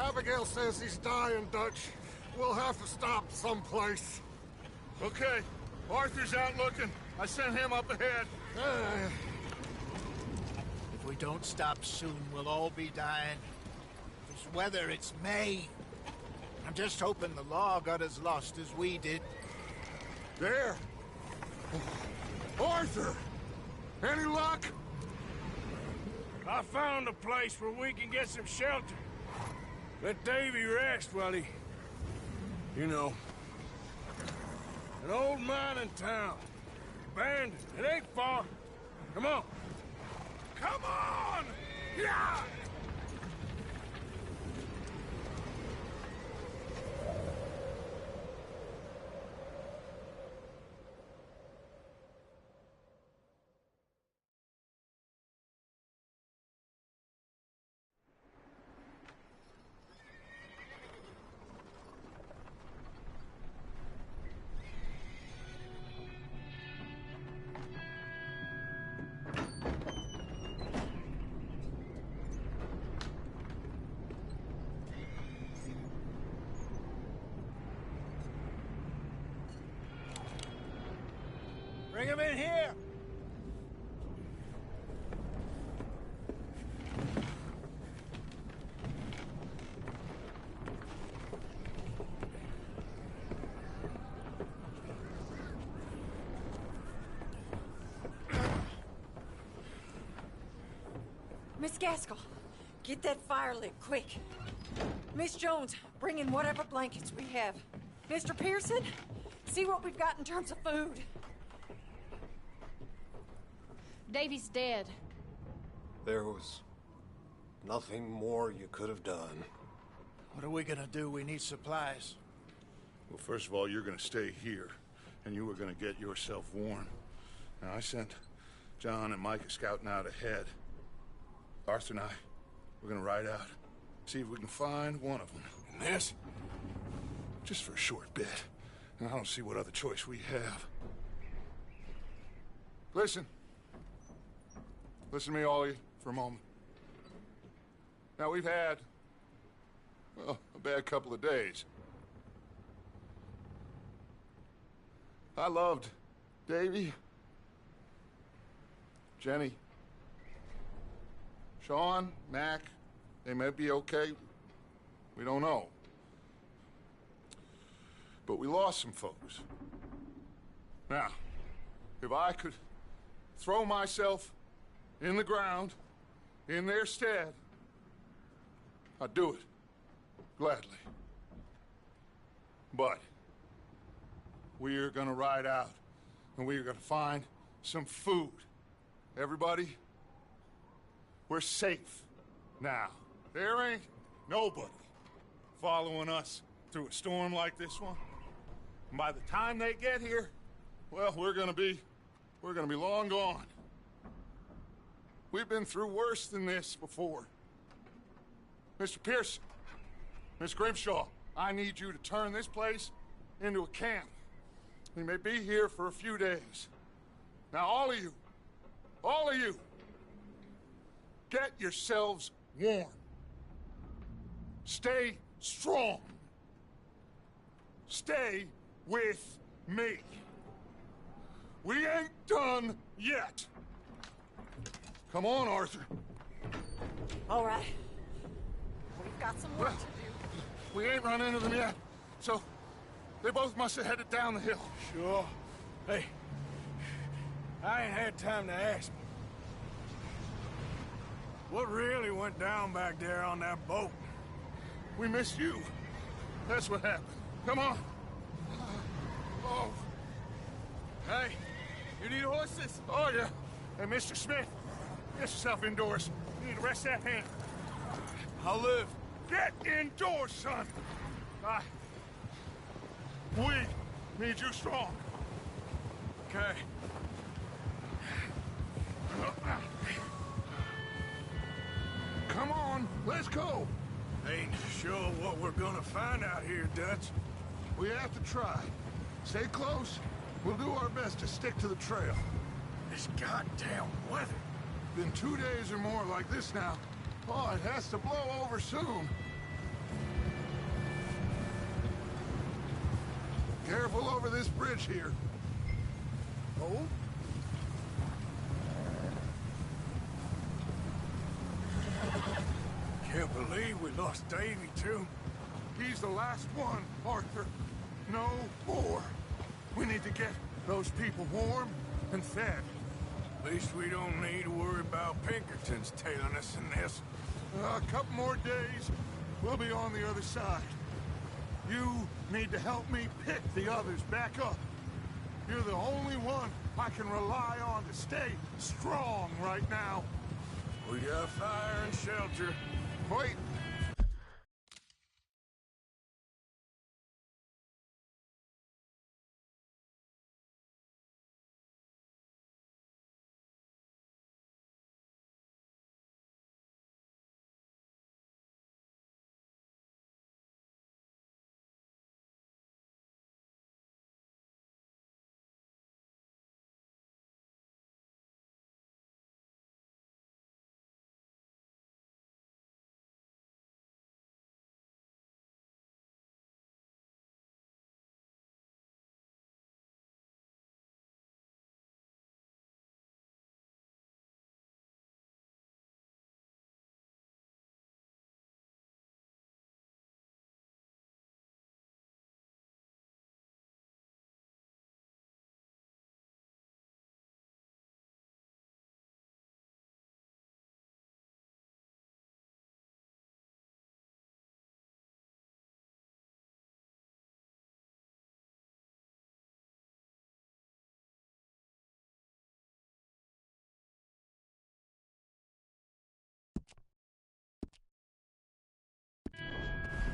Abigail says he's dying, Dutch. We'll have to stop someplace. Okay. Arthur's out looking. I sent him up ahead. If we don't stop soon, we'll all be dying. This weather, it's May. I'm just hoping the law got as lost as we did. There! Arthur! Any luck? I found a place where we can get some shelter. Let Davy rest while he... You know. An old mining town. Abandoned. It ain't far. Come on. Come on! Yeah! Bring him in here! Miss Gaskell, get that fire lit, quick. Miss Jones, bring in whatever blankets we have. Mr. Pearson, see what we've got in terms of food. Davy's dead. There was nothing more you could have done. What are we gonna do? We need supplies. Well, first of all, you're gonna stay here, and you were gonna get yourself warm. Now, I sent John and Micah scouting out ahead. Arthur and I, we're gonna ride out, see if we can find one of them. And this? Just for a short bit. And I don't see what other choice we have. Listen. Listen to me, all of you, for a moment. Now, we've had, well, a bad couple of days. I loved Davy, Jenny, Sean, Mac. They may be okay. We don't know. But we lost some folks. Now, if I could throw myself in the ground, in their stead, I'd do it, gladly. But we're gonna ride out, and we're gonna find some food. Everybody, we're safe now. There ain't nobody following us through a storm like this one. And by the time they get here, well, we're gonna be long gone. We've been through worse than this before. Mr. Pearson, Miss Grimshaw, I need you to turn this place into a camp. We may be here for a few days. Now, all of you, get yourselves warm. Stay strong. Stay with me. We ain't done yet. Come on, Arthur. All right. We've got some work to do. We ain't run into them yet, so they both must have headed down the hill. Sure. Hey, I ain't had time to ask. What really went down back there on that boat? We missed you. That's what happened. Come on. Oh. Hey, you need horses? Oh, yeah. Hey, Mr. Smith, get yourself indoors. You need to rest that hand. I'll live. Get indoors, son. We need you strong. Okay. Come on, let's go. Ain't sure what we're gonna find out here, Dutch. We have to try. Stay close. We'll do our best to stick to the trail. This goddamn weather. Been 2 days or more like this now. Oh, it has to blow over soon. Careful over this bridge here. Oh? Can't believe we lost Davy, too. He's the last one, Arthur. No more. We need to get those people warm and fed. At least we don't need to worry about Pinkertons tailing us in this. A couple more days, we'll be on the other side. You need to help me pick the others back up. You're the only one I can rely on to stay strong right now. We got fire and shelter. Wait.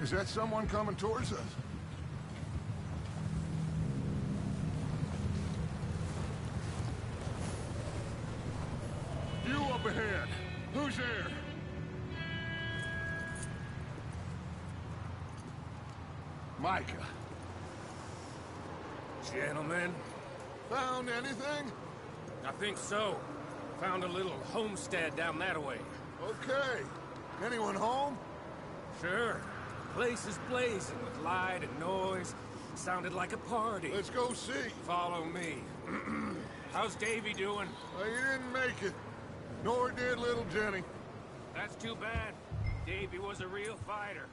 Is that someone coming towards us? You up ahead. Who's there? Micah. Gentlemen, Found anything? I think so. Found a little homestead down that way. Okay. Anyone home? Sure. Place is blazing with light and noise. Sounded like a party. Let's go see. Follow me. How's Davy doing? Well, you didn't make it. Nor did little Jenny. That's too bad. Davy was a real fighter.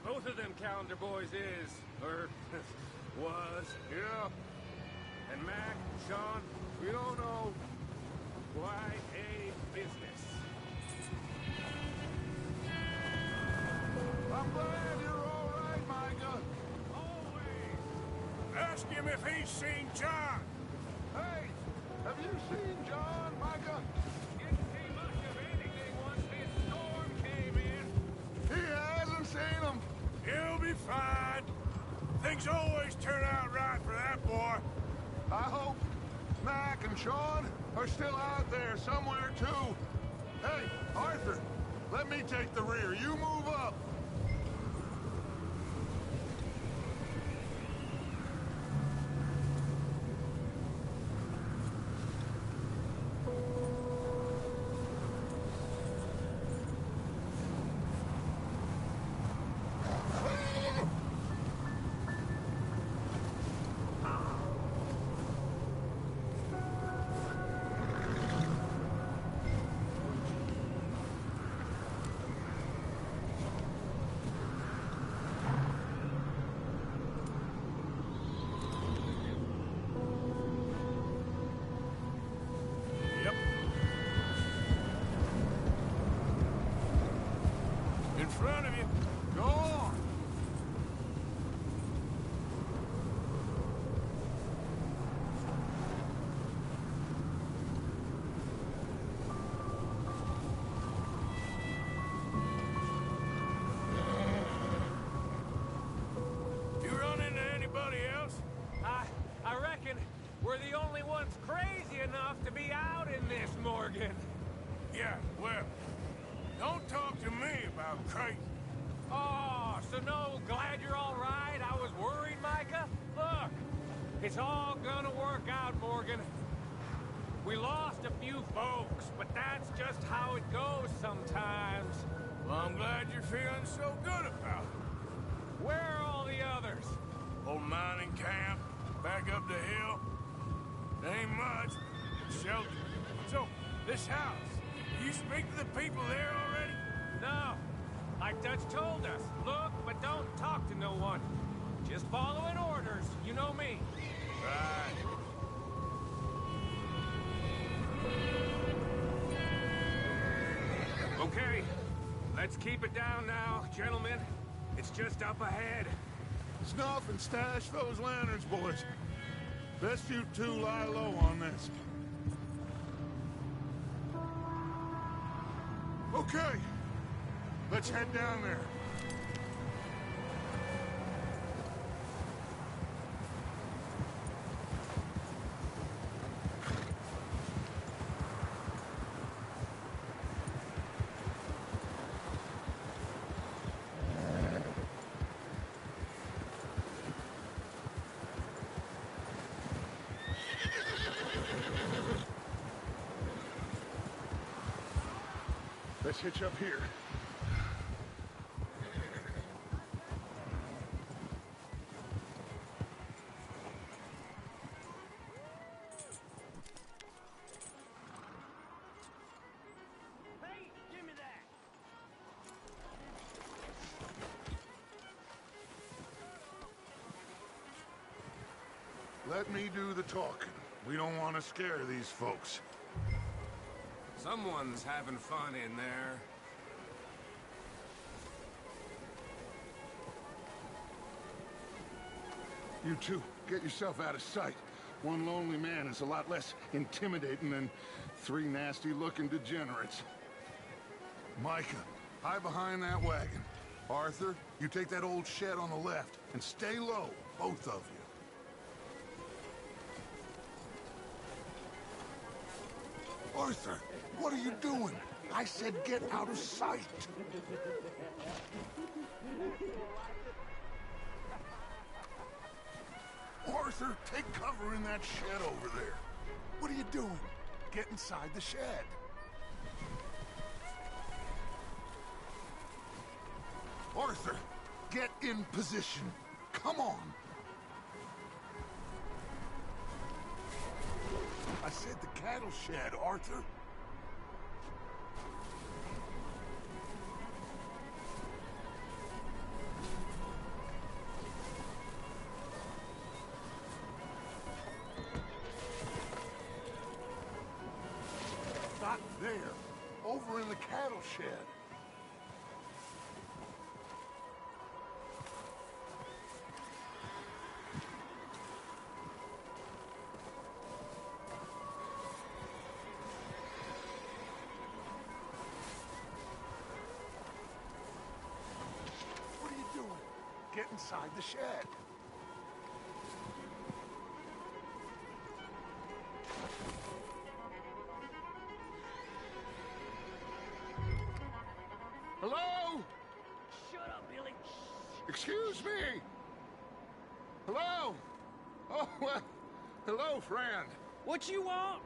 Both of them Calendar boys is, or was. Yeah, And Mac, Sean, we don't know. quite a business. I'm glad you're all right, Micah. Always. Ask him if he's seen John. Hey, have you seen John, Micah? Didn't see much of anything once this storm came in. He hasn't seen him. He'll be fine. Things always turn out right for that boy. I hope Mac and Sean are still out there somewhere, too. Hey, Arthur, let me take the rear. You move up. Yep. In front of you. Go on. You run into anybody else? I reckon we're the only ones crazy enough to be out in this, Morgan. Yeah, well, don't talk to me about crazy. Oh, so no, glad you're all right. I was worried, Micah. Look, it's all gonna work out, Morgan. We lost a few folks, but that's just how it goes sometimes. Well, I'm glad you're feeling so good about it. Where are all the others? Old mining camp, back up the hill. There ain't much, but shelter. So, this house, you speak to the people there already? No. Like Dutch told us, look, but don't talk to no one. Just following orders, you know me. Right. Okay, let's keep it down now, gentlemen. It's just up ahead. Snuff and stash those lanterns, boys. Best you two lie low on this. Okay, let's head down there. Let's hitch up here. Hey, give me that! Let me do the talking. We don't want to scare these folks. Someone's having fun in there. You two, get yourself out of sight. One lonely man is a lot less intimidating than three nasty-looking degenerates. Micah, hide behind that wagon. Arthur, you take that old shed on the left, and stay low, both of you. Arthur, what are you doing? I said get out of sight. Arthur, take cover in that shed over there. What are you doing? Get inside the shed. Arthur, get in position. Come on. I said the cattle shed, Arthur. Not there. Over in the cattle shed. What are you doing? Get inside the shed. Hello? Shut up, Billy. Excuse me? Hello? Oh, well, hello, friend. What you want?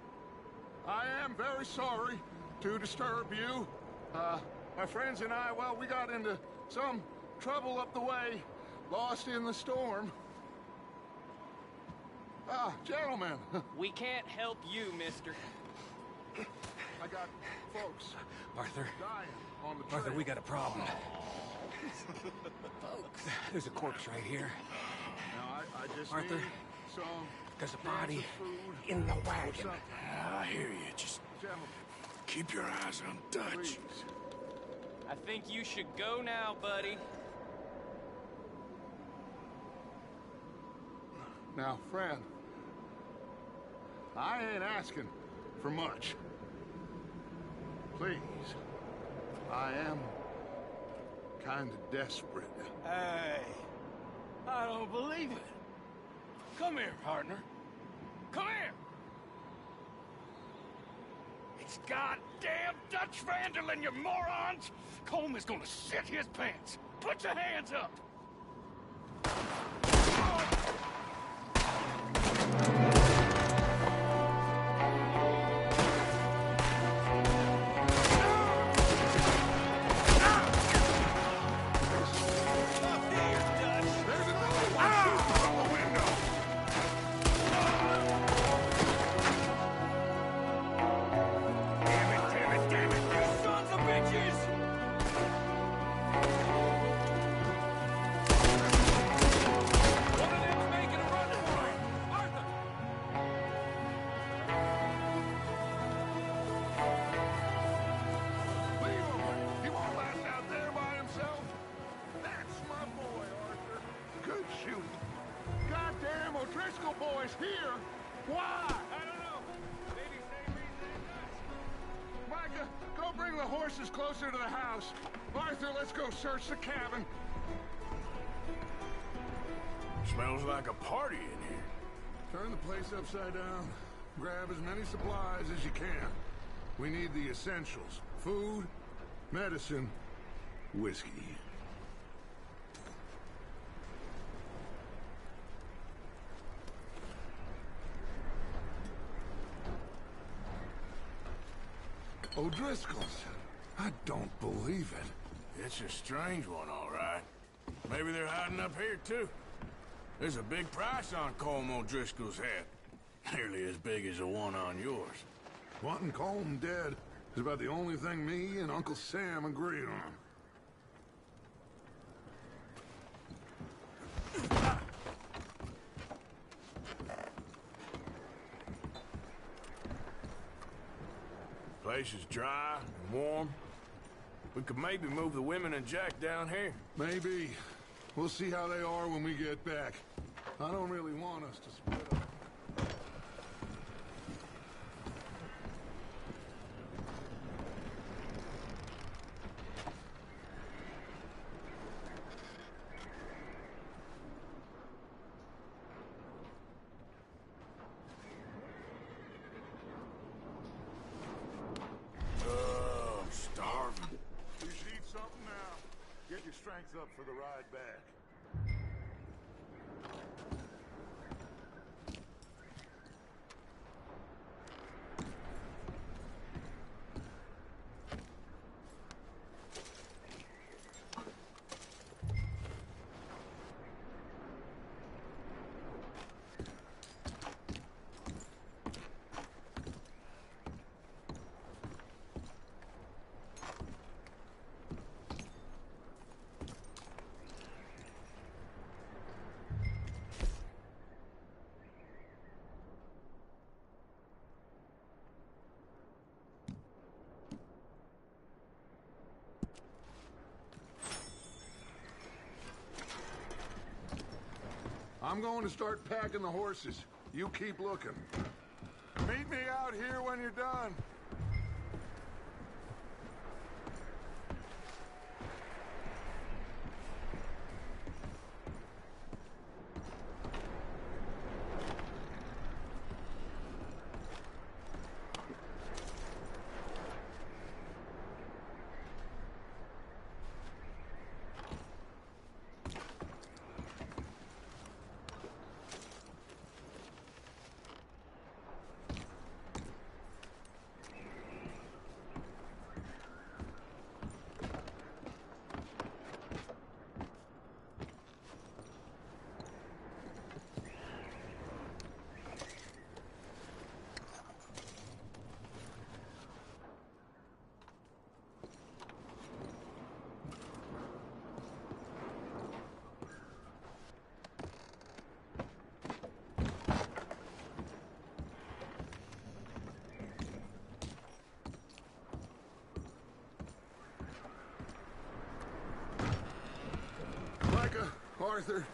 I am very sorry to disturb you. My friends and I, well, we got into some trouble up the way, lost in the storm. Gentlemen, We can't help you, mister. I got folks Arthur, dying on the trail. Arthur, we got a problem. There's a corpse right here. Now, I just Arthur, need some there's a cans body of food in the or wagon. something. I hear you. Just Gentlemen, keep your eyes on Dutch. please. I think you should go now, buddy. Now, friend, I ain't asking for much. Please, I am kind of desperate. Hey, I don't believe it. Come here, partner. Come here. It's goddamn Dutch Vanderlyn, you morons! Coleman's gonna shit his pants. Put your hands up! There's another one! boys here? Why? I don't know. Maybe same reason as us. Micah, go bring the horses closer to the house. Arthur, let's go search the cabin. Smells like a party in here. Turn the place upside down. Grab as many supplies as you can. We need the essentials. Food, medicine, whiskey. O'Driscoll's. I don't believe it. It's a strange one, all right. Maybe they're hiding up here, too. There's a big price on Colm O'Driscoll's head. Nearly as big as the one on yours. Wanting Colm dead is about the only thing me and Uncle Sam agree on. Place is dry and warm. We could maybe move the women and Jack down here. Maybe. We'll see how they are when we get back. I don't really want us to split up. I'm starving. You should eat something now. Get your strength up for the ride back. I'm going to start packing the horses. You keep looking. Meet me out here when you're done. Micah, Arthur,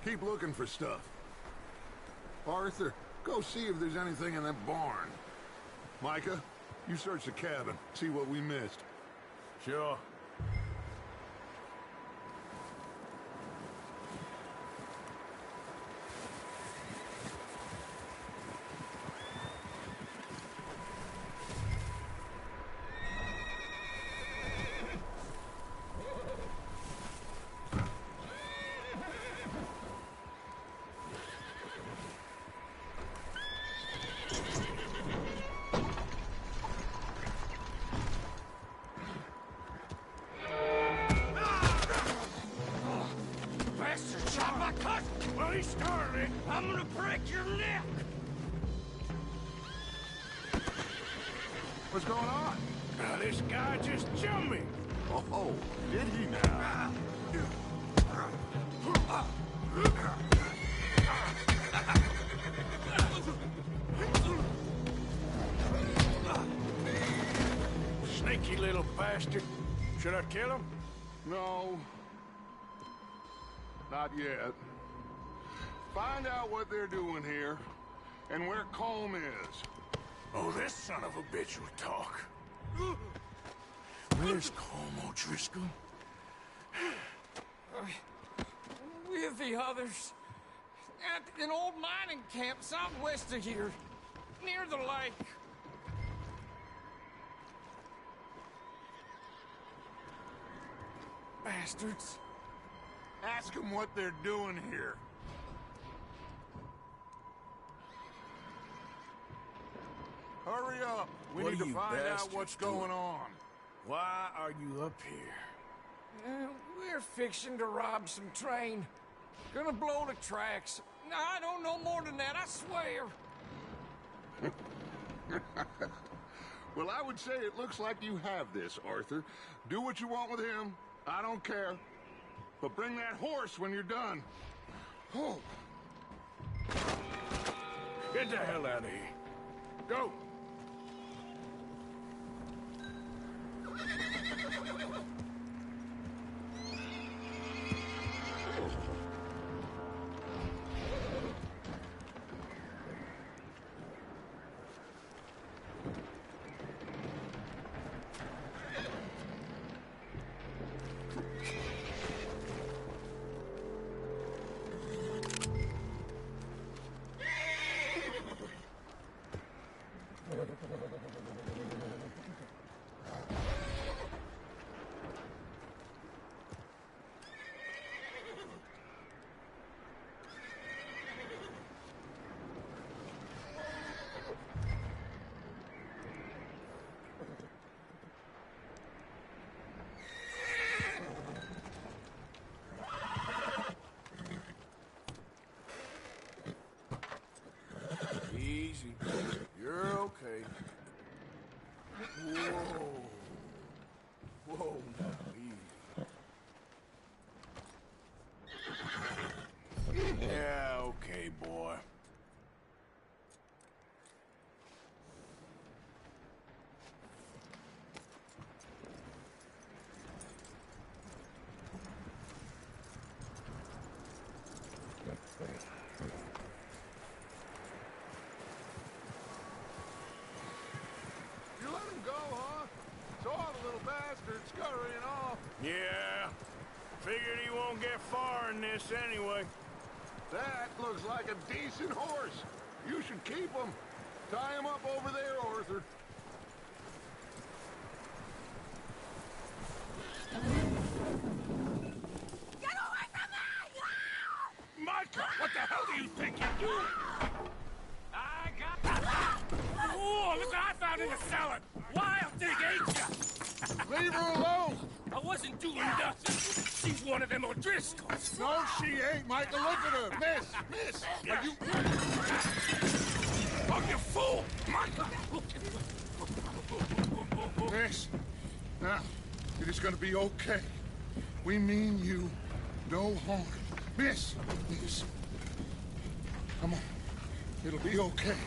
keep looking for stuff. Arthur, go see if there's anything in that barn. Micah, you search the cabin, see what we missed. Sure. Well, he started. I'm gonna break your neck. What's going on? Now, this guy just jumped me. Oh, did he now? Sneaky little bastard. Should I kill him? No. Not yet. Find out what they're doing here, and where Colm is. Oh, this son of a bitch will talk. Where's Colm O'Driscoll? With the others. At an old mining camp southwest of here. Near the lake. Bastards. Ask them what they're doing here. Hurry up. We What need are to you find out bastards what's doing? going on. Why are you up here? We're fixing to rob some train. Gonna blow the tracks. I don't know more than that, I swear. Well, I would say it looks like you have this, Arthur. Do what you want with him. I don't care. But bring that horse when you're done. Oh. Get the hell out of here. Go! Easy. You're okay. Whoa. Whoa, now, easy. Yeah, okay, boy. You let him go, huh? Saw the little bastard scurrying off. Yeah. Figured he won't get far in this anyway. That looks like a decent horse. You should keep him. Tie him up over there, Arthur. Get away from me! Micah, what the hell do you think you're doing? I got... Oh, look what I found in the cellar! Wild thing, ain't ya? Leave her alone. I wasn't doing nothing. She's one of them O'Driscolls. No, she ain't, Michael. Look at her. Miss, are you... Oh, you fool! Micah! Miss, now, it is gonna be okay. We mean you no harm. Miss, come on. It'll be okay.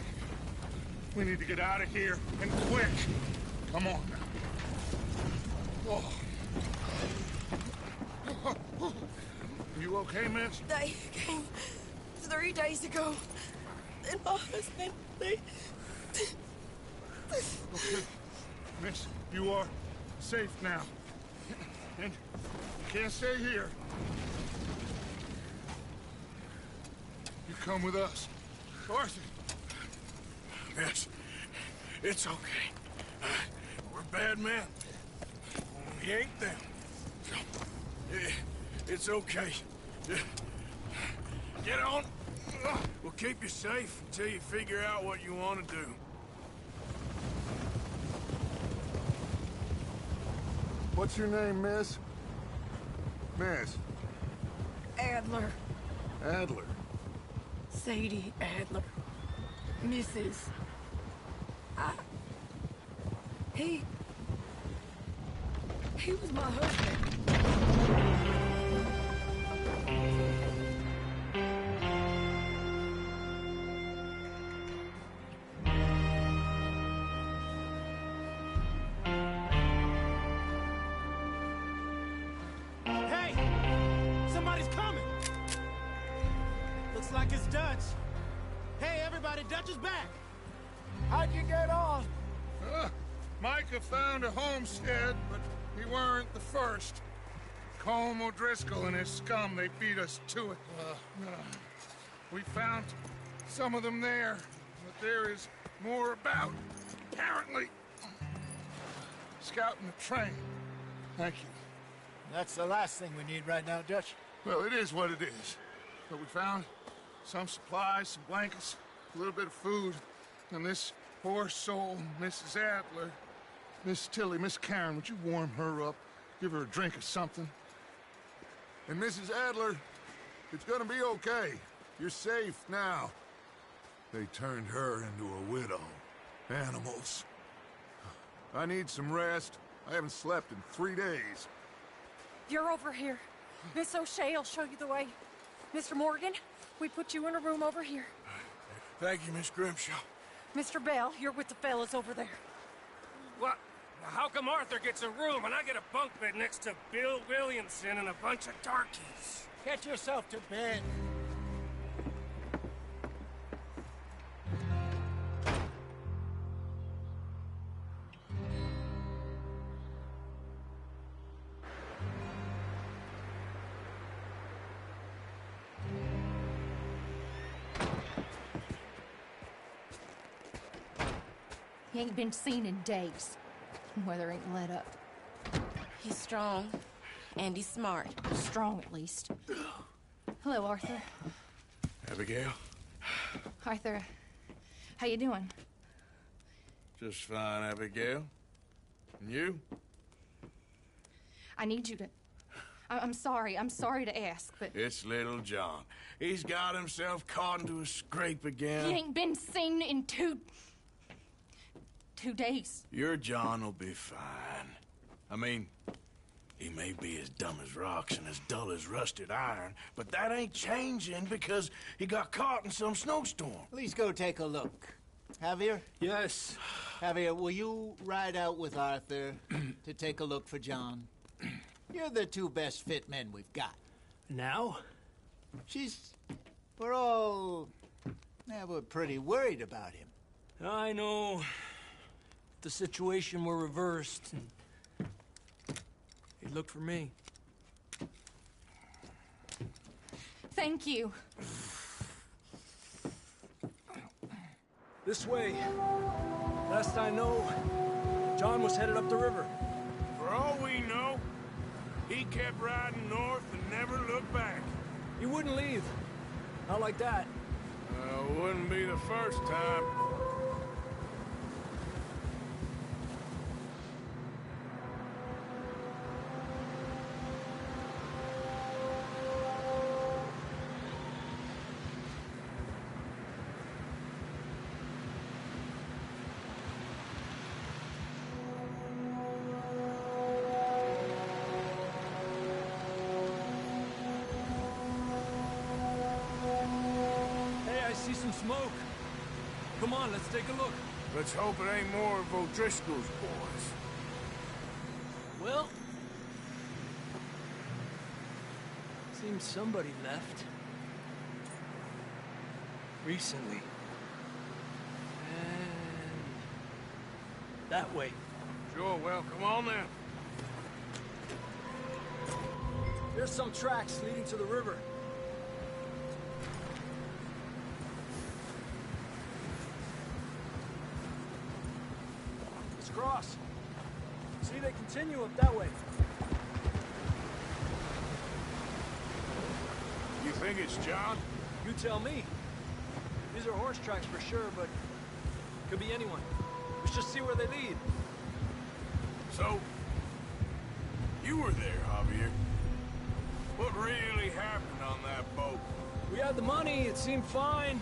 We need to get out of here, and quick. Come on now. Oh. You okay, miss? They came 3 days ago. And my husband, they... Okay. Miss, you are safe now. And you can't stay here. You come with us. Arthur. Miss, it's okay. We're bad men. We ain't them. It's okay. Get on. We'll keep you safe until you figure out what you want to do. What's your name, miss? Miss. Adler. Adler. Sadie Adler. Mrs. He was my husband. Hey! Somebody's coming! Looks like it's Dutch. Hey, everybody! everybody. Dutch is back. How'd you get on? Micah found a homestead, but he weren't the first. Colm O'Driscoll and his scum, they beat us to it. We found some of them there, but there is more about, apparently. Scouting the train. Thank you. That's the last thing we need right now, Dutch. Well, it is what it is. But we found some supplies, some blankets, a little bit of food, and this poor soul, Mrs. Adler, Miss Tilly, Miss Karen, would you warm her up? Give her a drink or something? And Mrs. Adler, it's gonna be okay. You're safe now. They turned her into a widow. Animals. I need some rest. I haven't slept in 3 days. You're over here. Miss O'Shea will show you the way. Mr. Morgan, we put you in a room over here. Thank you, Miss Grimshaw. Mr. Bell, you're with the fellas over there. What? How come Arthur gets a room and I get a bunk bed next to Bill Williamson and a bunch of darkies? Get yourself to bed. He ain't been seen in days. Weather ain't let up. He's strong, and he's smart. Strong, at least. Hello, Arthur. Abigail? Arthur, how you doing? Just fine, Abigail. And you? I need you to... I'm sorry to ask, but... It's little John. He's got himself caught into a scrape again. He ain't been seen in 2 days. Your John will be fine. I mean, he may be as dumb as rocks and as dull as rusted iron, but that ain't changing because he got caught in some snowstorm. Please go take a look. Javier? Yes. Javier, will you ride out with Arthur to take a look for John? You're the 2 best fit men we've got. Now? We're all... Yeah, we're pretty worried about him. I know. If the situation were reversed, and he'd look for me. Thank you. This way. Last I know, John was headed up the river. For all we know, he kept riding north and never looked back. He wouldn't leave. Not like that. Wouldn't be the first time. See some smoke. Come on, let's take a look. Let's hope it ain't more of O'Driscoll's boys. Well, seems somebody left. Recently. And that way. Sure, well, come on then. There's some tracks leading to the river. Cross. See, they continue up that way. You think it's John? You tell me. These are horse tracks for sure, but could be anyone. Let's just see where they lead. So, you were there, Javier. What really happened on that boat? We had the money, it seemed fine.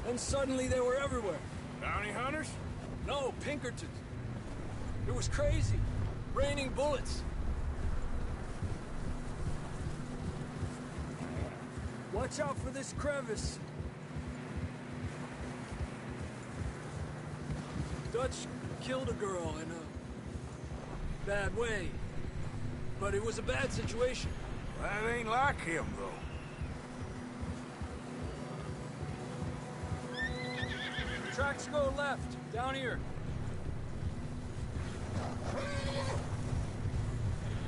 Then suddenly they were everywhere. Bounty hunters? No, Pinkertons. It was crazy. Raining bullets. Watch out for this crevice. Dutch killed a girl in a bad way. But it was a bad situation. That ain't like him, though. Tracks go left, down here.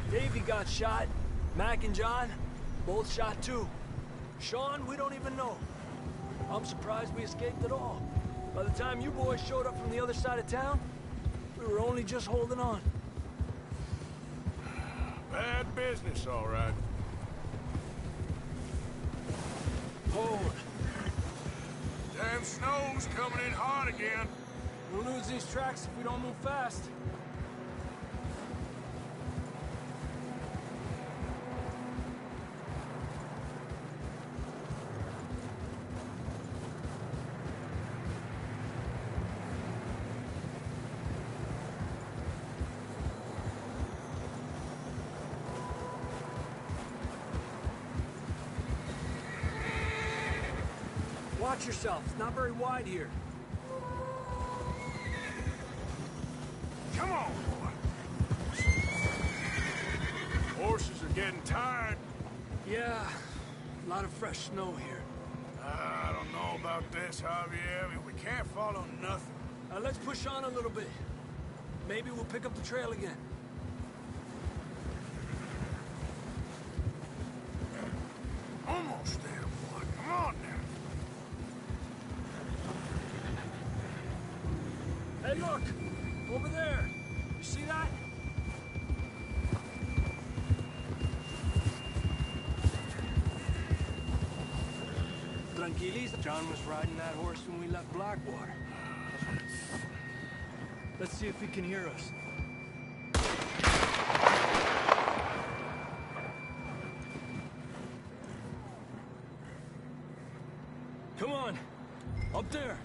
Davey got shot. Mac and John, both shot too. Sean, we don't even know. I'm surprised we escaped at all. By the time you boys showed up from the other side of town, we were only just holding on. Bad business, all right. Hold. Damn snow's coming in hard again. We'll lose these tracks if we don't move fast. Watch yourself. It's not very wide here. Come on, boy. Horses are getting tired. Yeah, a lot of fresh snow here. I don't know about this, Javier. I mean, we can't follow nothing. Let's push on a little bit. Maybe we'll pick up the trail again. Almost there, boy. Come on now. Hey, look! Over there! You see that? Tranquiliza. John was riding that horse when we left Blackwater. Let's see if he can hear us. Come on! Up there!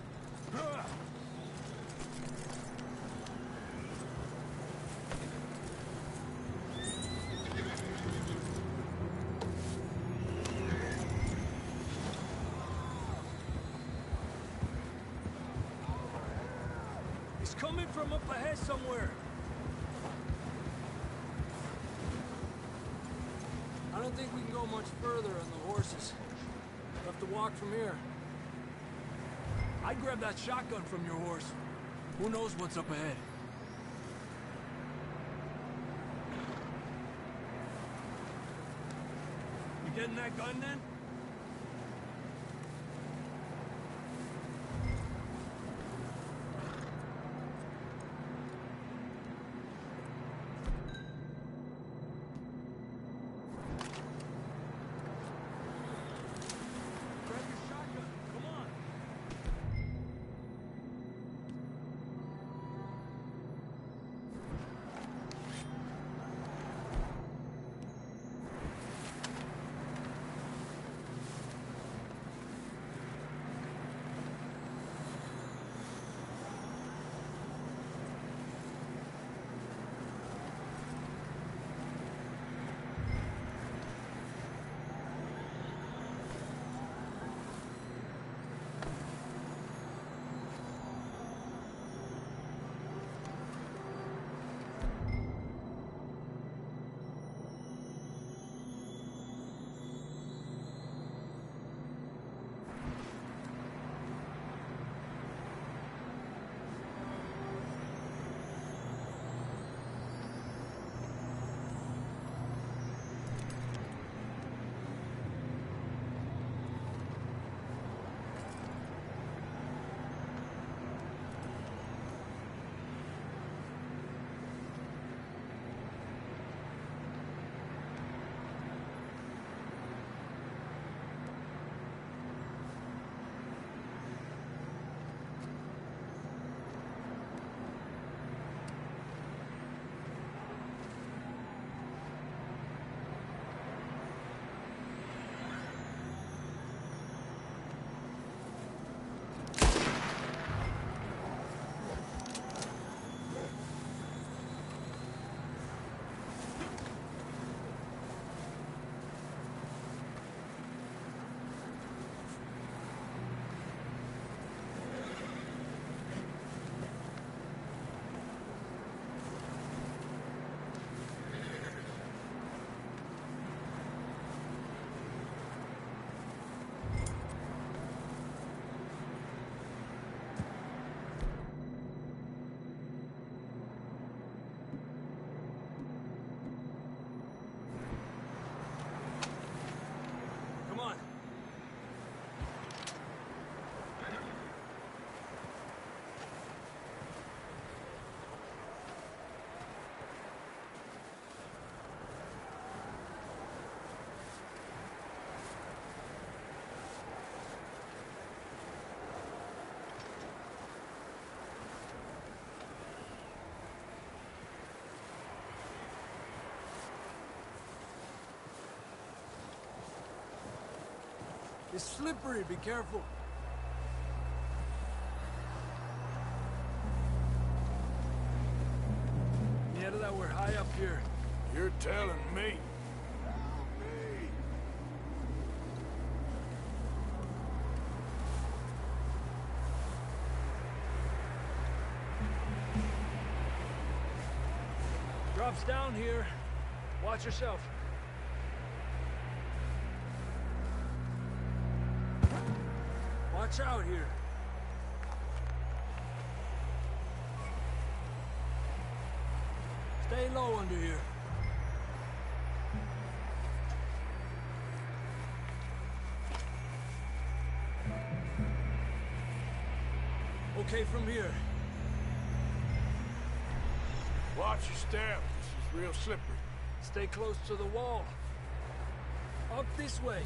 He's coming from up ahead somewhere. I don't think we can go much further on the horses. We'll have to walk from here. I'd grab that shotgun from your horse. Who knows what's up ahead? You getting that gun then? Grab your shotgun. Come on. It's slippery, be careful. Yeah, that we're high up here. You're telling me. Drops down here. Watch yourself. Watch out here. Stay low under here. Okay from here. Watch your step. This is real slippery. Stay close to the wall. Up this way.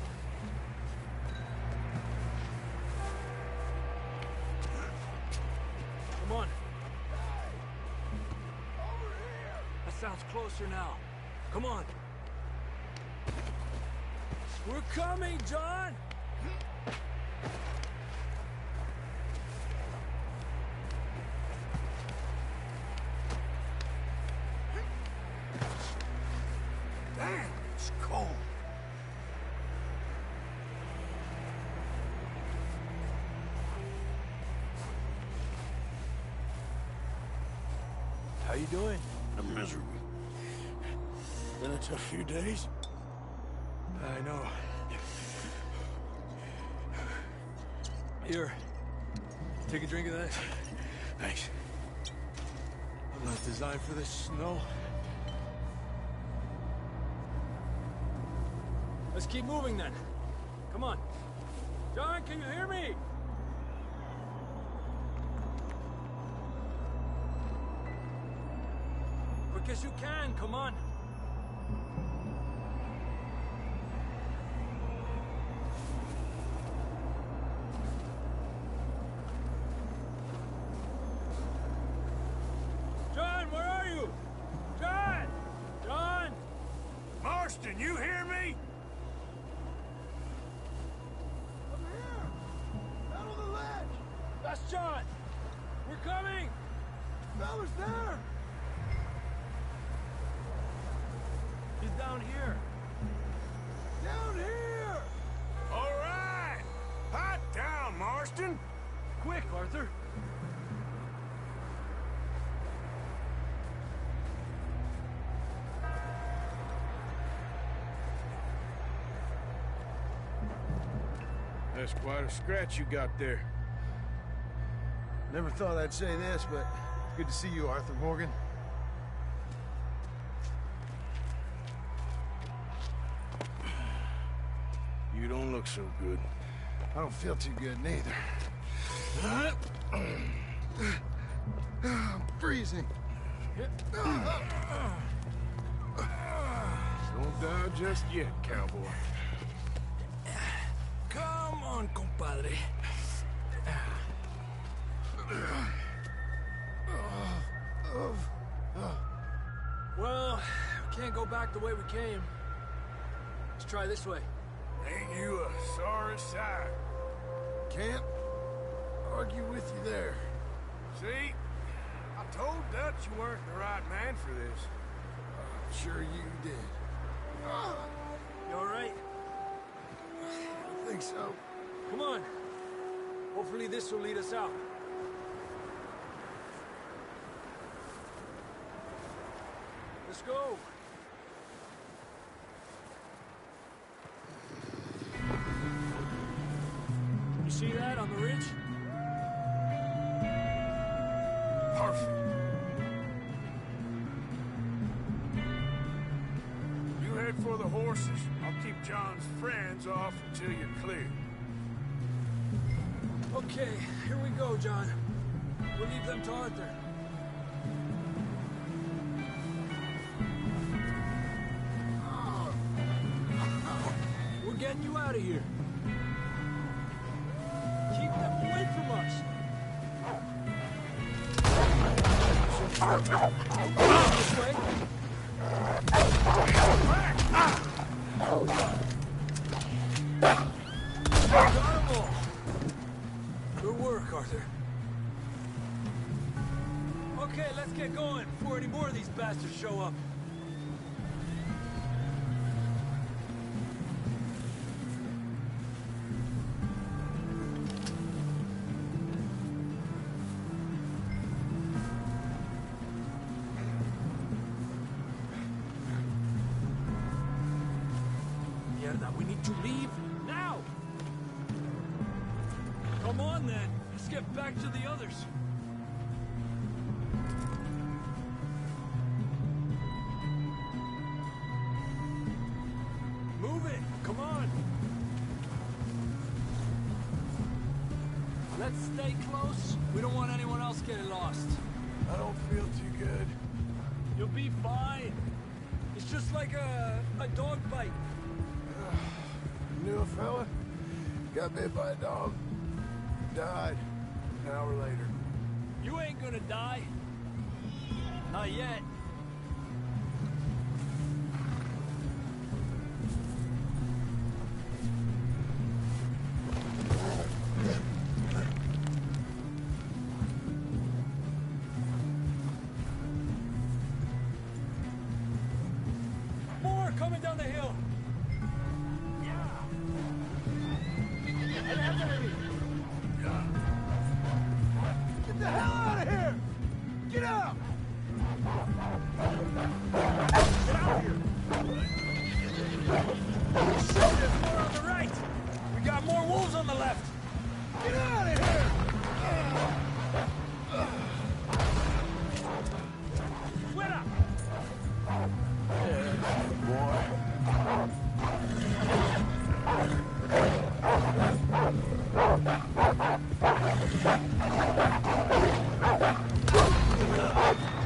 Come on. That sounds closer now. Come on. We're coming, John! Damn, it's cold. How you doing? I'm miserable. Been a tough few days. I know. Here. Take a drink of that. Thanks. I'm not designed for this snow. Let's keep moving then. Come on. John, can you hear me? Quick as you can, come on. John, where are you? John! John! Marston, you hear me? That's John! We're coming! Fella's there! He's down here. Down here! All right! Hot down, Marston! Quick, Arthur! That's quite a scratch you got there. Never thought I'd say this, but it's good to see you, Arthur Morgan. You don't look so good. I don't feel too good, neither. I'm freezing. Don't die just yet, cowboy. Come on, compadre. Well, we can't go back the way we came. Let's try this way. Ain't you a sorry sight? Can't argue with you there. See? I told Dutch you weren't the right man for this. I'm sure you did. You all right? I think so. Come on. Hopefully this will lead us out. Let's go. You see that on the ridge? Perfect. You head for the horses. I'll keep John's friends off until you're clear. Okay, here we go, John. We'll leave them to Arthur. We're getting you out of here. Keep them away from us. This way. Got 'em all. Good work, Arthur. Okay, let's get going before any more of these bastards show up. Mierda, we need to leave now! Come on then, let's get back to the others. Move it! Come on! Let's stay close. We don't want anyone else getting lost. I don't feel too good. You'll be fine. It's just like a dog bite. Knew a fella? Got bit by a dog. Died. An hour later. You ain't gonna die. Not yet. More coming down the hill. Get the hell out of here! Get out! Get out here! Shit, there's more on the right! We got more wolves on the left! Get out of here! Fuera!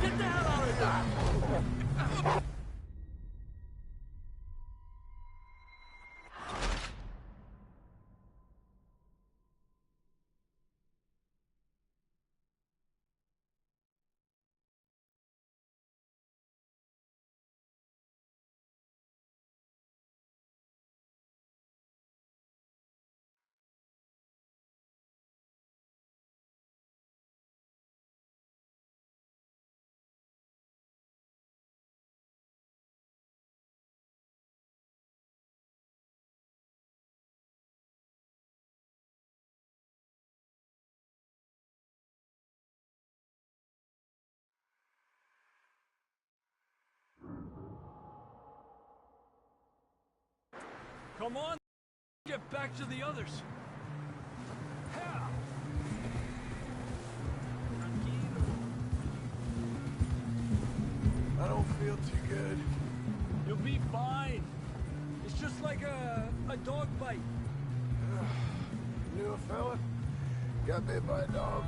Get the hell out of here! Come on, get back to the others. Yeah. I don't feel too good. You'll be fine. It's just like a dog bite. Knew a fella? Got bit by a dog.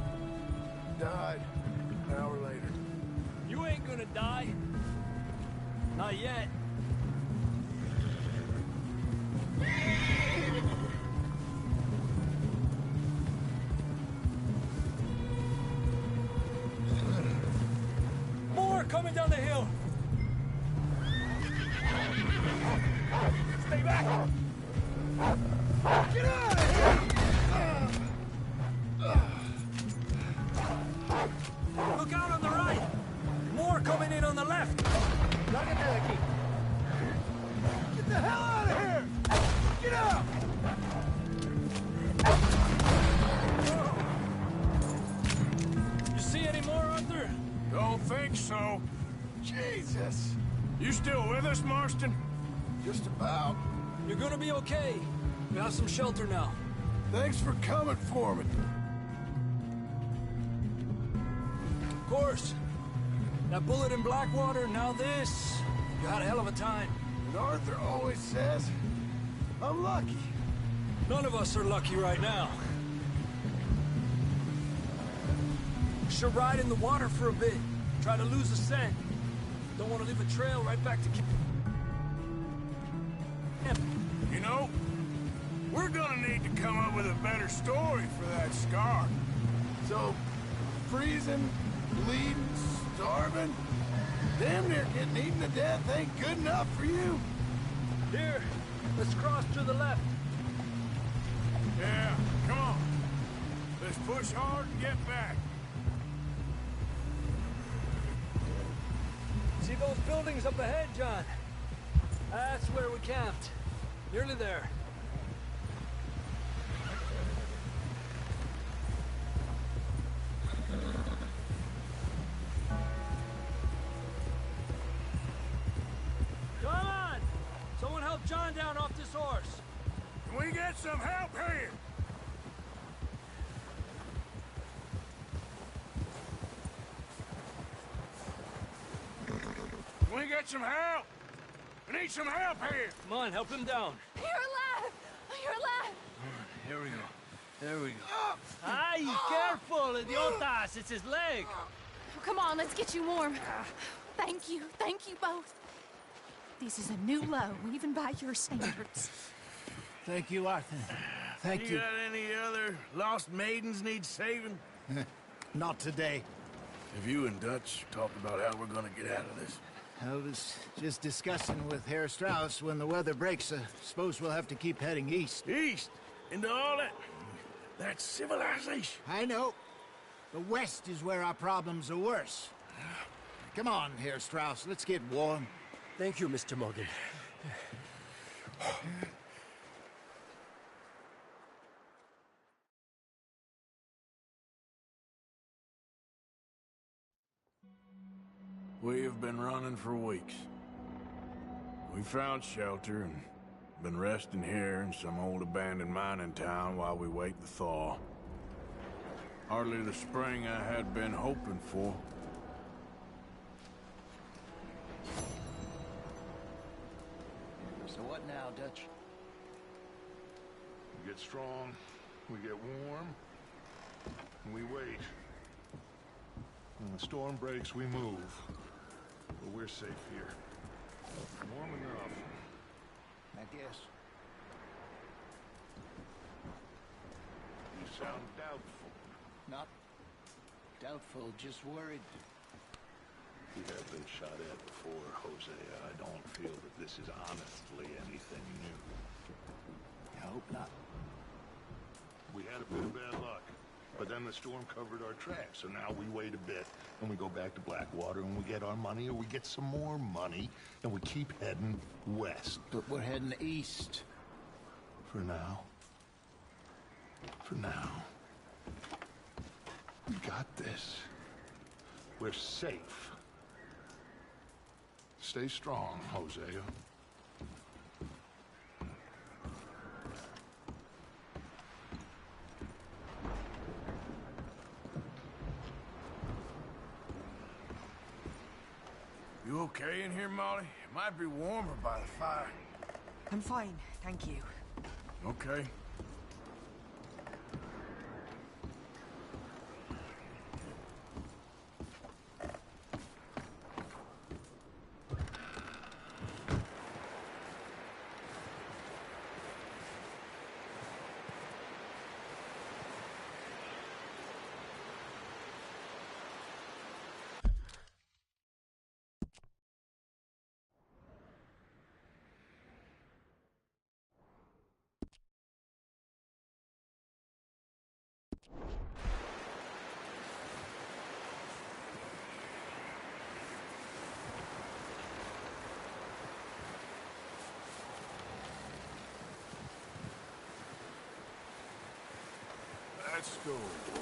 Died. An hour later. You ain't gonna die. Not yet. More coming down the hill. Stay back. Get out of here! Look out on the right. More coming in on the left. Get the hell out of here! Get out! You see any more, Arthur? Don't think so. Jesus! You still with us, Marston? Just about. You're gonna be okay. We have some shelter now. Thanks for coming for me. Of course. That bullet in Blackwater, now this. You had a hell of a time. And Arthur always says, I'm lucky. None of us are lucky right now. Should ride in the water for a bit. Try to lose the scent. Don't want to leave a trail right back to camp. You know, we're gonna need to come up with a better story for that scar. So, freezing, bleeding, starving, damn near getting eaten to death ain't good enough for you. Here, let's cross to the left. Yeah, come on. Let's push hard and get back. See those buildings up ahead, John? That's where we camped. Nearly there. Come on! Someone help John down off this horse. Can we get some help here? Can we get some help? We need some help here. Come on, help him down. You're alive! You're alive! Here we go. There we go. Ay, careful, idiotas! It's his leg. Oh, come on, let's get you warm. Thank you both. This is a new low, even by your standards. Thank you, Arthur. Thank you. You got any other lost maidens need saving? Not today. Have you and Dutch talked about how we're gonna get out of this? I was just discussing with Herr Strauss when the weather breaks. Suppose we'll have to keep heading east. East? Into all that... That's civilization. I know. The west is where our problems are worse. Come on, Herr Strauss. Let's get warm. Thank you, Mr. Morgan. We have been running for weeks. We found shelter and been resting here in some old abandoned mining town while we wait the thaw. Hardly the spring I had been hoping for. So what now, Dutch? We get strong, we get warm, and we wait. When the storm breaks, we move. But we're safe here. Warm enough. I guess. You sound doubtful. Not doubtful, just worried. We have been shot at before, Hosea. I don't feel that this is honestly anything new. I hope not. We had a bit of bad luck, but then the storm covered our tracks, so now we wait a bit, and we go back to Blackwater, and we get our money, or we get some more money, and we keep heading west. But we're heading east. For now. For now. We got this. We're safe. Stay strong, Hosea. You okay in here, Molly? It might be warmer by the fire. I'm fine, thank you. Okay. Let's go, boy.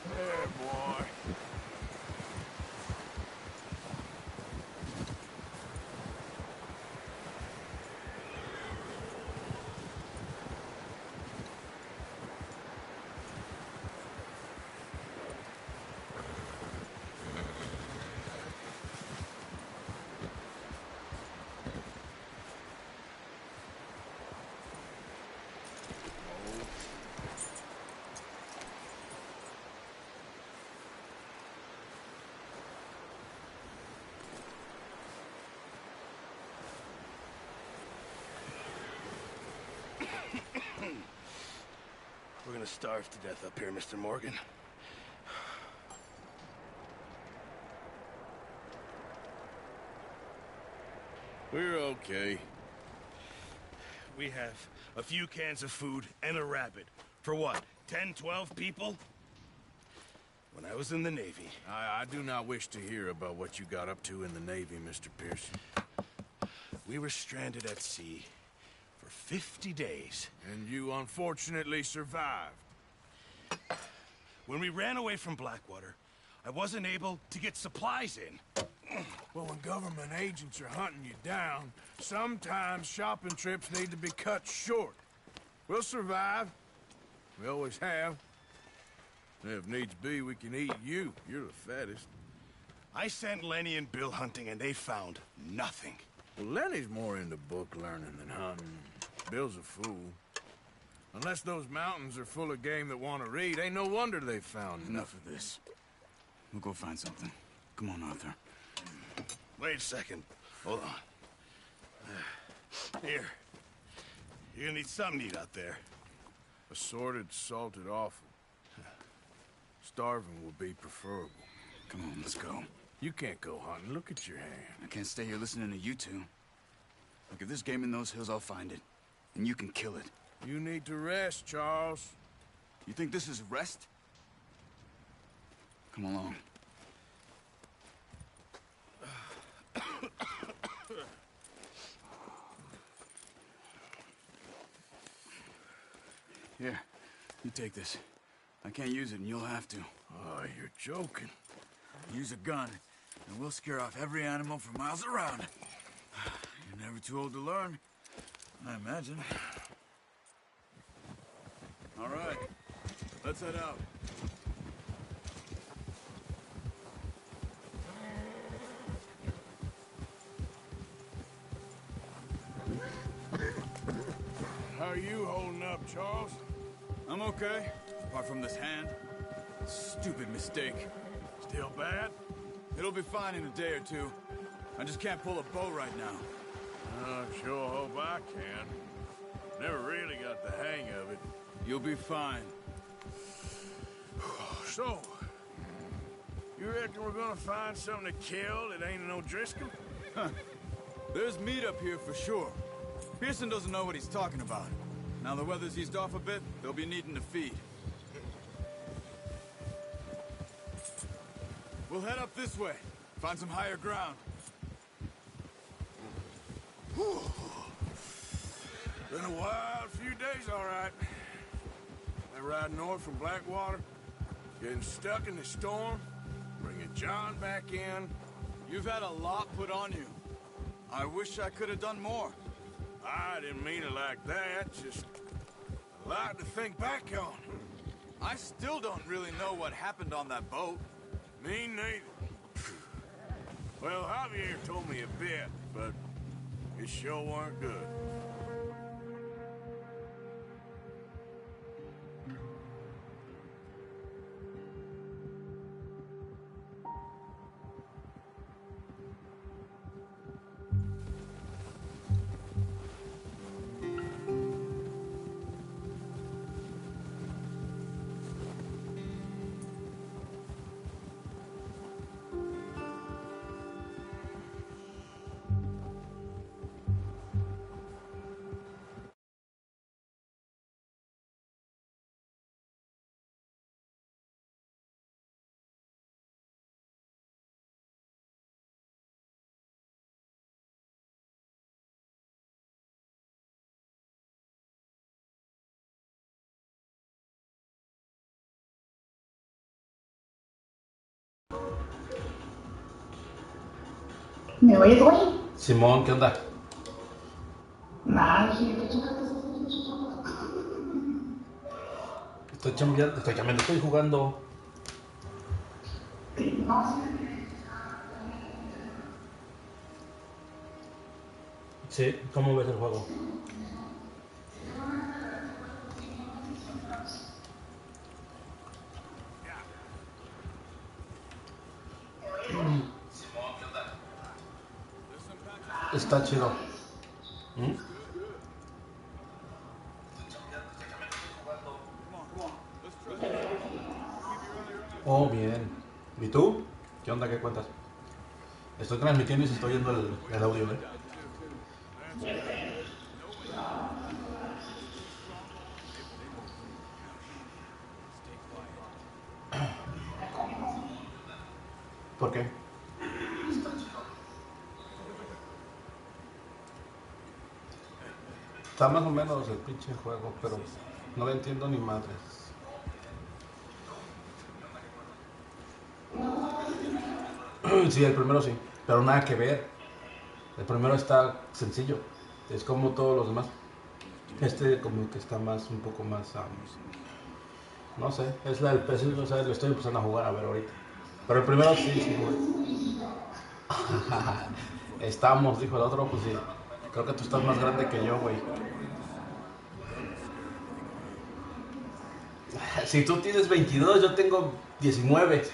There, boy. gonna starve to death up here, Mr. Morgan. We're okay. We have a few cans of food and a rabbit. For what, 10, 12 people? When I was in the Navy... I do not wish to hear about what you got up to in the Navy, Mr. Pearson. We were stranded at sea for 50 days. And you unfortunately survived. When we ran away from Blackwater, I wasn't able to get supplies in. Well, when government agents are hunting you down, sometimes shopping trips need to be cut short. We'll survive. We always have. And if needs be, we can eat you. You're the fattest. I sent Lenny and Bill hunting, and they found nothing. Well, Lenny's more into book learning than hunting. Bill's a fool. Unless those mountains are full of game that want to read, ain't no wonder they found Enough of this. We'll go find something. Come on, Arthur. Wait a second. Hold on. Here. You're gonna need something to eat out there. Assorted, salted offal. Starving will be preferable. Come on, let's go. You can't go hunting. Look at your hand. I can't stay here listening to you two. Look, if there's game in those hills, I'll find it. And you can kill it. You need to rest, Charles. You think this is rest? Come along. Here, you take this. I can't use it, and you'll have to. Oh, you're joking. Use a gun, and we'll scare off every animal for miles around. You're never too old to learn, I imagine. All right, let's head out. How are you holding up, Charles? I'm okay, apart from this hand. Stupid mistake. Still bad? It'll be fine in a day or two. I just can't pull a bow right now. I sure hope I can. Never really got the hang of it. You'll be fine. So, you reckon we're gonna find something to kill that ain't no Driscoll? There's meat up here for sure. Pearson doesn't know what he's talking about. Now the weather's eased off a bit, they'll be needing to feed. We'll head up this way. Find some higher ground. Whew. Been a wild few days, all right. I ride north from Blackwater, getting stuck in the storm, bringing John back in. You've had a lot put on you. I wish I could have done more. I didn't mean it like that, just a lot to think back on. I still don't really know what happened on that boat. Me neither. Well, Javier told me a bit, but it sure weren't good. ¿Me oyes, güey? Simón, ¿qué onda? Nada, Estoy cambiando, estoy jugando. Sí, ¿cómo ves el juego? Está chido. bien. ¿Y tú? ¿Qué onda? ¿Qué cuentas? Estoy transmitiendo y se estoy oyendo el audio, ¿eh? ¿Por qué? Está más o menos el pinche juego, pero no le entiendo ni madres. Sí, el primero sí, pero nada que ver. El primero está sencillo, es como todos los demás. Este como que está más, un poco más, no sé, es la del PC, o sea, lo estoy empezando a jugar a ver ahorita. Pero el primero sí, sí, güey. Estamos, dijo el otro, pues sí. Creo que tú estás más grande que yo, güey. Si tú tienes 22, yo tengo 19.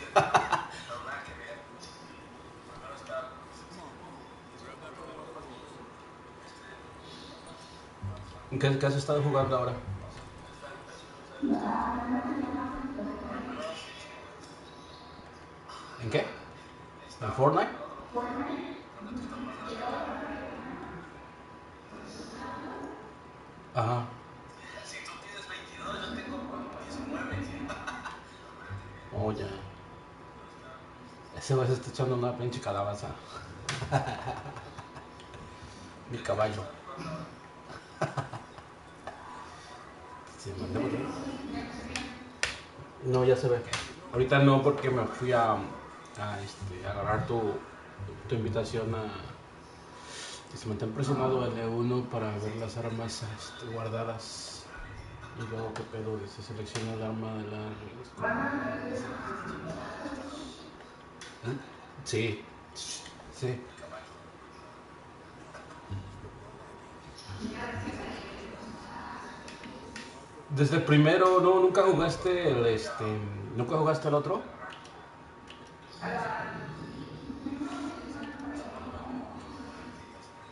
¿Qué has estado jugando ahora? ¿En qué? ¿En Fortnite? Ajá. Si tú tienes 22, yo tengo 19. Oh, ya. Ese güey se está echando una pinche calabaza. Mi caballo. ¿Se mandó por ahí? No, ya se ve. Ahorita no, porque me fui a agarrar tu invitación a que se me está impresionado L1 para ver las armas guardadas. Y luego, ¿qué pedo? Dice, selecciona el arma de la... ¿Eh? Sí, sí. Desde el primero, no, nunca jugaste nunca jugaste el otro.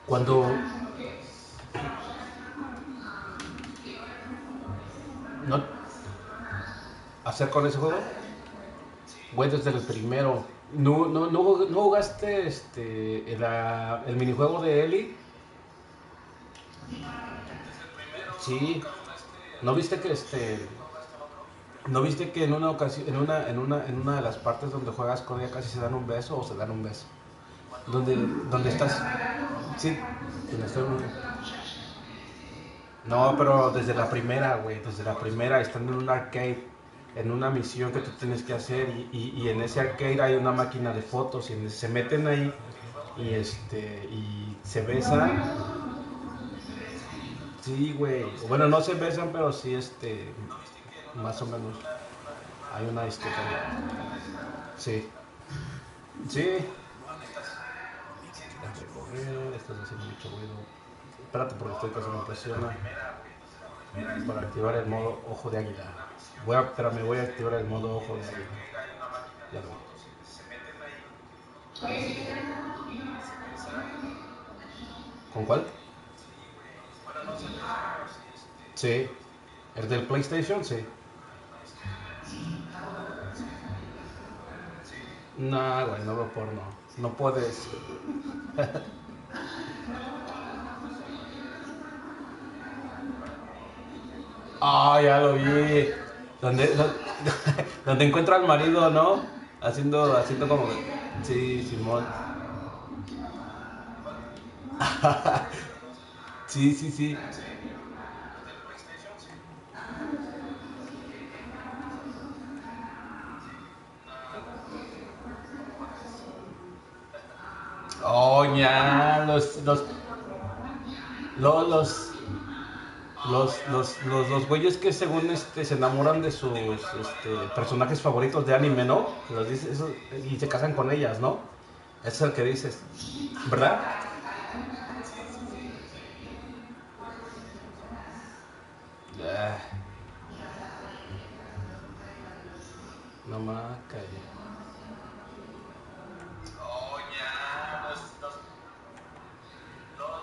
Cuando no hacer con ese juego, güey, desde el primero. No jugaste el minijuego de Ellie. Sí. ¿No viste que ¿No viste que en una ocasión, en una de las partes donde juegas con ella casi se dan un beso o se dan un beso? Donde estás. Sí, donde estoy muy. No, pero desde la primera, güey, desde la primera, están en un arcade, en una misión que tú tienes que hacer, y en ese arcade hay una máquina de fotos, y se meten ahí, y se besan. Sí, güey. Bueno, no se besan, pero sí, más o menos. Hay una historia. Sí. Sí. Déjame correr, estás haciendo mucho ruido. Espérate porque estoy casi me presiona. Para activar el modo ojo de águila. Voy a activar el modo ojo de águila. Ya lo vi. ¿Con cuál? Sí. ¿El del PlayStation? Sí. No, güey, no veo porno. No puedes. Ah, ya lo vi. Donde, donde encuentra al marido, ¿no? Haciendo como. Sí, Simón. Sí, sí, sí. Oh, ya, los, los, los güeyes que según se enamoran de sus personajes favoritos de anime, ¿no? Los dice, y se casan con ellas, ¿no? Ese es el que dices, ¿verdad? Ah, no más, calle.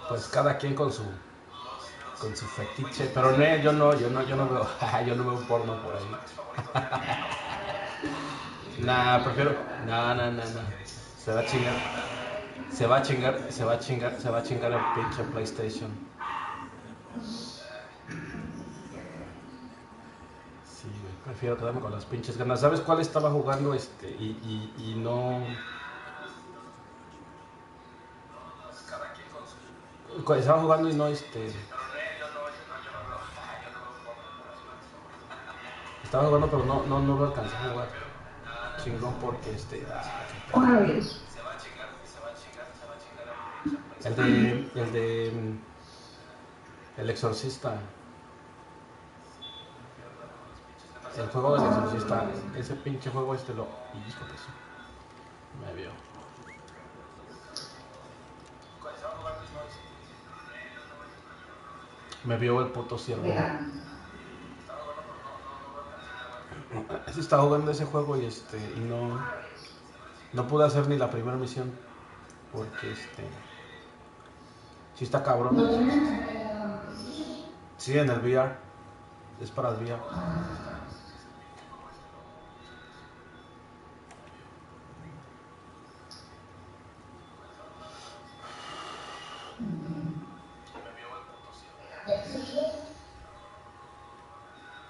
Pues cada quien con su fetiche, pero no, yo no veo, yo no veo porno por ahí. Nah, prefiero. Nah. Se va a chingar. Se va a chingar el pinche PlayStation. Sí, güey, prefiero quedarme con las pinches ganas. ¿Sabes cuál estaba jugando? Y no. Estaba jugando y no, Estaba jugando, pero no lo alcancé a jugar. Chingón porque Warriors. El de. El exorcista. El juego del exorcista. Ese pinche juego lo. Hijo de eso. Me vio. Me vio el puto ciervo. Estaba jugando ese juego y no pude hacer ni la primera misión. Porque sí está cabrón. Sí, en el VR. Es para el VR.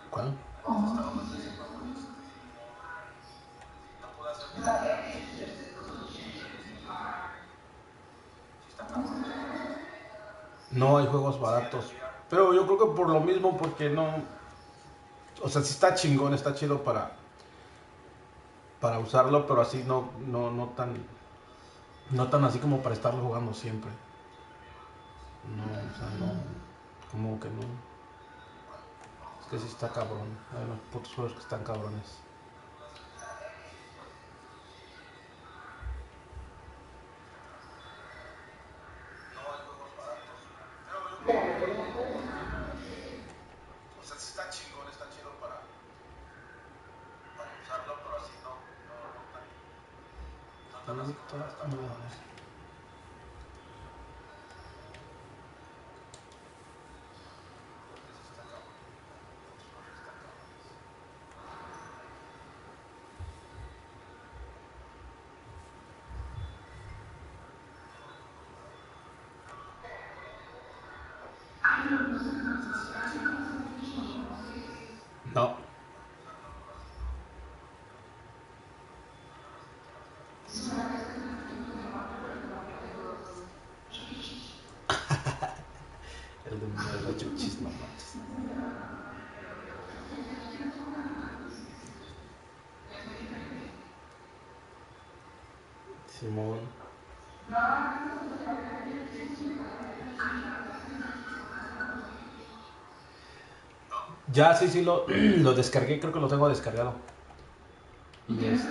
¿Cuál? No hay juegos baratos. Pero yo creo que por lo mismo, porque no. O sea, sí está chingón, está chido para usarlo, pero así no tan así como para estarlo jugando siempre. No, o sea, no. Como que no. Es que sí está cabrón. Hay unos putos juegos que están cabrones. O sea, sí está chingón, está chido para usarlo, pero así no tan así como para estarlo jugando. No. El de los chuchis, no manches. Simón. Ya, sí, lo descargué, creo que lo tengo descargado. Y es.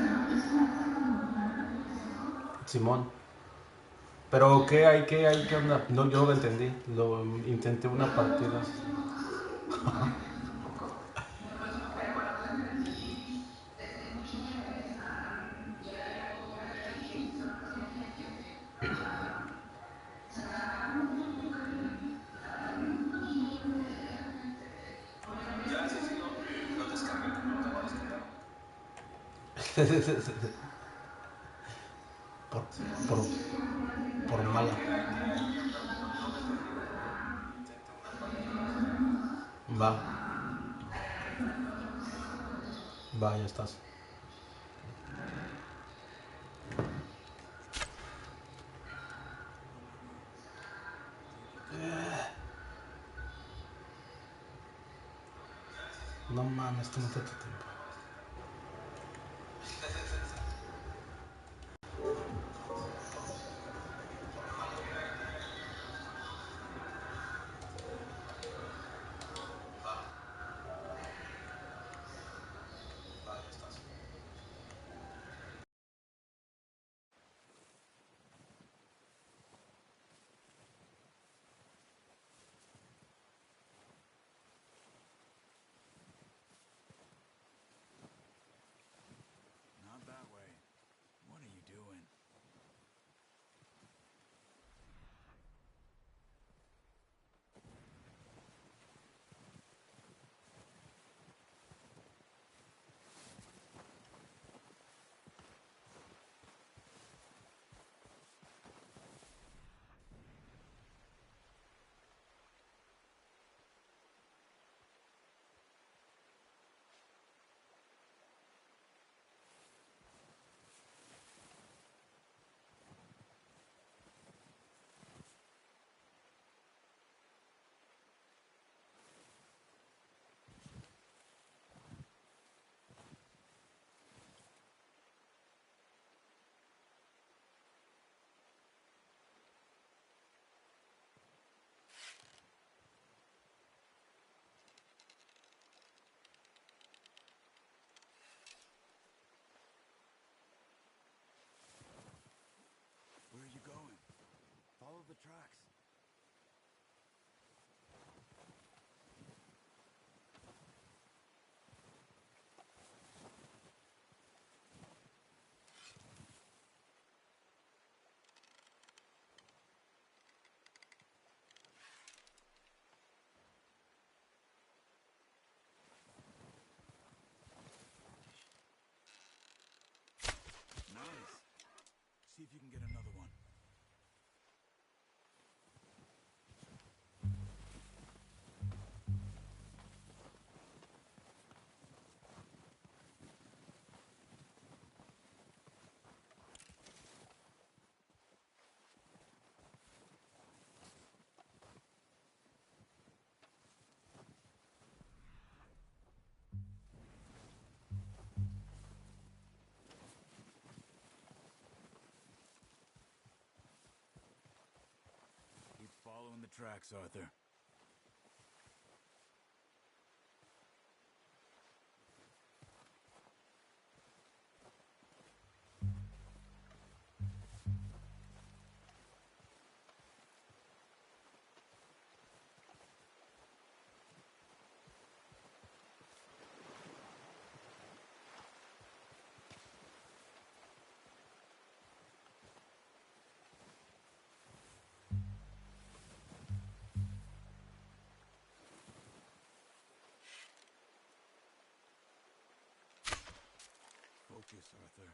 Simón. Pero ¿qué hay? ¿Qué onda? No, yo no lo entendí. Lo intenté una partida. Ya, sí, lo descargué, creo que lo tengo descargado. por, por, por mala. Va, va, ya estás. No mames, tómate tu tiempo. Va, ya estás. tracks. Nice. See if you can get another one. Keep following the tracks, Arthur. Focus, Arthur.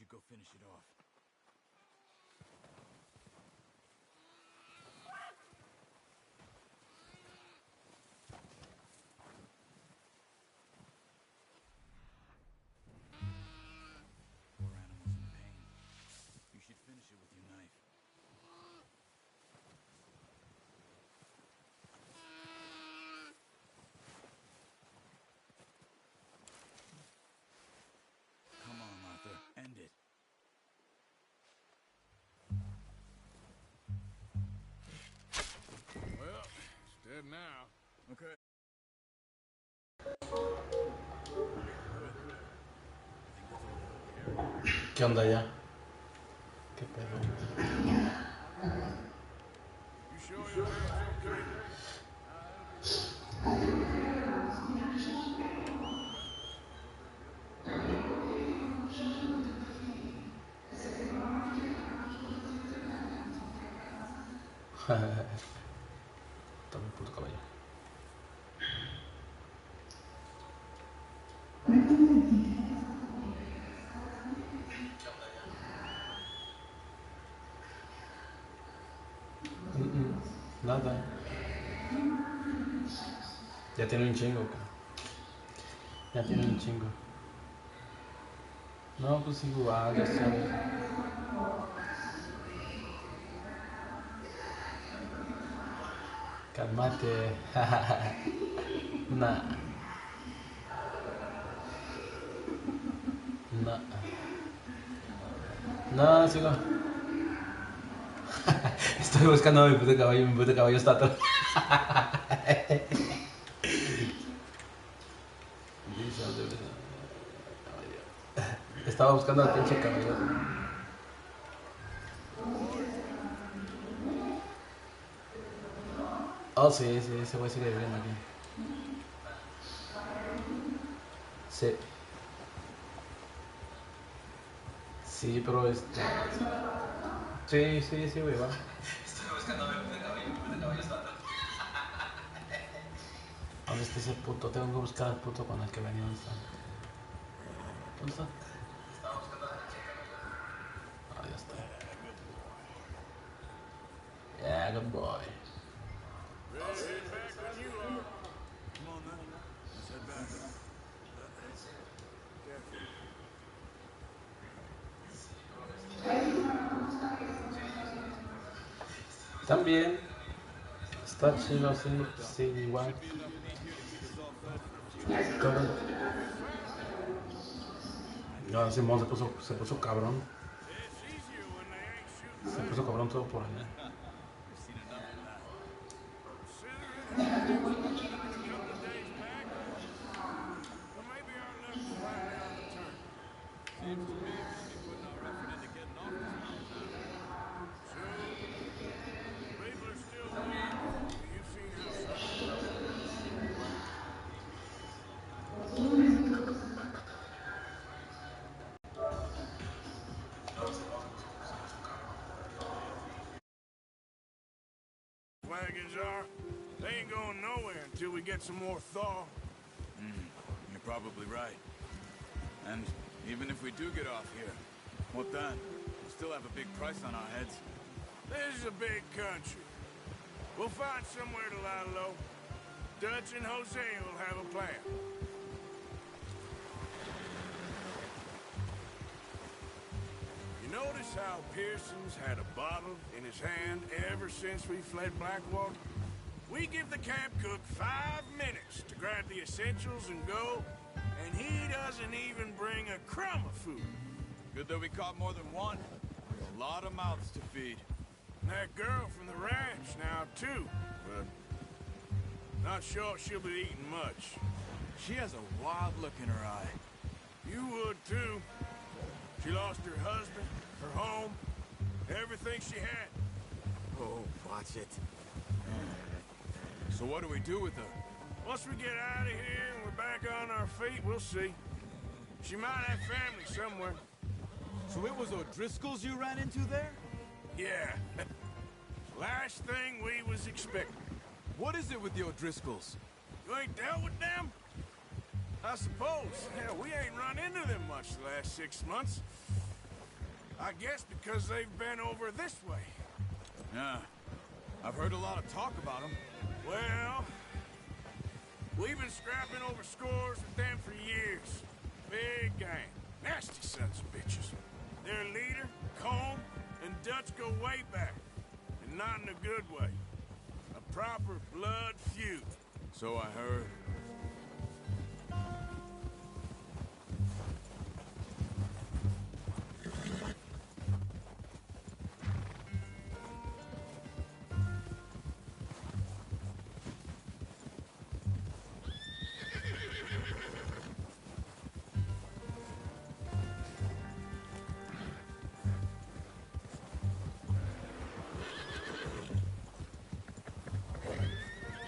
should go finish it off. Poor animal's in pain. You should finish it with your knife. Come on, Arthur. End it. Well, it's dead now. Okay. ¿Qué onda ya? ¿Qué pedo? You sure your hand's okay? Toma el puto caballo. Nada. Ya tiene un chingo, cara. Ya tiene un chingo. No, pues igual, ya sabes. Calmate. Nah. No. No, sigo. Estoy buscando mi puto caballo está atrás. Estaba buscando al pinche caballo. Oh, sí, ese güey sigue viviendo aquí. Sí. Sí, pero Sí, güey, va. Estoy buscando a mi caballo está atrás. ¿Dónde está ese puto? Tengo que buscar al puto con el que venía. ¿Dónde está? ¿Dónde está? Estaba buscando al pinche caballo. Ah, ya está. Yeah, good boy. Come on, then. Let's head back. También. Está chido, sí, igual. No, Simón se puso cabrón. Se puso cabrón todo por allá. Seems to me we'll be putting our effort into getting off this mountain now. People are still weak. You've seen how some of them are. Wagons are. They ain't going nowhere until we get some more thaw. You're probably right. And even if we do get off here, what then? We'll still have a big price on our heads. This is a big country. We'll find somewhere to lie low. Dutch and Jose will have a plan. You notice how Pearson's had a bottle in his hand ever since we fled Blackwater? We give the camp cook 5 minutes to grab the essentials and go, and he doesn't even bring a crumb of food. Good that we caught more than one. A lot of mouths to feed. And that girl from the ranch now, too, but not sure she'll be eating much. She has a wild look in her eye. You would, too. She lost her husband, her home, everything she had. Oh, watch it. So what do we do with her? Once we get out of here and we're back on our feet, we'll see. She might have family somewhere. So it was O'Driscoll's you ran into there? Yeah. Last thing we was expecting. What is it with the O'Driscolls? You ain't dealt with them? I suppose. Hell, we ain't run into them much the last 6 months. I guess because they've been over this way. Yeah. I've heard a lot of talk about them. Well, we've been scrapping over scores with them for years. Big gang. Nasty sons of bitches. Their leader, Combe, and Dutch go way back. And not in a good way. A proper blood feud. So I heard.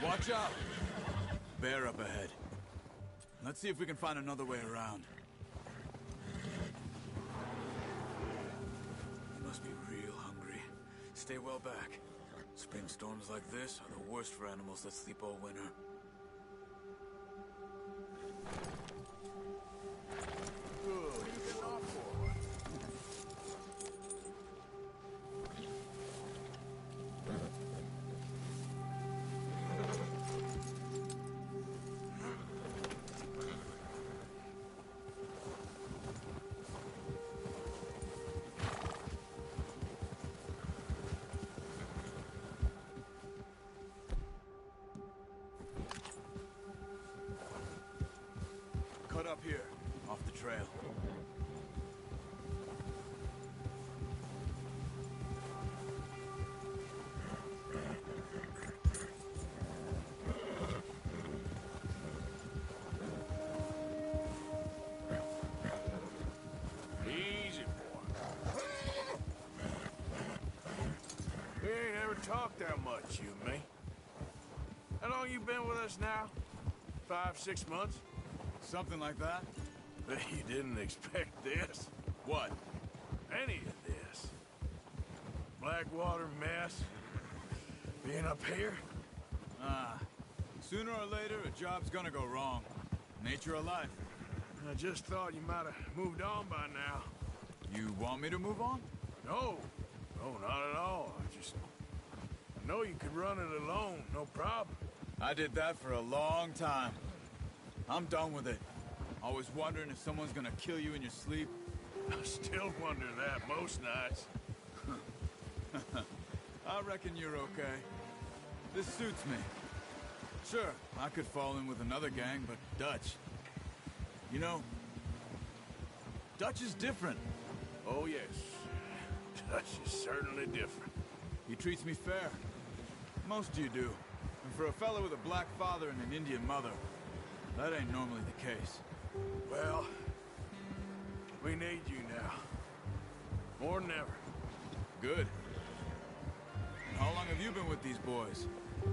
Watch out! Bear up ahead. Let's see if we can find another way around. You must be real hungry. Stay well back. Spring storms like this are the worst for animals that sleep all winter. Cut up here, off the trail. Easy, boy. We ain't ever talked that much, you and me. How long you been with us now? 5, 6 months? Something like that? Bet you didn't expect this. What? Any of this. Blackwater mess. Being up here. Sooner or later, a job's gonna go wrong. Nature of life. I just thought you might have moved on by now. You want me to move on? No. No, not at all. I know you could run it alone, no problem. I did that for a long time. I'm done with it. Always wondering if someone's gonna kill you in your sleep. I still wonder that most nights. I reckon you're okay. This suits me. Sure, I could fall in with another gang, but Dutch... You know, Dutch is different. Oh, yes. Dutch is certainly different. He treats me fair. Most of you do. And for a fellow with a black father and an Indian mother, that ain't normally the case. Well, we need you now. More than ever. Good. And how long have you been with these boys?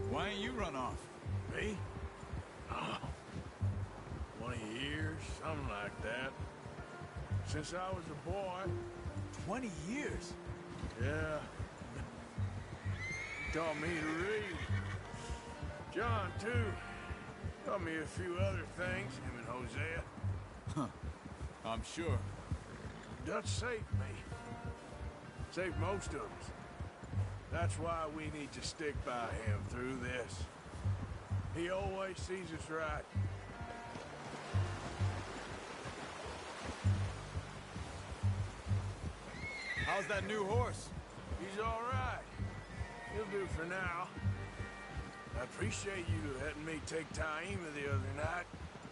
Why ain't you run off? Me? Oh, 20 years, something like that. Since I was a boy. 20 years? Yeah. He taught me to read. John, too. Taught me a few other things, him and Hosea. Huh. I'm sure. Dutch saved me. Saved most of us. That's why we need to stick by him through this. He always sees us right. How's that new horse? He's all right. He'll do for now. I appreciate you letting me take Taima the other night.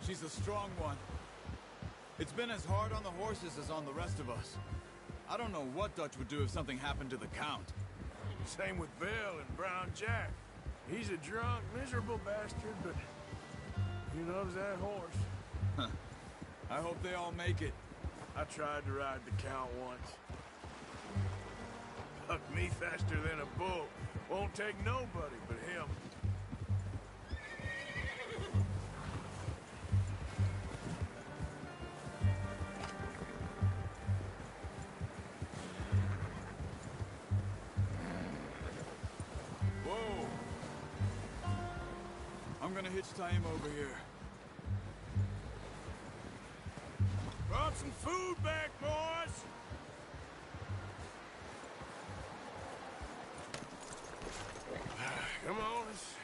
She's a strong one. It's been as hard on the horses as on the rest of us. I don't know what Dutch would do if something happened to the Count. Same with Bill and Brown Jack. He's a drunk, miserable bastard, but he loves that horse. I hope they all make it. I tried to ride the Count once. Bucked me faster than a bull. Won't take nobody but him. Whoa! I'm gonna hitch Taima over here. Brought some food back, boys!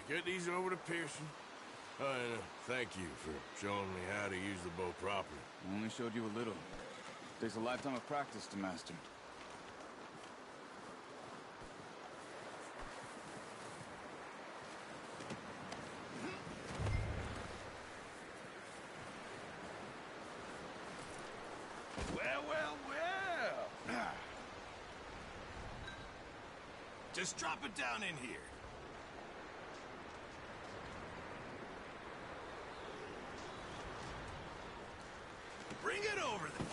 get these over to Pearson. And thank you for showing me how to use the bow properly. I only showed you a little. Takes a lifetime of practice to master. Well. Just drop it down in here. Bring it over there.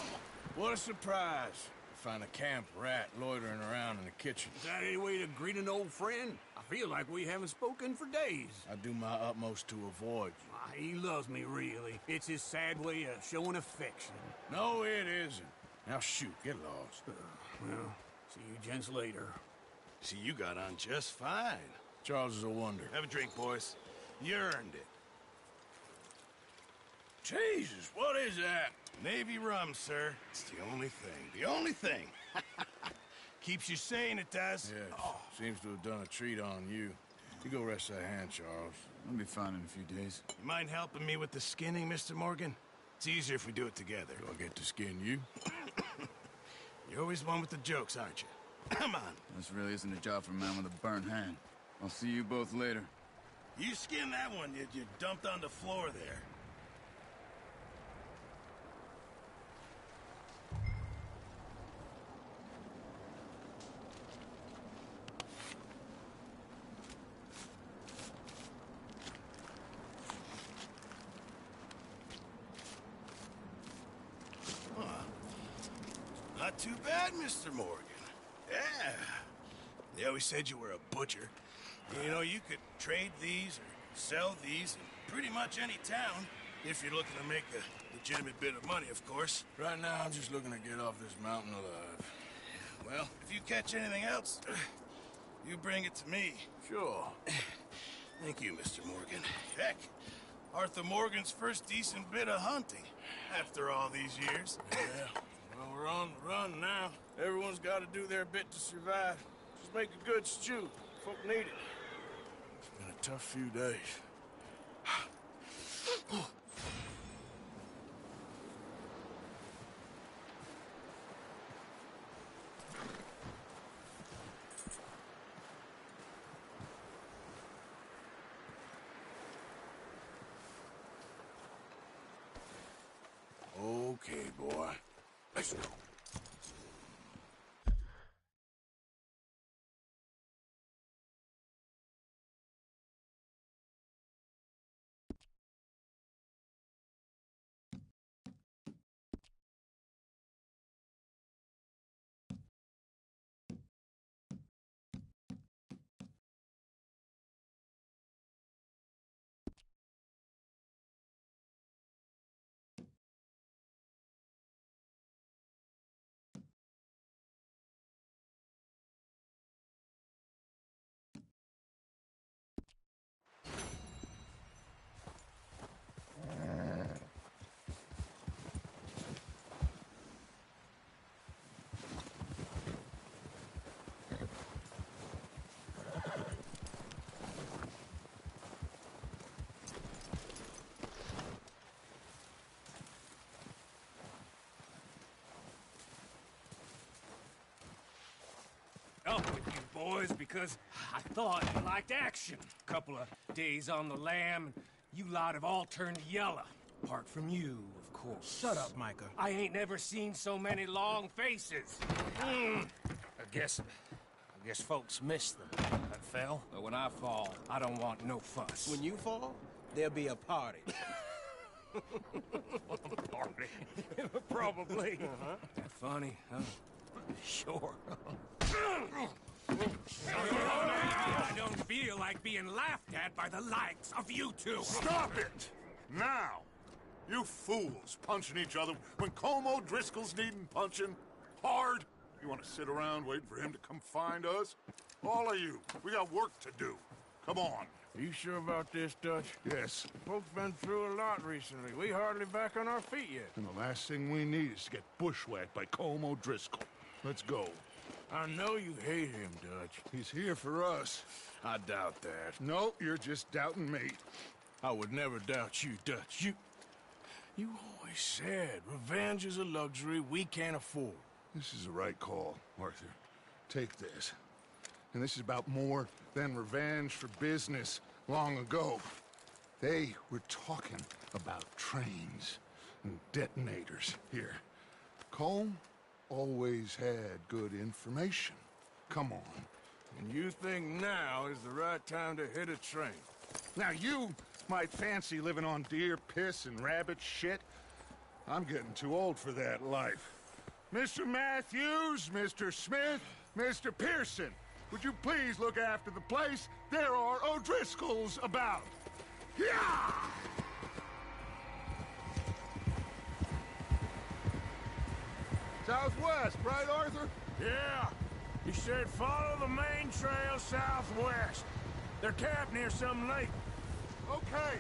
What a surprise. Find a camp rat loitering around in the kitchen. Is that any way to greet an old friend? I feel like we haven't spoken for days. I do my utmost to avoid you. He loves me, really. It's his sad way of showing affection. No, it isn't. Now shoot, get lost. Well, see you gents later. See, you got on just fine. Charles is a wonder. Have a drink, boys. You earned it. Jesus, what is that? Navy rum, sir. It's the only thing. The only thing. Keeps you sane, it does. Yeah, seems to have done a treat on you. You go rest that hand, Charles. I'll be fine in a few days. You mind helping me with the skinning, Mr. Morgan? It's easier if we do it together. Do I get to skin you? You're always one with the jokes, aren't you? Come on. This really isn't a job for a man with a burnt hand. I'll see you both later. You skinned that one you dumped on the floor there. Not too bad, Mr. Morgan. Yeah. They always said you were a butcher. You know, you could trade these or sell these in pretty much any town, if you're looking to make a legitimate bit of money, of course. Right now, I'm just looking to get off this mountain alive. Well, if you catch anything else, you bring it to me. Sure. Thank you, Mr. Morgan. Heck, Arthur Morgan's first decent bit of hunting after all these years. Yeah. Well, we're on the run now. Everyone's got to do their bit to survive. Just make a good stew. Folk need it. It's been a tough few days. Okay, boy. Let's go. Up with you boys because I thought you liked action. Couple of days on the lam, and you lot have all turned yellow. Apart from you, of course. Shut up, Micah. I ain't never seen so many long faces. I guess folks miss them. That fell. But when I fall, I don't want no fuss. When you fall, there'll be a party. Party? Probably. Funny, huh? Sure. I don't feel like being laughed at by the likes of you two. Stop it! Now! You fools punching each other when Como Driscoll's needing punching. Hard! You want to sit around waiting for him to come find us? All of you, we got work to do. Come on. Are you sure about this, Dutch? Yes. Folks been through a lot recently. We hardly back on our feet yet. And the last thing we need is to get bushwhacked by Como Driscoll. Let's go. I know you hate him, Dutch. He's here for us. I doubt that. No, you're just doubting me. I would never doubt you, Dutch. You always said revenge is a luxury we can't afford. This is the right call, Arthur. Take this. And this is about more than revenge for business long ago. They were talking about trains and detonators here. Colm always had good information. Come on. And you think now is the right time to hit a train? Now you might fancy living on deer piss and rabbit shit. I'm getting too old for that life. Mr. Matthews, Mr. Smith, Mr. Pearson, would you please look after the place? There are O'Driscolls about. Yeah! Southwest, right, Arthur? Yeah. He said follow the main trail southwest. They're camped near some lake. Okay,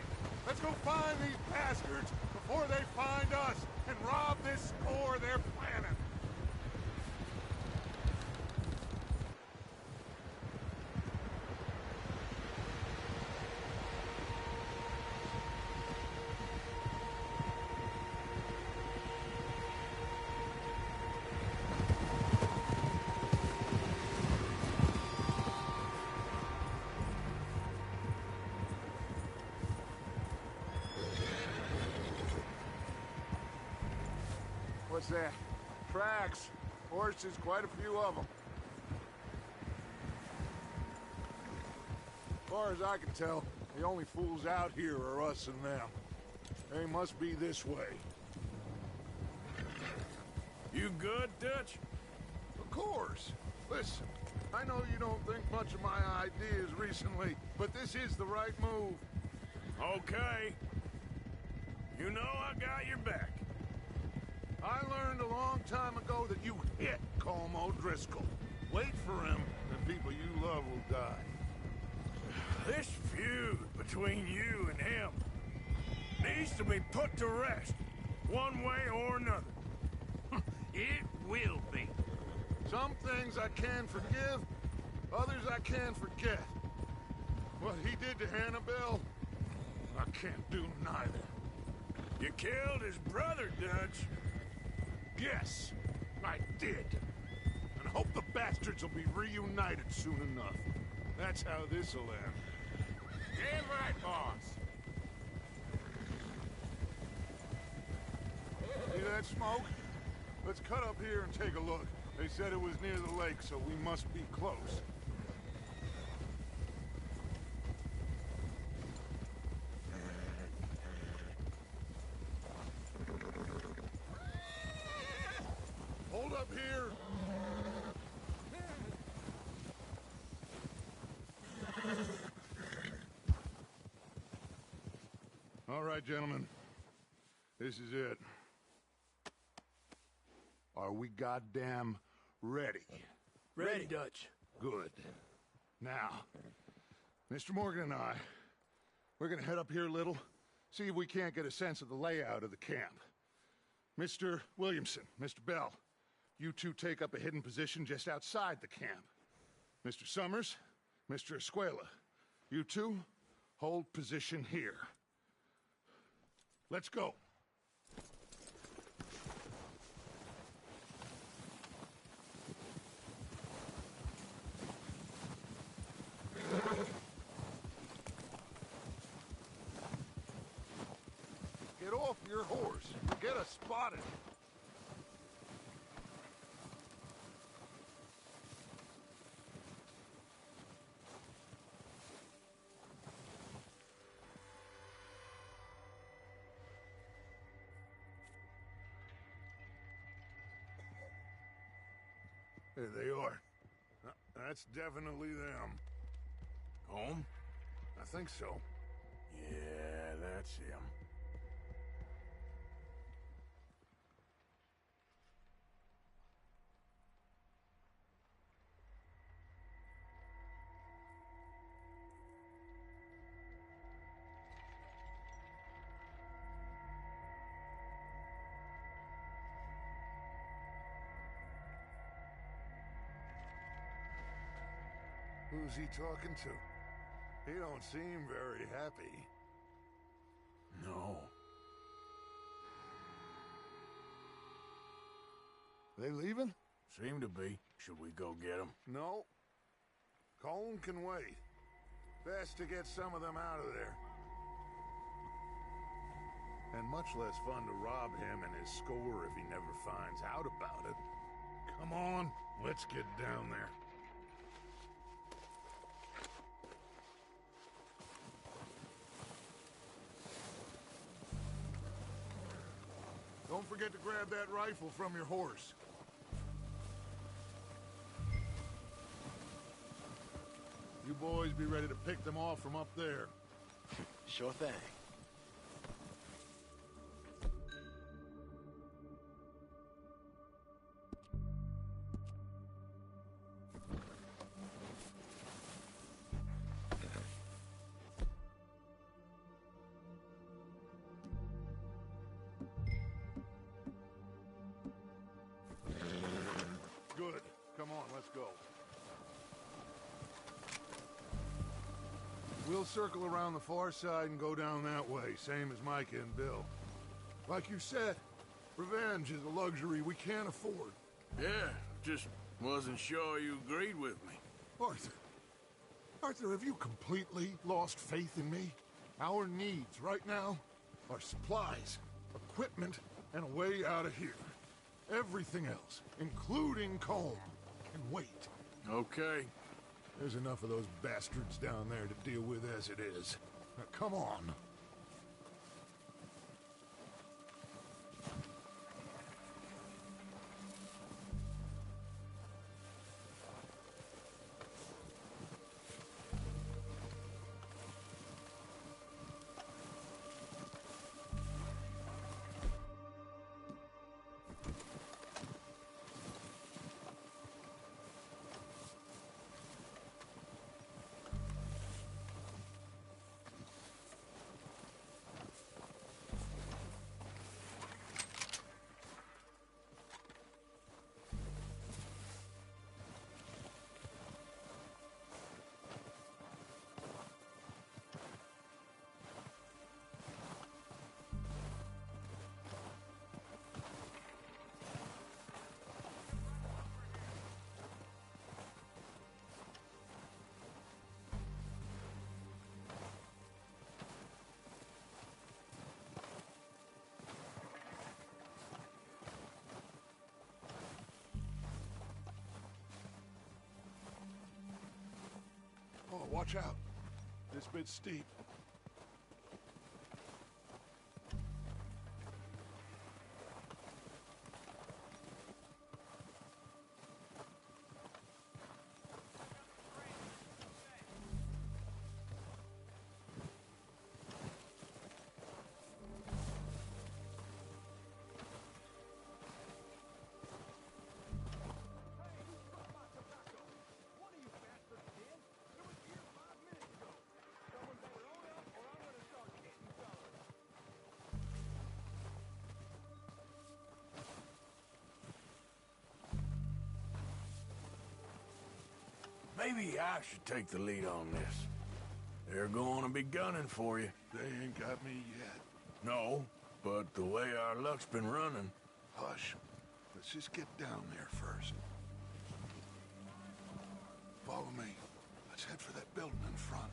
let's go find these bastards before they find us and rob this score they're planning. What's that? Tracks. Horses, quite a few of them. As far as I can tell, the only fools out here are us and them. They must be this way. You good, Dutch? Of course. Listen, I know you don't think much of my ideas recently, but this is the right move. Okay. You know I got your back. I learned a long time ago that you hit Colm O'Driscoll. Wait for him, and people you love will die. This feud between you and him needs to be put to rest, one way or another. It will be. Some things I can forgive, others I can't forget. What he did to Annabelle, I can't do neither. You killed his brother, Dutch. Yes, I did. And I hope the bastards will be reunited soon enough. That's how this'll end. Damn right, boss. See that smoke? Let's cut up here and take a look. They said it was near the lake, so we must be close. Hold up here. All right, gentlemen. This is it. Are we goddamn ready? Ready, Dutch. Good. Now, Mr. Morgan and I, we're gonna head up here a little, see if we can't get a sense of the layout of the camp. Mr. Williamson, Mr. Bell, you two take up a hidden position just outside the camp. Mr. Summers, Mr. Escuela, you two hold position here. Let's go. Get off your horse. You'll get us spotted. There they are. That's definitely them. Home? I think so. Yeah, that's him. Who's he talking to? He don't seem very happy. No. They leaving? Seem to be. Should we go get them? No. Colm can wait. Best to get some of them out of there. And much less fun to rob him and his score if he never finds out about it. Come on, let's get down there. Don't forget to grab that rifle from your horse. You boys be ready to pick them off from up there. Sure thing. Good. Come on, let's go. We'll circle around the far side and go down that way, same as Micah and Bill. Like you said, revenge is a luxury we can't afford. Yeah, just wasn't sure you agreed with me. Arthur. Arthur, have you completely lost faith in me? Our needs right now are supplies, equipment, and a way out of here. Everything else, including Colm, can wait. Okay. There's enough of those bastards down there to deal with as it is. Now, come on. Oh, watch out. This bit's steep. Maybe I should take the lead on this. They're going to be gunning for you. They ain't got me yet. No, but the way our luck's been running... Hush. Let's just get down there first. Follow me. Let's head for that building in front.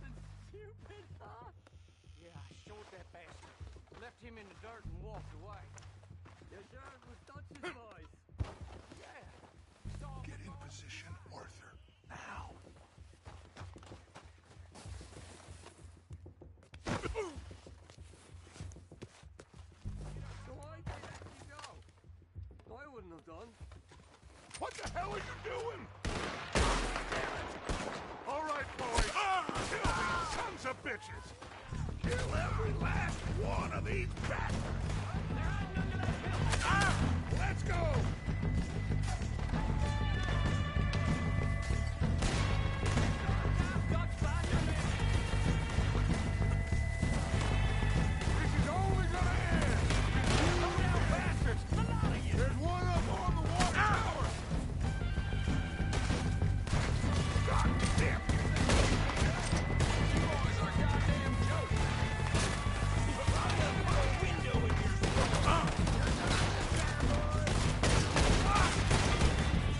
something stupid, huh? Yeah, I showed that bastard. Left him in the dirt and walked away. You sure it was Dutch's boys? Yeah. Get in position, Arthur. Now. So why did they let you go? I wouldn't have done. What the hell are you doing? All right, boys. Kill these sons of bitches. Kill every last one of these bastards. Let's go. This is only gonna end. Come down, bastards. There's one up on the water tower. God damn it. You boys are goddamn jokes. Put a window in your throat.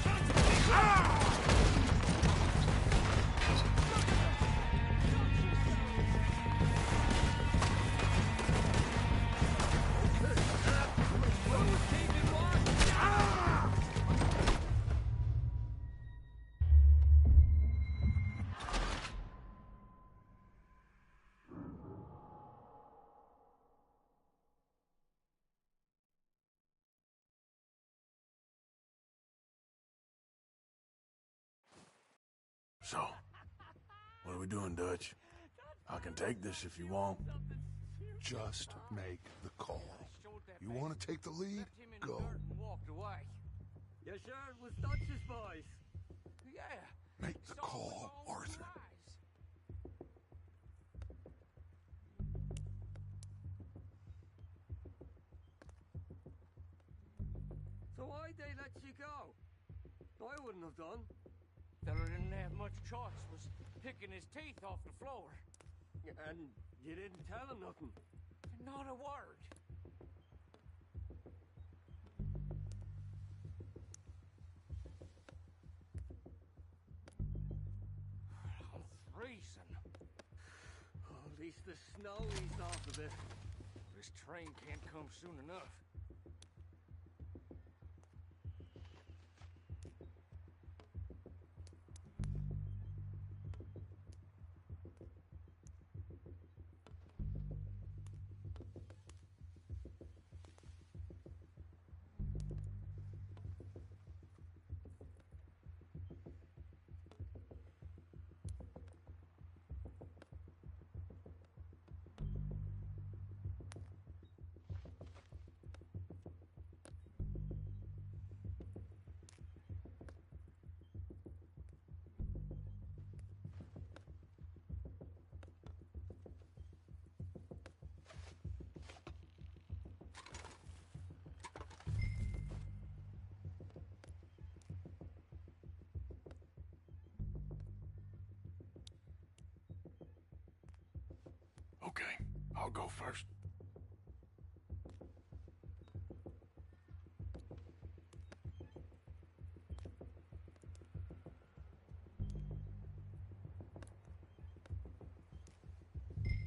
Sons of bitches. So, what are we doing, Dutch? I can take this if you want. Just make the call. You want to take the lead? Go. And walked away. You sure it was Dutch's boys? Yeah. Make the call, Arthur. So why'd they let you go? I wouldn't have done. Fella didn't have much choice, was picking his teeth off the floor. And you didn't tell him nothing? Not a word. I'm freezing. Oh, at least the snow eased off a bit. This train can't come soon enough. Okay, I'll go first.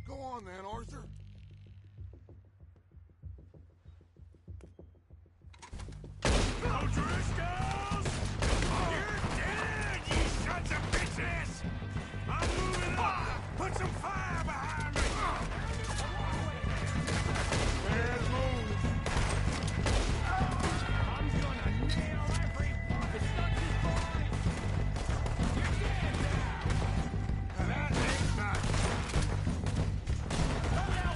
Go on then, Arthur. O'Driscolls! You're dead, you sons of bitches! I'm moving on! Put some fire behind me! Let's move! I'm gonna nail every one! It's not his boy! You're dead now! That ain't not... Come now,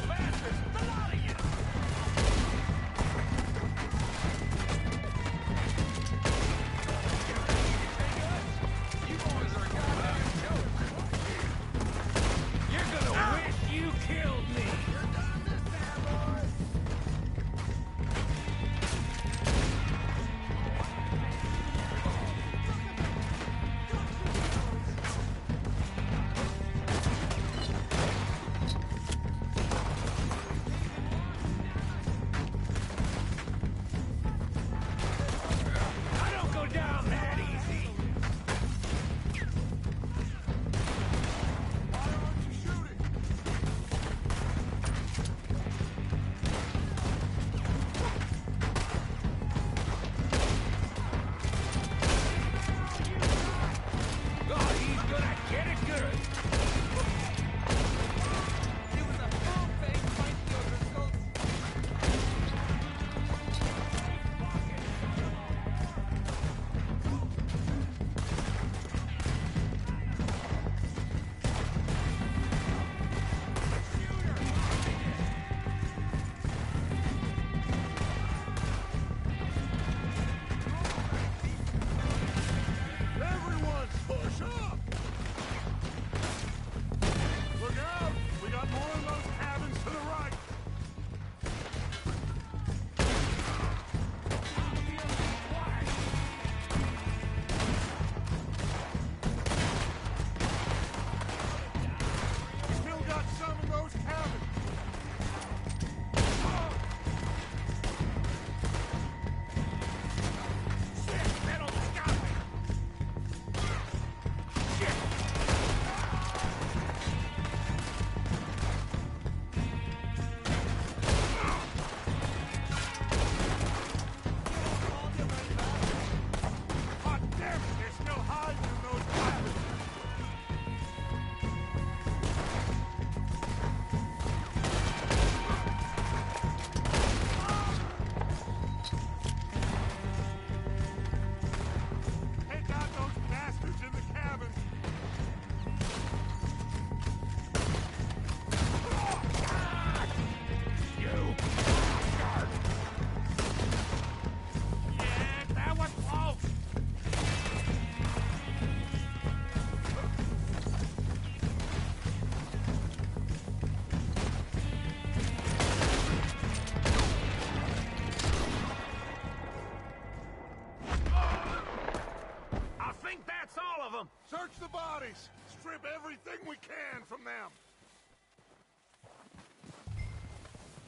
of them! Search the bodies! Strip everything we can from them!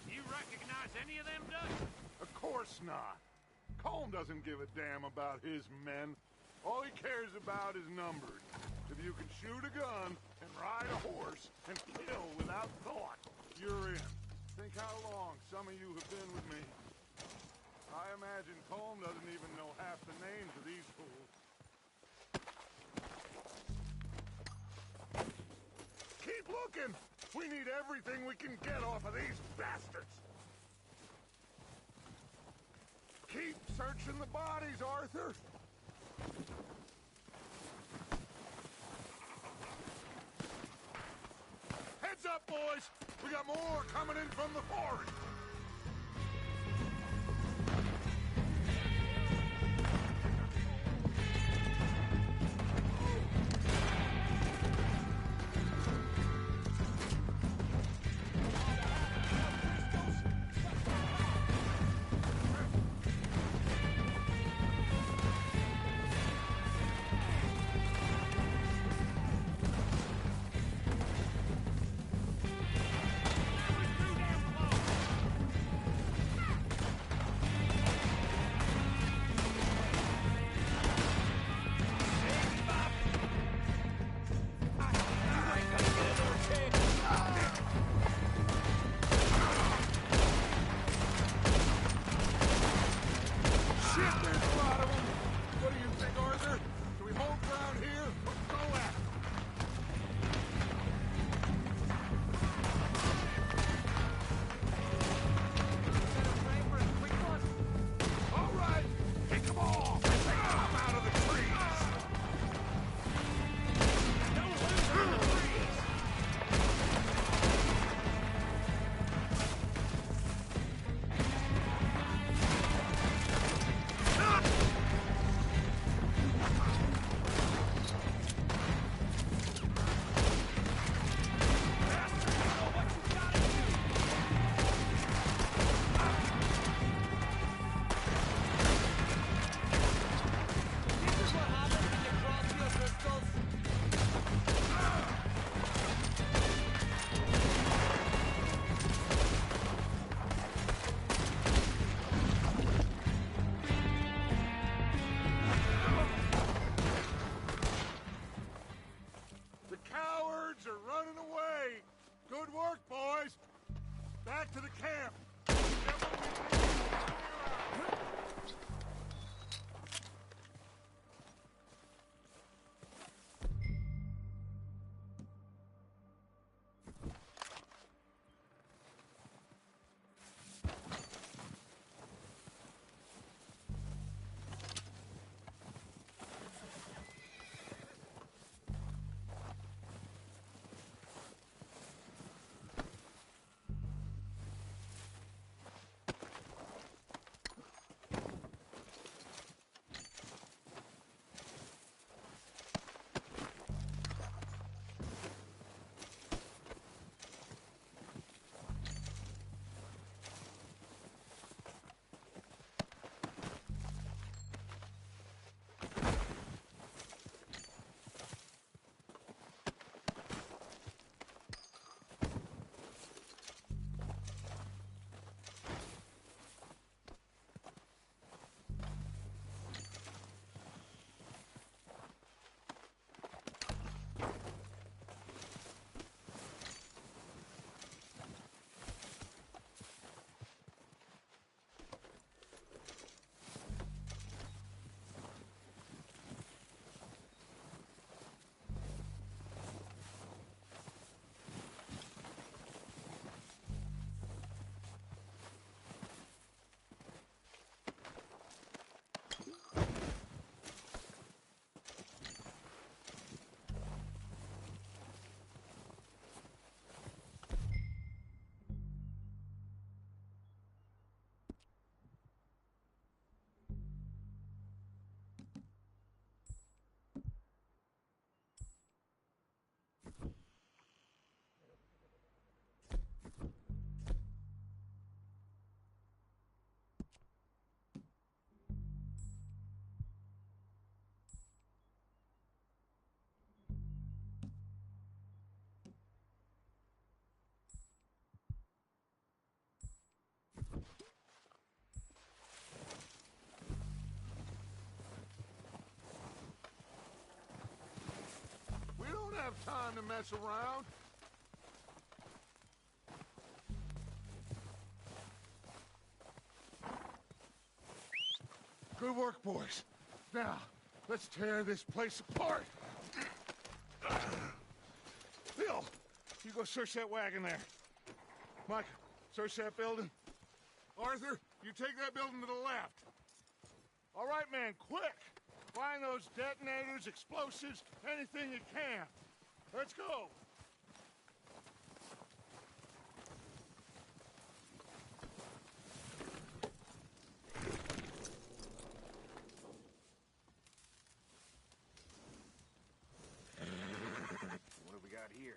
You recognize any of them, Dutch? Of course not. Colm doesn't give a damn about his men. All he cares about is numbers. If you can shoot a gun and ride a horse and kill without thought, you're in. Think how long some of you have been with me. I imagine Colm doesn't even know half the names of these fools. Keep looking! We need everything we can get off of these bastards! Keep searching the bodies, Arthur! Heads up, boys! We got more coming in from the forest! have time to mess around. Good work, boys. Now, let's tear this place apart. Bill, you go search that wagon there. Mike, search that building. Arthur, you take that building to the left. All right, man, quick! Find those detonators, explosives, anything you can. Let's go! What do we got here?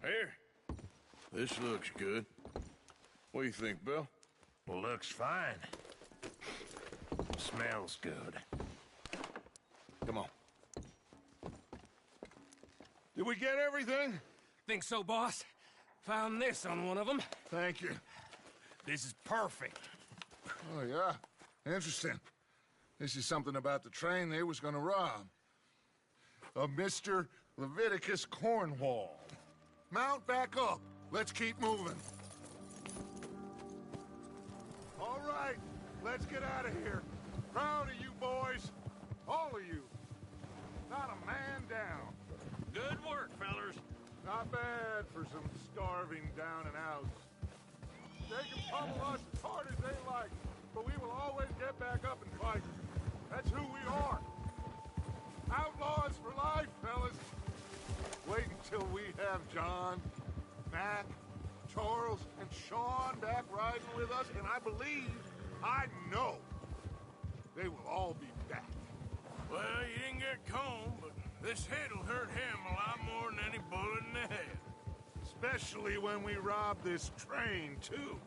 Here. This looks good. What do you think, Bill? Looks fine. Smells good. Come on. Did we get everything? Think so, boss. Found this on one of them. Thank you. This is perfect. Oh, yeah? Interesting. This is something about the train they was gonna rob. Of Mr. Leviticus Cornwall. Mount back up. Let's keep moving. All right, let's get out of here. Proud of you boys. All of you. Not a man down. Good work, fellers. Not bad for some starving down and outs. They can pummel us as hard as they like, but we will always get back up and fight. That's who we are. Outlaws for life, fellas. Wait until we have John, Mac, Charles, and Sean back riding with us, and I know, they will all be back. Well, you didn't get Combe, but this hit'll hurt him a lot more than any bullet in the head. Especially when we rob this train, too.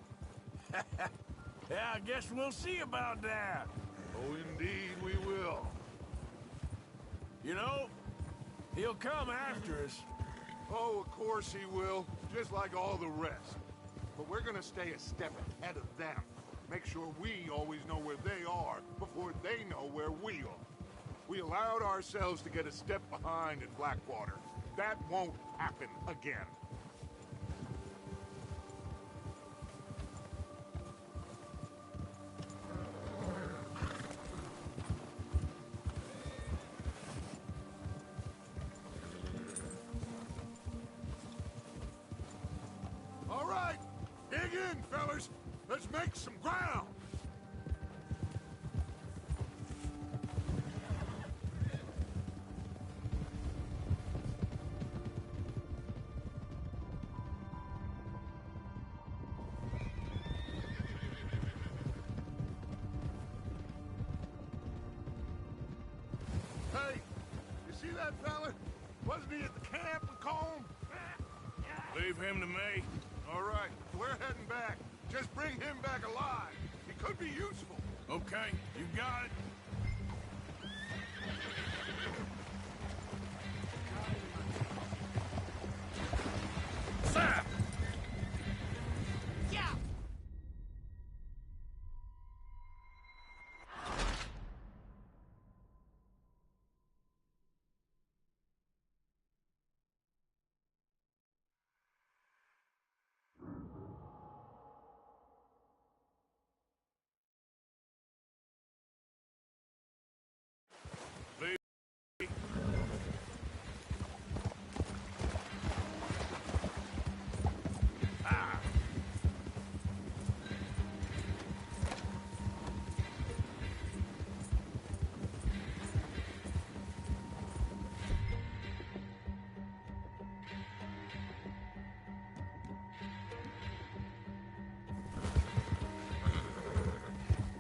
Yeah, I guess we'll see about that. Oh, indeed we will. You know, he'll come after us. Oh, of course he will, just like all the rest. But we're gonna stay a step ahead of them. Make sure we always know where they are before they know where we are. We allowed ourselves to get a step behind in Blackwater. That won't happen again. All right, dig in, fellas. Let's make some ground. Hey, you see that fella? Wasn't he at the camp with Combe? Leave him to me. All right, we're heading back. Just bring him back alive. He could be useful. Okay, you got it. Sir! Yeah!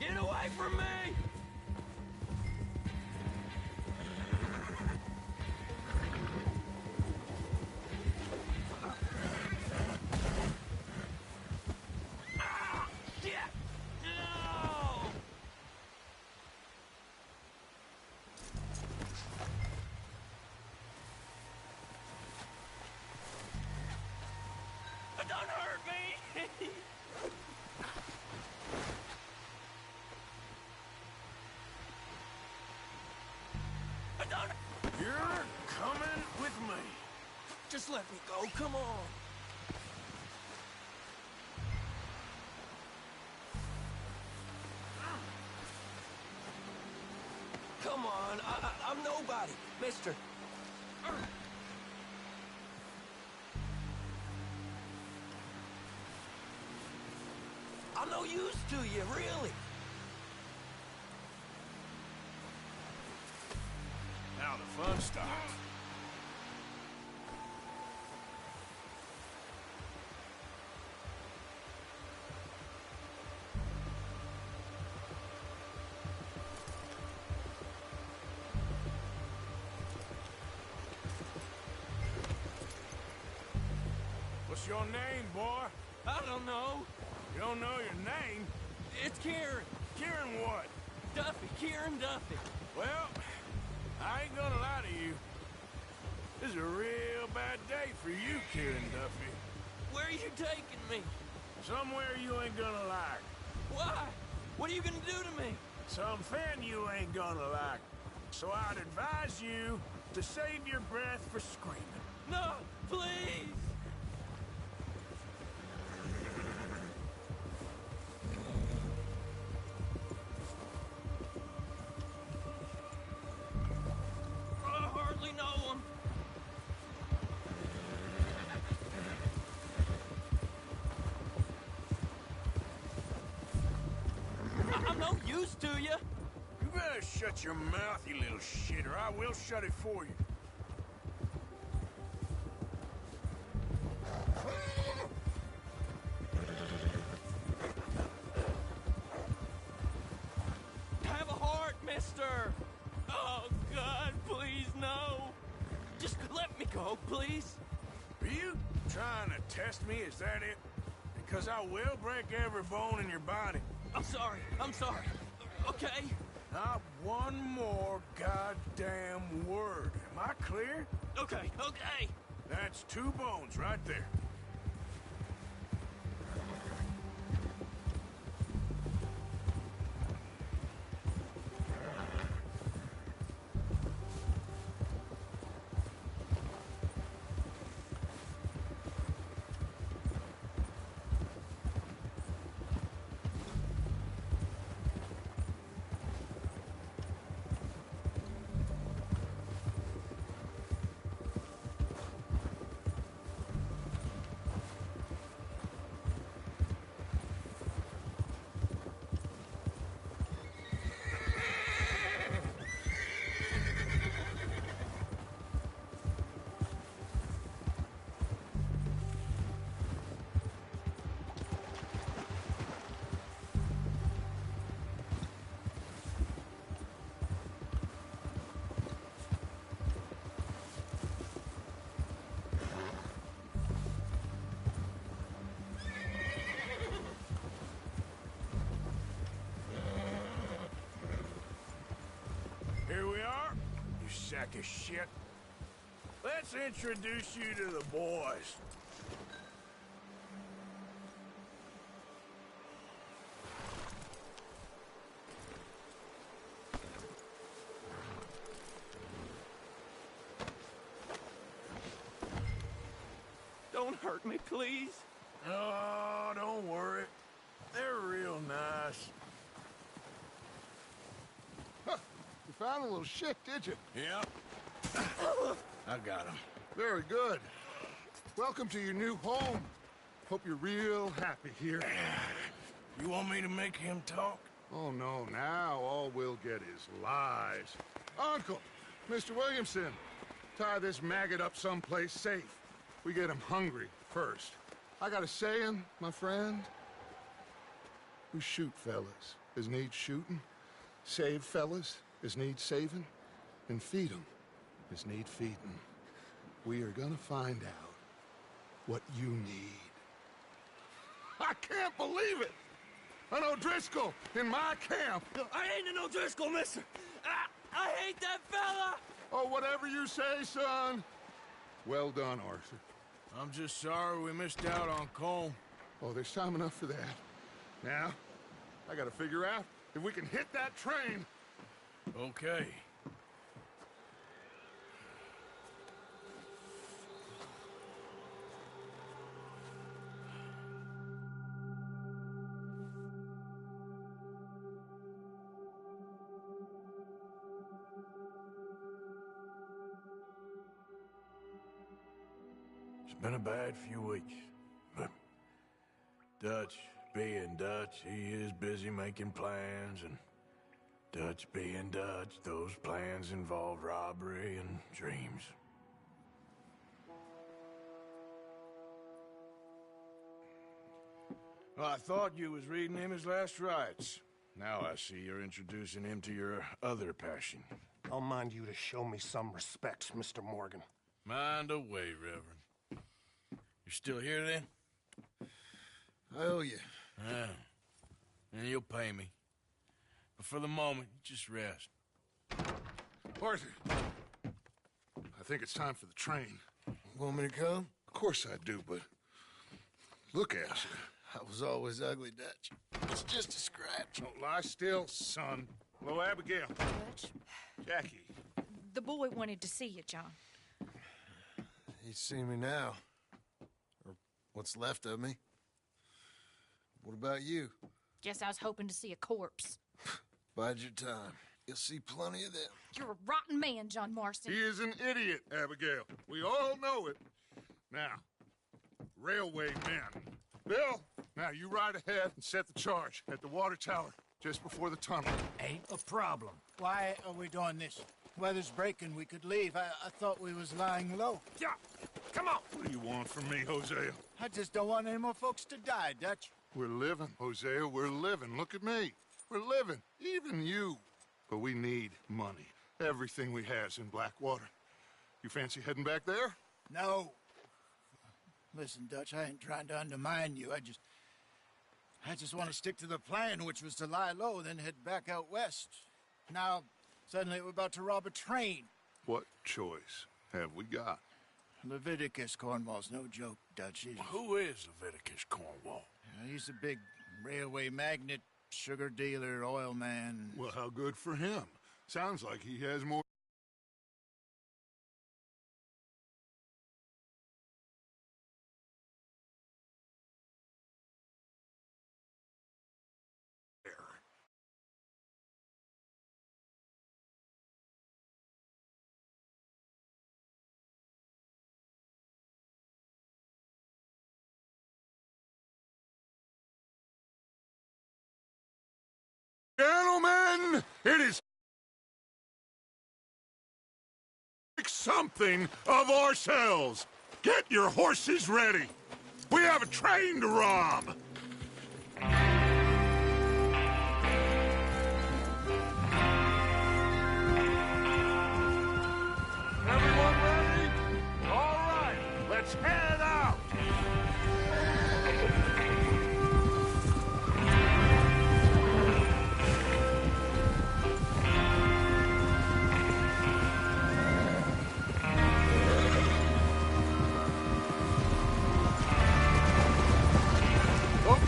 Get away from me! Ah! Shit! No! Don't hurt me! You're coming with me. Just let me go, come on. Come on, I'm nobody, mister. I'm no use to you, really. Now the fun starts. your name, boy? I don't know. You don't know your name? It's Kieran. Kieran what? Duffy, Kieran Duffy. Well, I ain't gonna lie to you. This is a real bad day for you, Kieran Duffy. Where are you taking me? Somewhere you ain't gonna like. Why? What are you gonna do to me? Something you ain't gonna like. So I'd advise you to save your breath for screaming. No, please! I hardly know him. I'm no use to you. You better shut your mouth, you little shit, or I will shut it for you. Have a heart, mister! Oh, God, please, no! Just let me go, please! Are you trying to test me? Is that it? Because I will break every bone in your body. I'm sorry, okay? Not one more goddamn word. Am I clear? Okay. That's 2 bones right there. Here we are, you sack of shit. Let's introduce you to the boys. Don't hurt me, please. Oh, don't worry. They're real nice. You found a little shit, did you? Yep. I got him. Very good. Welcome to your new home. Hope you're real happy here. You want me to make him talk? Oh, no. Now all we'll get is lies. Uncle, Mr. Williamson, tie this maggot up someplace safe. We get him hungry first. I got a saying, my friend. We shoot fellas as need shooting, save fellas as need saving, and feed 'em as need feeding. We are gonna find out what you need. I can't believe it! An O'Driscoll in my camp! I ain't an O'Driscoll, mister! I hate that fella! Oh, whatever you say, son. Well done, Arthur. I'm just sorry we missed out on Colm. Oh, there's time enough for that. Now, I gotta figure out if we can hit that train. Okay. It's been a bad few weeks, but Dutch being Dutch, he is busy making plans, and Dutch being Dutch, those plans involve robbery and dreams. Well, I thought you was reading him his last rites. Now I see you're introducing him to your other passion. I'll mind you to show me some respect, Mr. Morgan. Mind away, Reverend. You're still here, then? I owe you. Yeah. And you'll pay me. But for the moment, just rest. Arthur, I think it's time for the train. Want me to come? Of course I do, but look at you. I was always ugly, Dutch. It's just a scratch. Don't lie still, son. Hello, Abigail. Dutch, Jackie. the boy wanted to see you, John. He's seen me now. Or what's left of me. What about you? Guess I was hoping to see a corpse. Bide your time. You'll see plenty of them. You're a rotten man, John Marston. He is an idiot, Abigail. We all know it. Now, railway men. Bill, now you ride ahead and set the charge at the water tower just before the tunnel. Ain't a problem. Why are we doing this? Weather's breaking. We could leave. I thought we was lying low. Yeah, come on. What do you want from me, Hosea? I just don't want any more folks to die, Dutch. We're living, Hosea. We're living. Look at me. We're living. Even you. But we need money. Everything we has in Blackwater. You fancy heading back there? No. Listen, Dutch, I ain't trying to undermine you. I just want to stick to the plan, which was to lie low, then head back out west. Now, suddenly we're about to rob a train. What choice have we got? Leviticus Cornwall's no joke, Dutch. Who is Leviticus Cornwall? He's a big railway magnate, sugar dealer, oil man. Well, how good for him. Sounds like he has more... Gentlemen, it is make something of ourselves. Get your horses ready. We have a train to rob. Everyone ready? All right, let's head out.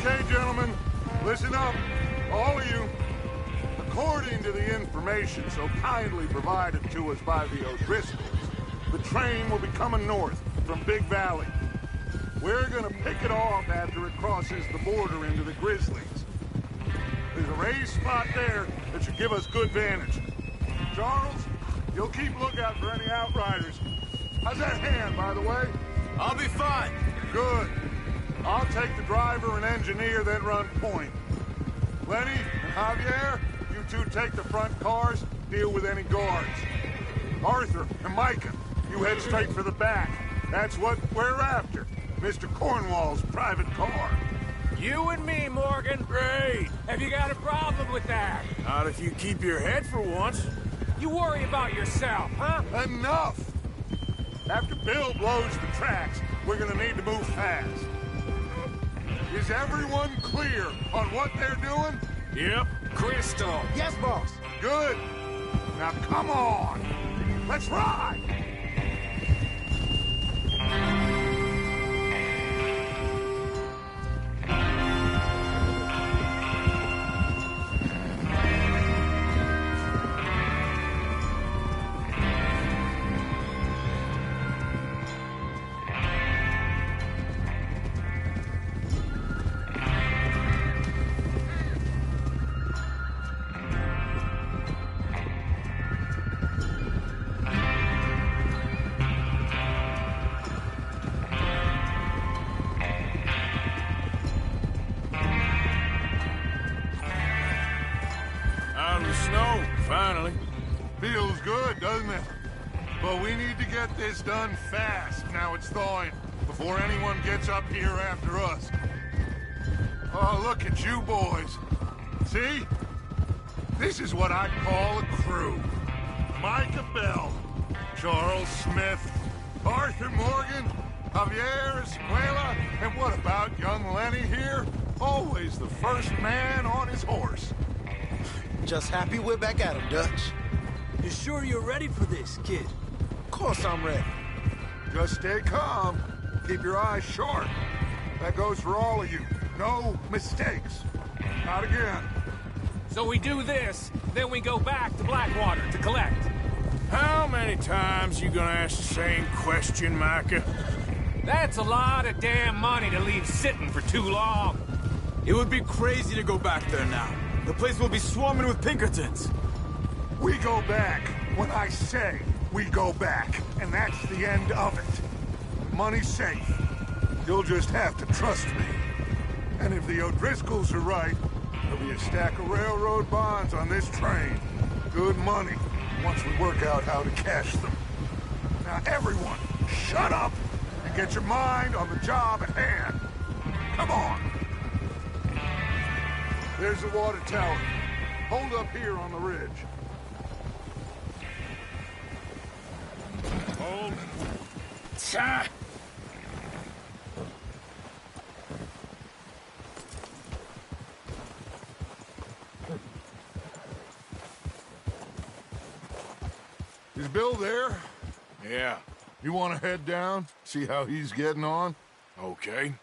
Okay, gentlemen, listen up, all of you. According to the information so kindly provided to us by the O'Driscolls, the train will be coming north from Big Valley. We're gonna pick it off after it crosses the border into the Grizzlies. There's a raised spot there that should give us good vantage. Charles, you'll keep lookout for any outriders. How's that hand, by the way? I'll be fine. Good. I'll take the driver and engineer, then run point. Lenny and Javier, you two take the front cars, deal with any guards. Arthur and Micah, you head straight for the back. That's what we're after. Mr. Cornwall's private car. You and me, Morgan. Great. Have you got a problem with that? Not if you keep your head for once. You worry about yourself, huh? Enough! After Bill blows the tracks, we're gonna need to move fast. Is everyone clear on what they're doing? Yep. Crystal. Yes, boss. Good. Now come on. Let's ride. Out of the snow, finally. Feels good, doesn't it? But we need to get this done fast, now it's thawing, before anyone gets up here after us. Oh, look at you boys. See? This is what I call a crew. Micah Bell, Charles Smith, Arthur Morgan, Javier, Escuela, and what about young Lenny here? Always the first man on his horse. Just happy we're back at him, Dutch. You sure you're ready for this, kid? Of course I'm ready. Just stay calm. Keep your eyes sharp. That goes for all of you. No mistakes. Not again. So we do this, then we go back to Blackwater to collect. How many times you gonna ask the same question, Micah? That's a lot of damn money to leave sitting for too long. It would be crazy to go back there now. The place will be swarming with Pinkertons. We go back when I say we go back, and that's the end of it. Money's safe. You'll just have to trust me. And if the O'Driscolls are right, there'll be a stack of railroad bonds on this train. Good money, once we work out how to cash them. Now everyone, shut up and get your mind on the job at hand. Come on. There's the water tower. Hold up here on the ridge. Hold. Is Bill there? Yeah. You want to head down? See how he's getting on? Okay.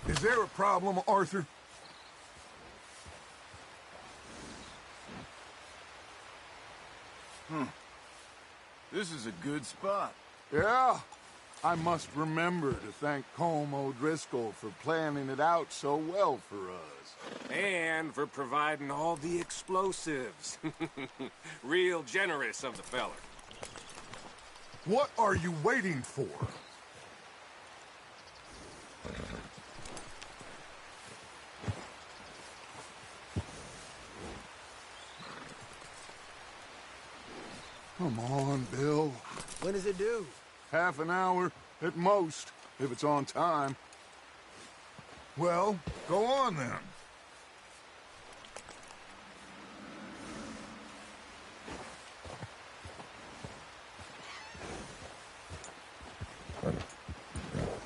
Is there a problem, Arthur? This is a good spot. Yeah. I must remember to thank Colm O'Driscoll for planning it out so well for us. And for providing all the explosives. Real generous of the feller. What are you waiting for? Come on, Bill. When does it due? Half an hour, at most, if it's on time. Well, go on then.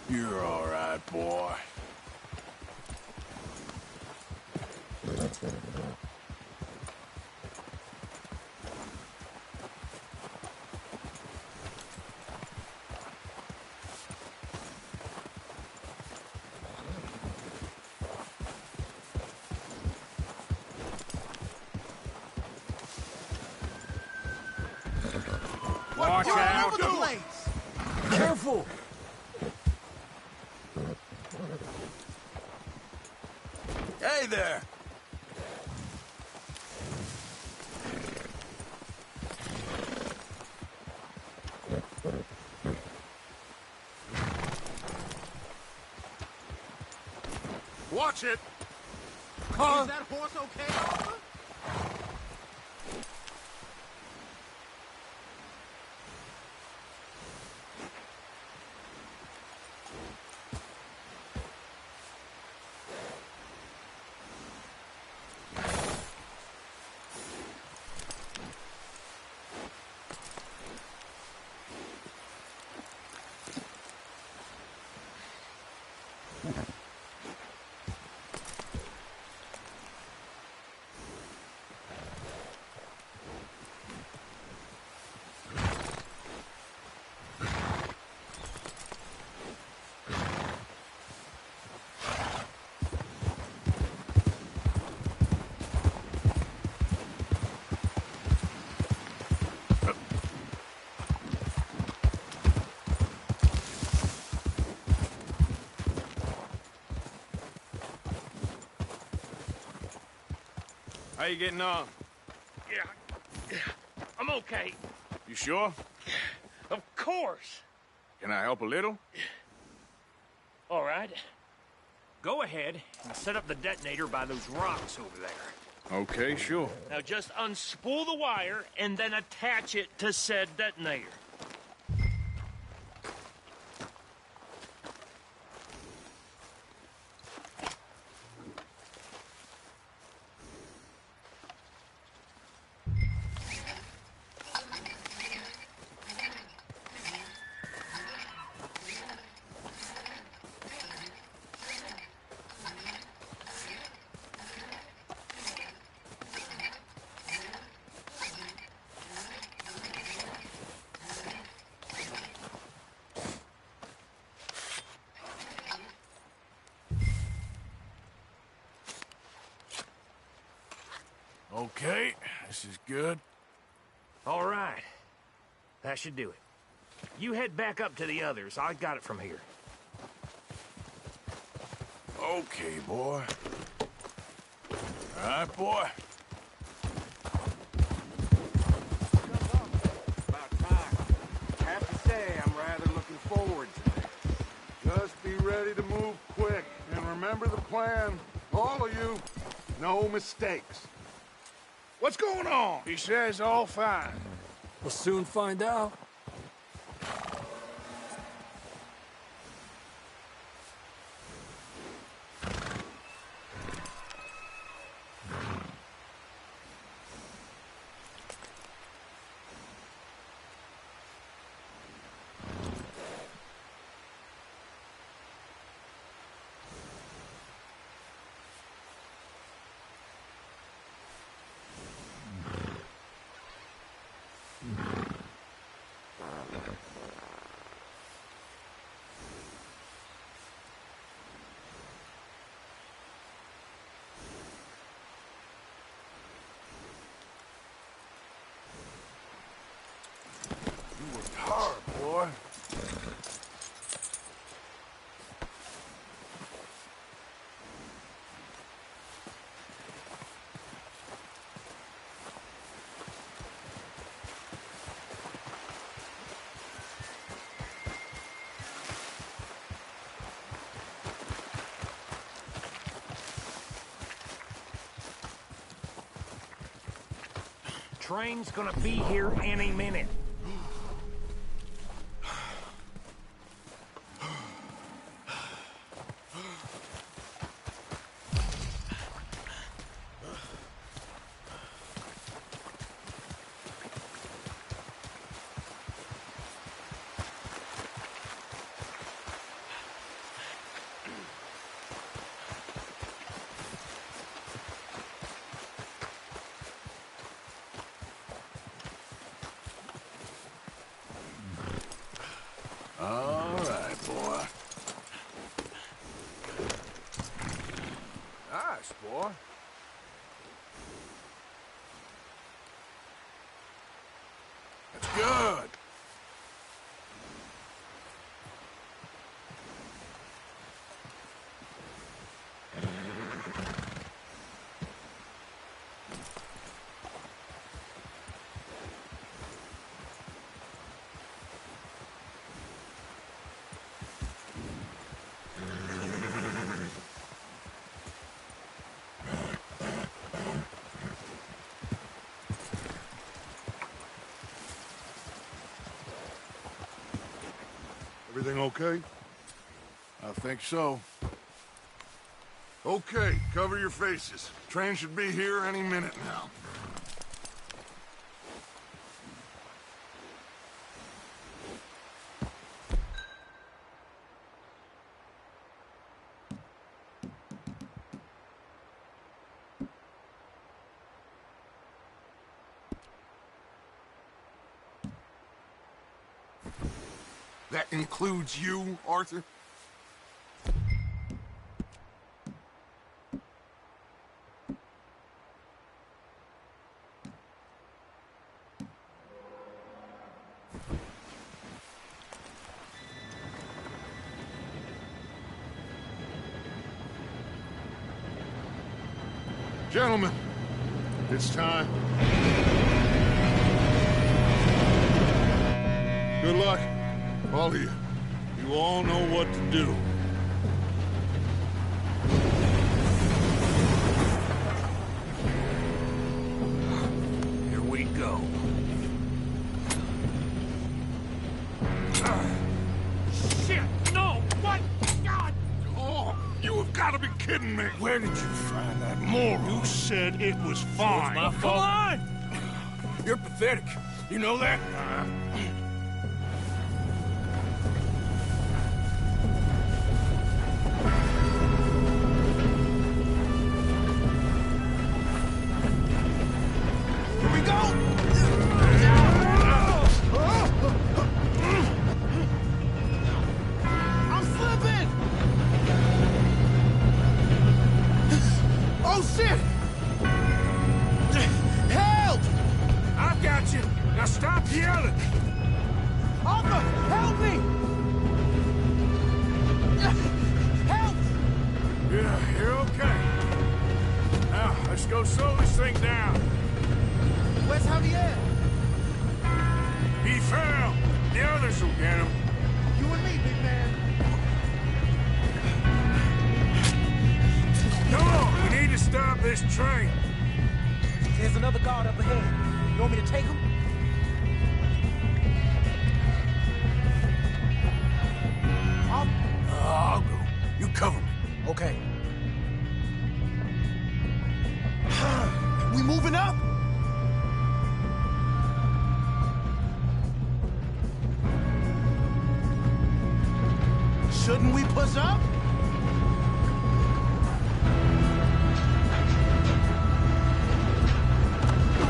You're all right, boy. Watch out! Over the place. Careful! Hey there! Watch it! Is that horse okay, Arthur? How you getting on? Yeah, I'm okay. You sure? Of course. Can I help a little? All right. go ahead and set up the detonator by those rocks over there. Okay, sure. Now just unspool the wire and then attach it to said detonator. Okay, this is good. All right. That should do it. You head back up to the others. I got it from here. Okay, boy. All right, boy. About time. I have to say, I'm rather looking forward to this. Just be ready to move quick. And remember the plan. All of you. No mistakes. What's going on? He says all fine. We'll soon find out. You worked hard, boy. Train's gonna be here any minute. All right, boy. Nice, boy. That's good. Everything okay? I think so. Okay, cover your faces. Train should be here any minute now. That includes you, Arthur? Gentlemen, it's time. Good luck, all of you. You all know what to do. kidding me. Where did you find that moron? You said it was fine. My fault. Come on! You're pathetic. You know that? Here we go! I'm slipping! Oh, shit! Help! I've got you. Now stop yelling. Arthur, help me! Help! Yeah, you're okay. Now, let's go slow this thing down. Where's Javier? He fell. The others will get him. You and me, big man. Come on, we need to stop this train. There's another guard up ahead. You want me to take him? I'll go. You cover me. Okay. We moving up? Shouldn't we push up?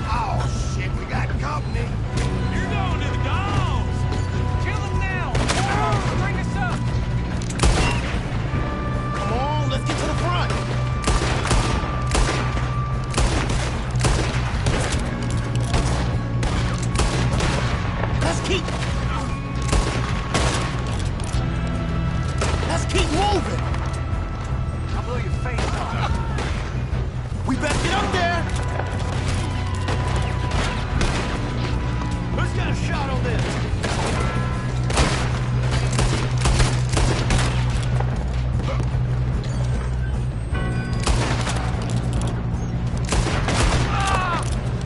Oh, shit, we got company. You're going to the dogs! Kill them now! Bring us up! Come on, let's get to the front. Let's keep moving. I'll blow your face off. We better get up there. Who's got a shot on this?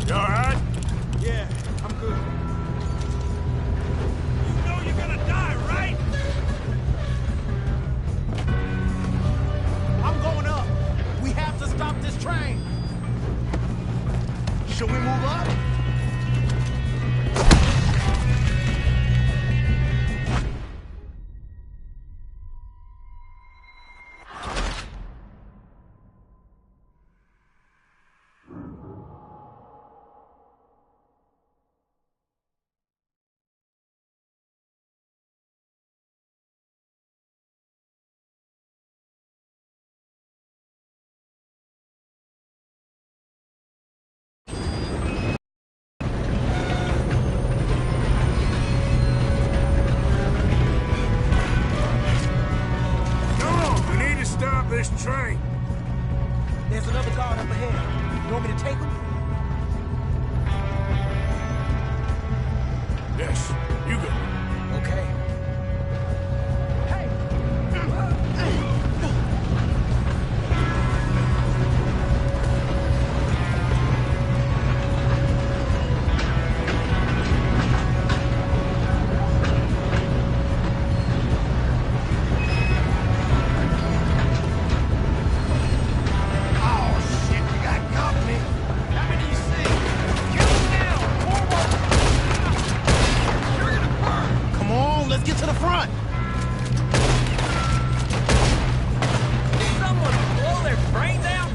You all right? Yeah, I'm good. You know you're gonna die, right? I'm going up. We have to stop this train. Should we move up? Come on, we need to stop this train. There's another guard up ahead. You want me to take him? Yes, you go. Okay. Hey! Oh, shit, we got company. How many you see? Kill them now. Forward. You're gonna burn. Come on, let's get to the front. Did someone blow their brains out?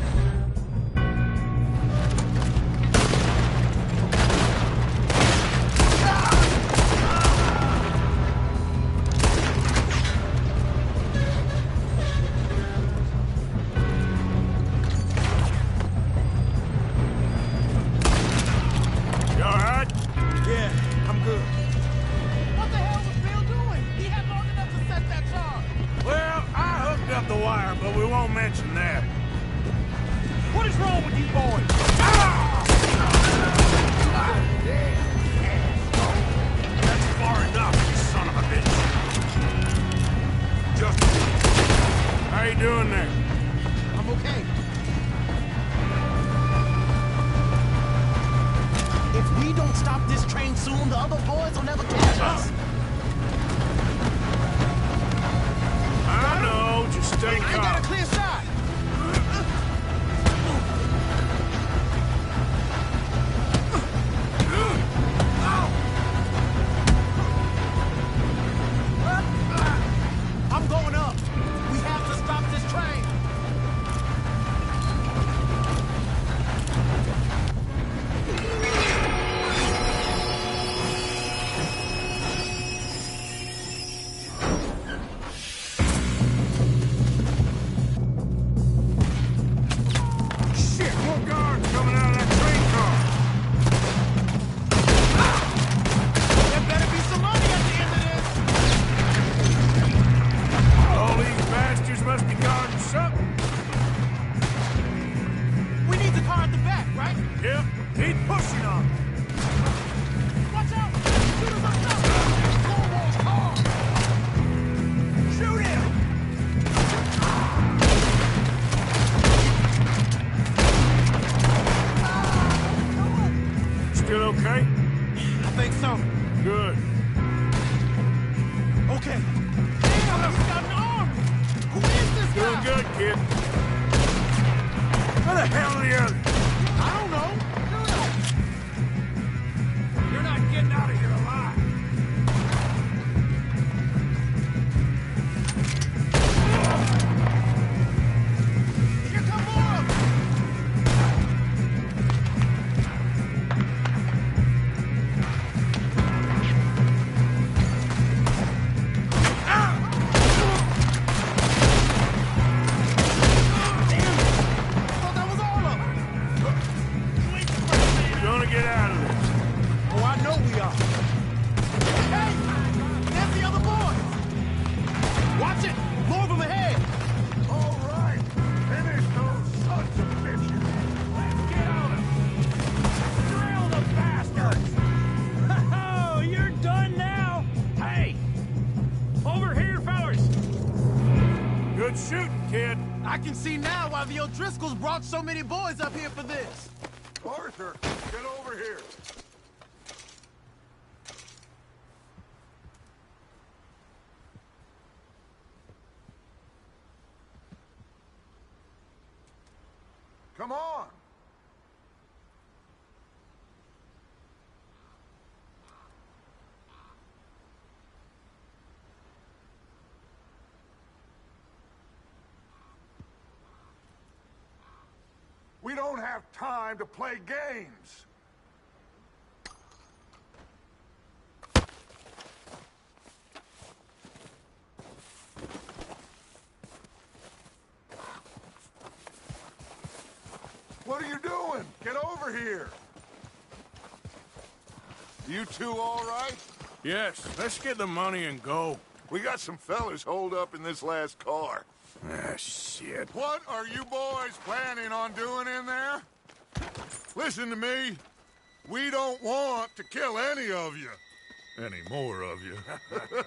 You all right? Yeah, I'm good. What the hell was Bill doing? He had long enough to set that charge. Well, I hooked up the wire, but we won't mention that. What is wrong with you boys? That's far enough, you son of a bitch. Just... How you doing there? I'm okay. If we don't stop this train soon, the other boys will never catch us. I know, just stay I got a calm. clear shot. Keep pushing on! Watch out! Shoot him up top! Cornwall's car! Shoot him! Still okay? I think so. Good. Okay. Damn, he's got an arm! Who is this guy? Doing good, kid. Where the hell are the others? I don't know. You're not getting out of here alive. Here come more of them. Gonna get out of this. Oh, I know we are. Hey! There's the other boys! Watch it! More of them ahead! All right. Finish those sons of bitches. Let's get on them! Drill the bastards! Oh, you're done now? Hey! Over here, fellas! Good shooting, kid. I can see now why the O'Driscolls brought so many boys up here for this. Arthur, get over here. Come on. We don't have time to play games. What are you doing? Get over here. You two all right? Yes, let's get the money and go. We got some fellas holed up in this last car. Ah, shit. What are you boys planning on doing in there? Listen to me. We don't want to kill any of you. Any more of you.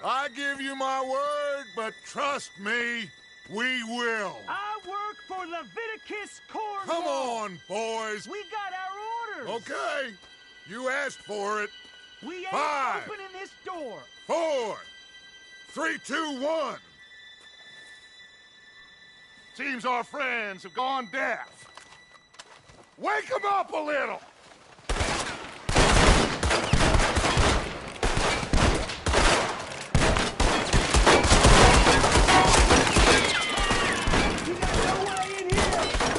I give you my word, but trust me, we will. I work for Leviticus Cornwall. Come on, boys. We got our orders. Okay. You asked for it. We ain't 5, opening this door. 4, 3, 2, 1. Seems our friends have gone deaf. Wake them up a little!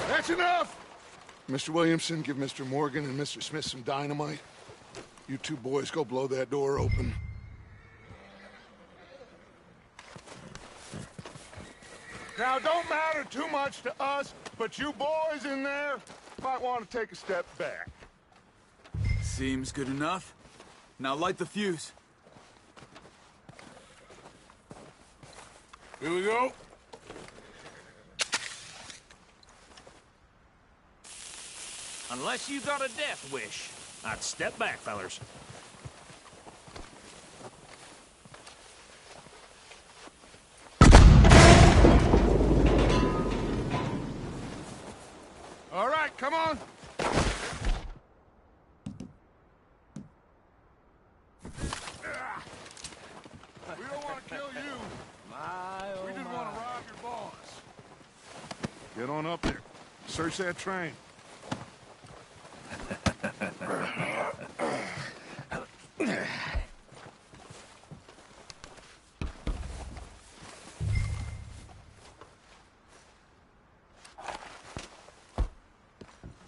That's enough! Mr. Williamson, give Mr. Morgan and Mr. Smith some dynamite. You two boys go blow that door open. Now, don't matter too much to us, but you boys in there might want to take a step back. Seems good enough. Now light the fuse. Here we go. Unless you got a death wish, I'd step back, fellers. All right, come on. We don't want to kill you. We just want to rob your boss. Get on up there. Search that train.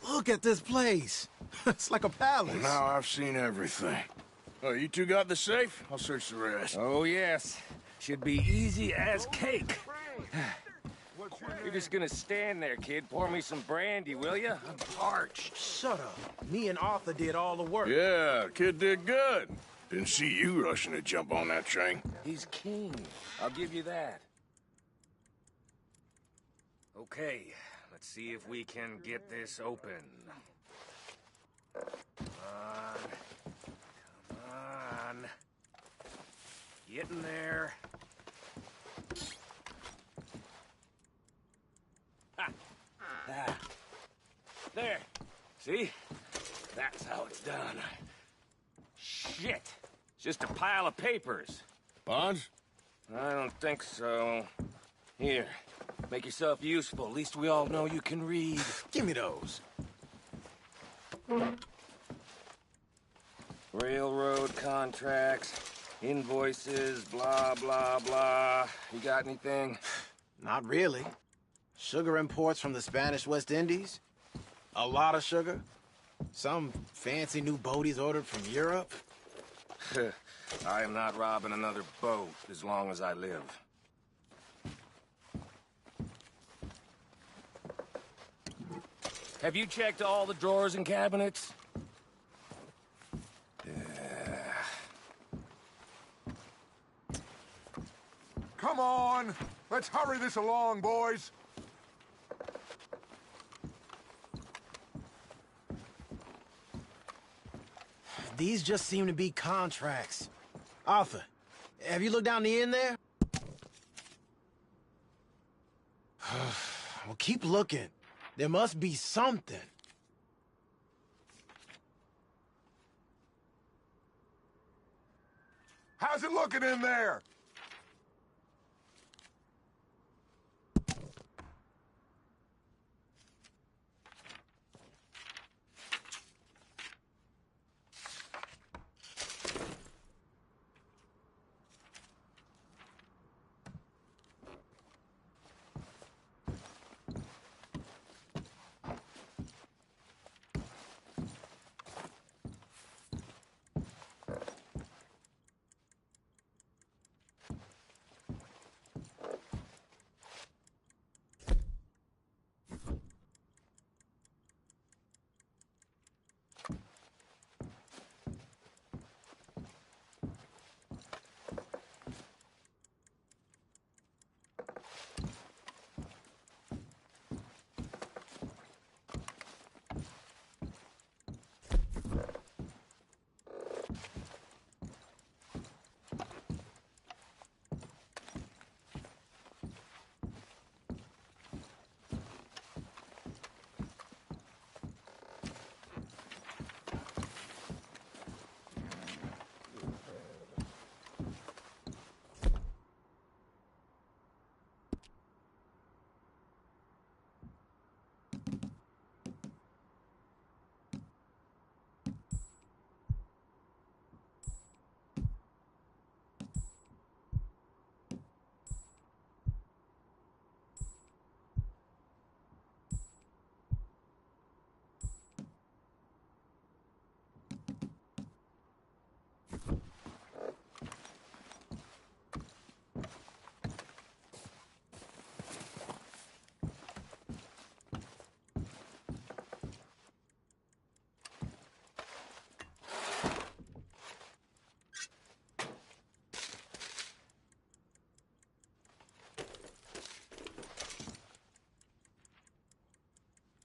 Look at this place. It's like a palace. Well, now I've seen everything. Oh, you two got the safe? I'll search the rest. Oh, yes. Should be easy as cake. You're just gonna stand there, kid. Pour me some brandy, will you? I'm parched. Shut up. Me and Arthur did all the work. Yeah, kid did good. Didn't see you rushing to jump on that train. He's king. I'll give you that. Okay, let's see if we can get this open. Getting there. Ah. Ah. There. See? That's how it's done. Shit. It's just a pile of papers. Bonds? I don't think so. Here. Make yourself useful. At least we all know you can read. Give me those. Railroad contracts, invoices, blah, blah, blah. You got anything? Not really. Sugar imports from the Spanish West Indies. A lot of sugar. Some fancy new boat he's ordered from Europe. I am not robbing another boat as long as I live. Have you checked all the drawers and cabinets? Come on! Let's hurry this along, boys! These just seem to be contracts. Arthur, have you looked down the end there? Well, keep looking. There must be something. How's it looking in there?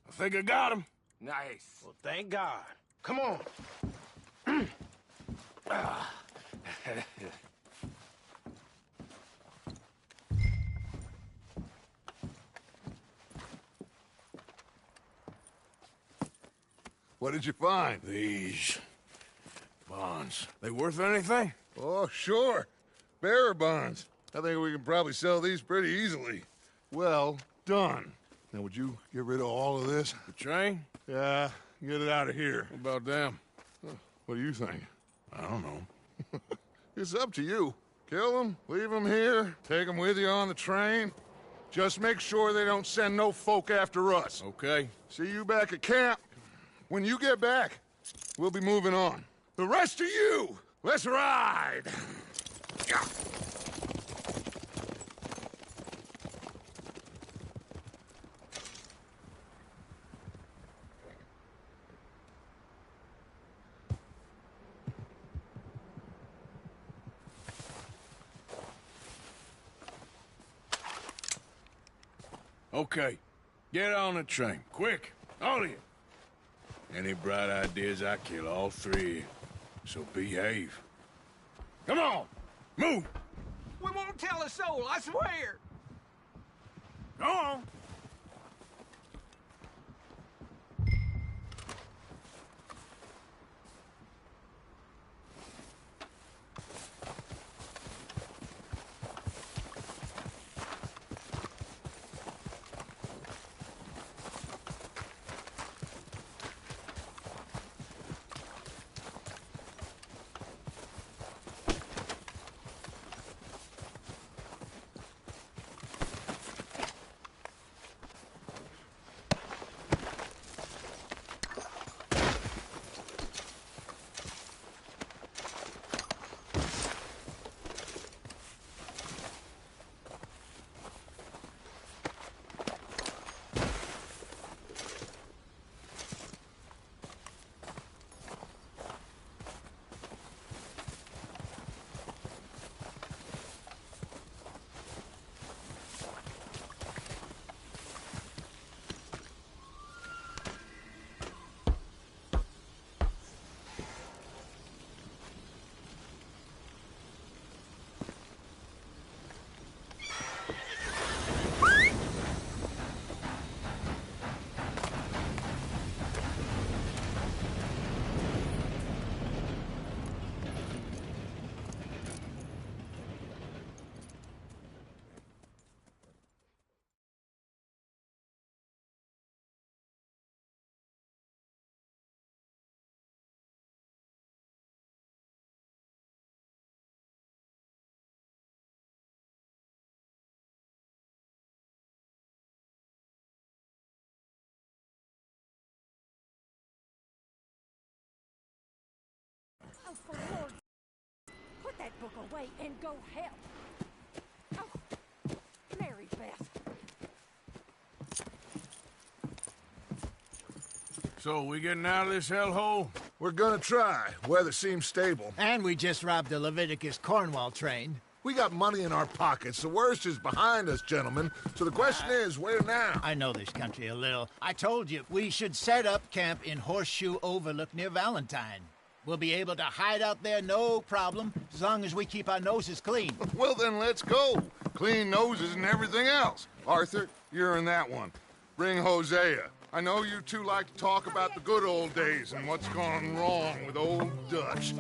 I think I got him. Nice. Well, thank God. Come on. What did you find? These bonds. They worth anything? Oh, sure. Bearer bonds. I think we can probably sell these pretty easily. Well done. Now, would you get rid of all of this? The train? Yeah, get it out of here. What about them? What do you think? I don't know. It's up to you. Kill them, leave them here, take them with you on the train. Just make sure they don't send no folk after us. Okay. See you back at camp. When you get back, we'll be moving on. The rest of you, let's ride! Yeah. Okay. Get on the train. Quick. All of you. Any bright ideas, I kill all three. So behave. Come on! Move! We won't tell a soul, I swear! Go on! Oh, for Lord, put that book away and go help. Oh, Mary Beth. So, we getting out of this hellhole? We're gonna try. Weather seems stable. And we just robbed the Leviticus Cornwall train. We got money in our pockets. The worst is behind us, gentlemen. So the question is, where now? I know this country a little. I told you, we should set up camp in Horseshoe Overlook near Valentine. We'll be able to hide out there, no problem, as long as we keep our noses clean. Well, then let's go. Clean noses and everything else. Arthur, you're in that one. Bring Hosea. I know you two like to talk about the good old days and what's gone wrong with old Dutch.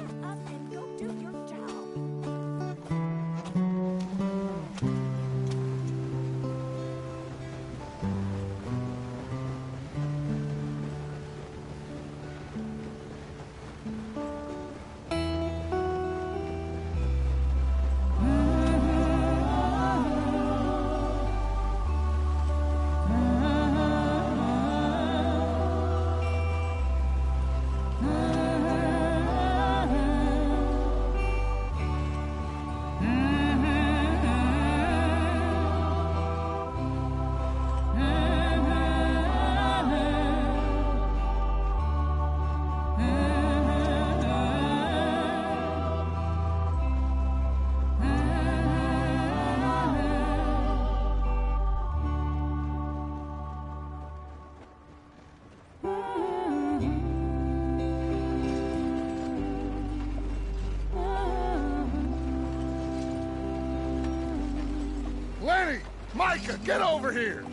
Lenny! Micah, get over here!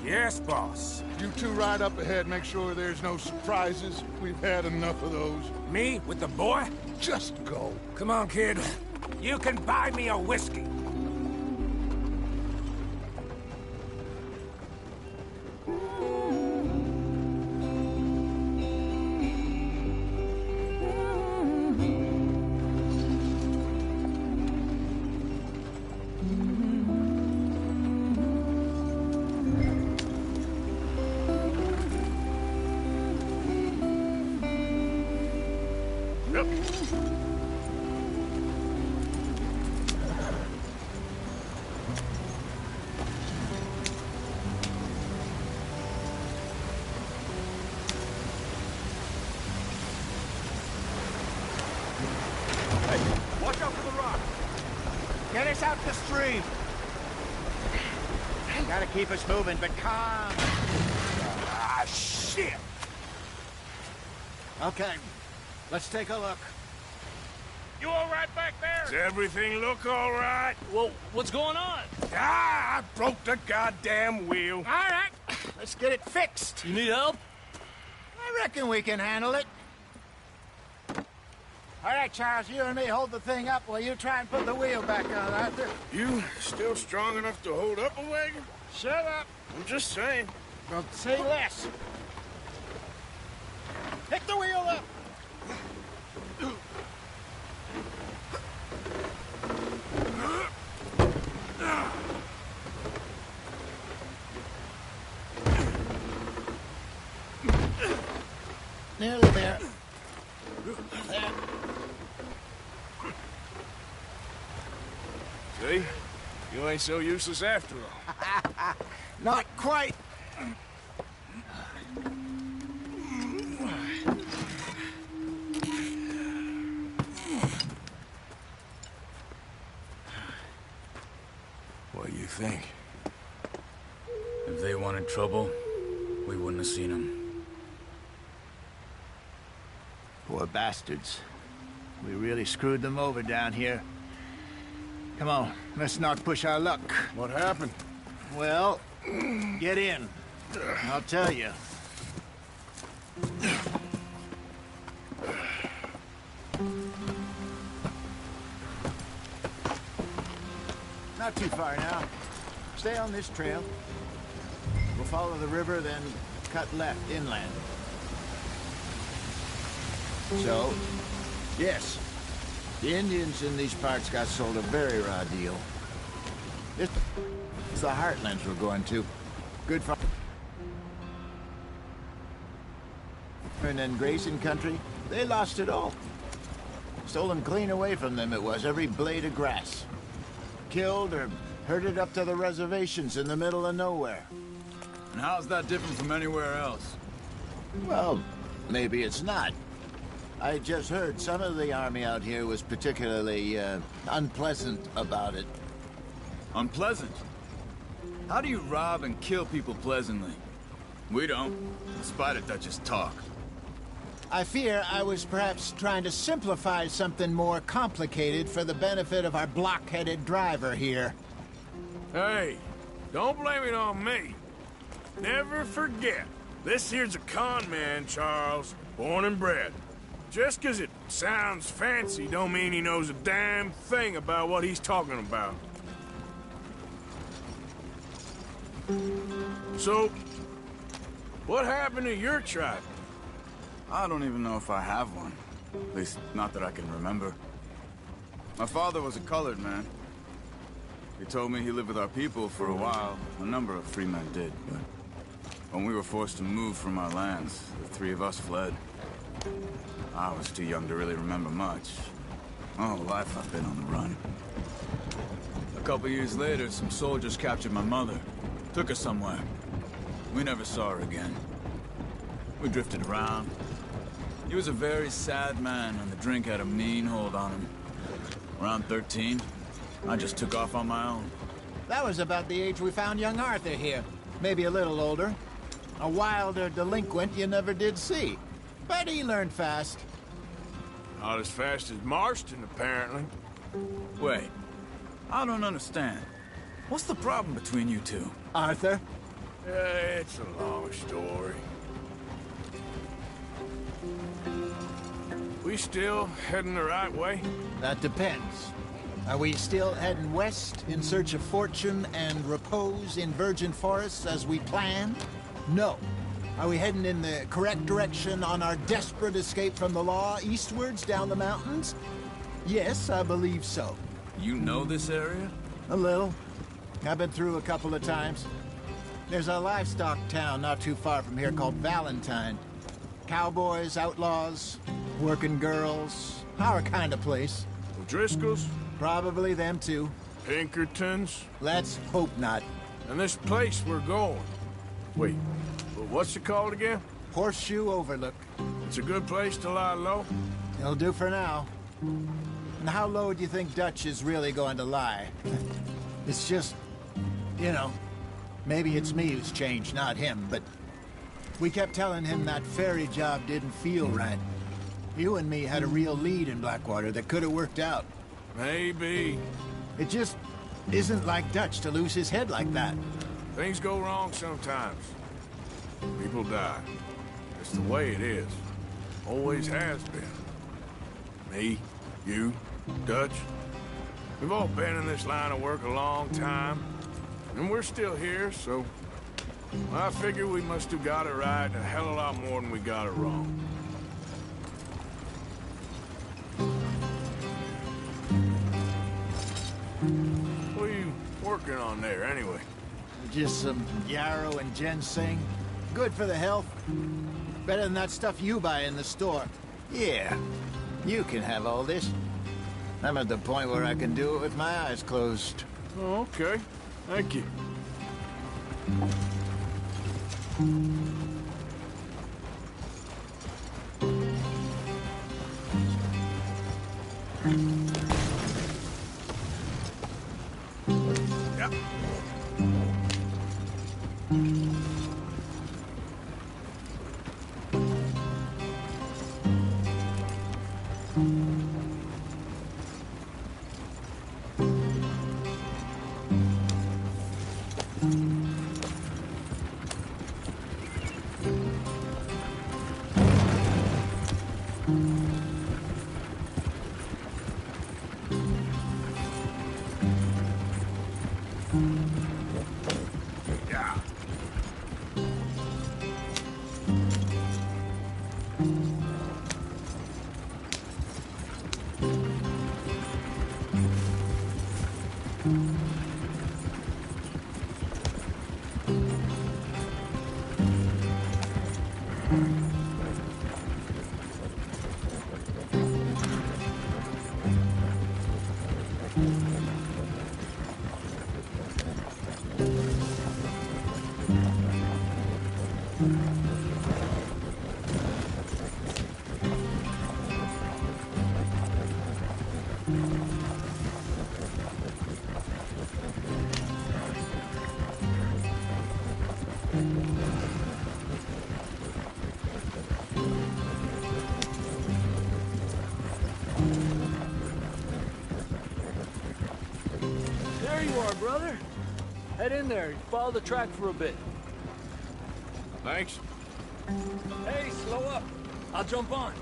Yes, boss. You two ride up ahead, make sure there's no surprises. We've had enough of those. Me? With the boy? Just go. Come on, kid. You can buy me a whiskey. Watch out for the rock. Get us out the stream. Gotta keep us moving, but calm. Ah, shit! Okay, let's take a look. You all right back there? Does everything look all right? Well, what's going on? Ah, I broke the goddamn wheel. All right, let's get it fixed. You need help? I reckon we can handle it. All right, Charles, you and me hold the thing up while you try and put the wheel back on, Arthur. You still strong enough to hold up a wagon? Shut up. I'm just saying. Well, say less. Pick the wheel up. Nearly there. There. See? You ain't so useless after all. Not quite. What do you think? If they wanted trouble, we wouldn't have seen them. Poor bastards. We really screwed them over down here. Come on, let's not push our luck. What happened? Well, get in. I'll tell you. Not too far now. Stay on this trail. We'll follow the river, then cut left inland. So, yes, the Indians in these parts got sold a very raw deal. It's the heartlands we're going to. Good farm. And then grazing country, they lost it all. Stolen clean away from them it was, every blade of grass. Killed or herded up to the reservations in the middle of nowhere. And how's that different from anywhere else? Well, maybe it's not. I just heard some of the army out here was particularly, unpleasant about it. Unpleasant? How do you rob and kill people pleasantly? We don't, in spite of Dutch's talk. I fear I was perhaps trying to simplify something more complicated for the benefit of our block-headed driver here. Hey, don't blame it on me. Never forget, this here's a con man, Charles, born and bred. Just 'cause it sounds fancy don't mean he knows a damn thing about what he's talking about. So, what happened to your tribe? I don't even know if I have one. At least, not that I can remember. My father was a colored man. He told me he lived with our people for a while. A number of free men did, but when we were forced to move from our lands, the three of us fled. I was too young to really remember much. My whole life I've been on the run. A couple years later, some soldiers captured my mother. Took her somewhere. We never saw her again. We drifted around. He was a very sad man, and the drink had a mean hold on him. Around 13, I just took off on my own. That was about the age we found young Arthur here. Maybe a little older. A wilder delinquent you never did see. But he learned fast. Not as fast as Marston, apparently. Wait, I don't understand. What's the problem between you two? Arthur? It's a long story. We still heading the right way? That depends. Are we still heading west in search of fortune and repose in virgin forests as we planned? No. Are we heading in the correct direction on our desperate escape from the law eastwards down the mountains? Yes, I believe so. You know this area? A little. I've been through a couple of times. There's a livestock town not too far from here called Valentine. Cowboys, outlaws, working girls, our kind of place. O'Driscolls? Probably them too. Pinkertons? Let's hope not. And this place we're going. Wait, what's it called again? Horseshoe Overlook. It's a good place to lie low? It'll do for now. And how low do you think Dutch is really going to lie? It's just, you know, maybe it's me who's changed, not him, but we kept telling him that ferry job didn't feel right. You and me had a real lead in Blackwater that could have worked out. Maybe. It just isn't like Dutch to lose his head like that. Things go wrong sometimes. People die. It's the way it is. Always has been. Me, you, Dutch. We've all been in this line of work a long time. And we're still here, so... I figure we must have got it right a hell of a lot more than we got it wrong. What are you working on there, anyway? Just some yarrow and ginseng. Good for the health. Better than that stuff you buy in the store. Yeah, you can have all this. I'm at the point where I can do it with my eyes closed. Oh, okay. Thank you. Yep. Yeah. There you are, brother. Head in there. Follow the track for a bit. Thanks. Hey, slow up. I'll jump on.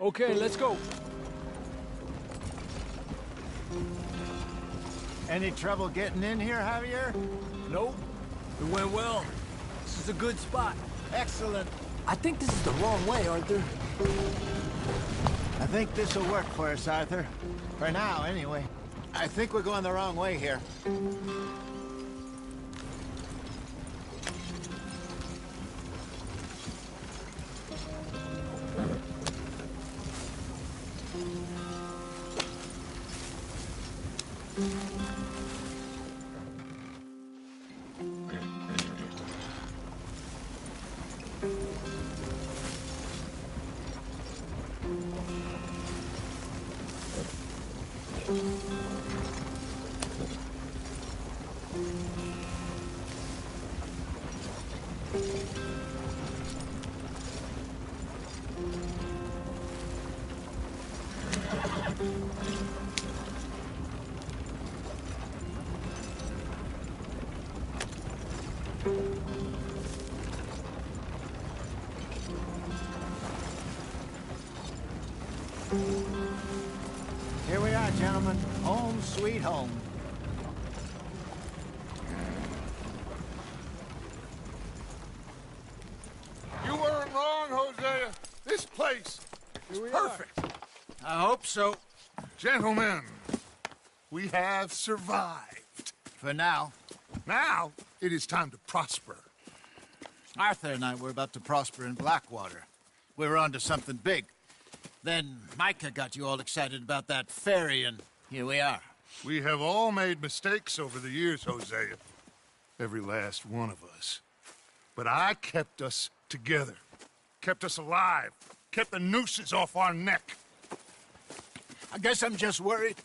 Okay, let's go. Any trouble getting in here, Javier? Nope. It went well. This is a good spot. Excellent. I think this is the wrong way, Arthur. I think this will work for us, Arthur. For now, anyway. I think we're going the wrong way here. Here we are, gentlemen. Home sweet home. You weren't wrong, Hosea. This place is perfect. I hope so. Gentlemen, we have survived. For now. Now, it is time to prosper. Arthur and I were about to prosper in Blackwater. We were on to something big. Then Micah got you all excited about that ferry, and here we are. We have all made mistakes over the years, Hosea. Every last one of us. But I kept us together. kept us alive, kept the nooses off our neck. I guess I'm just worried.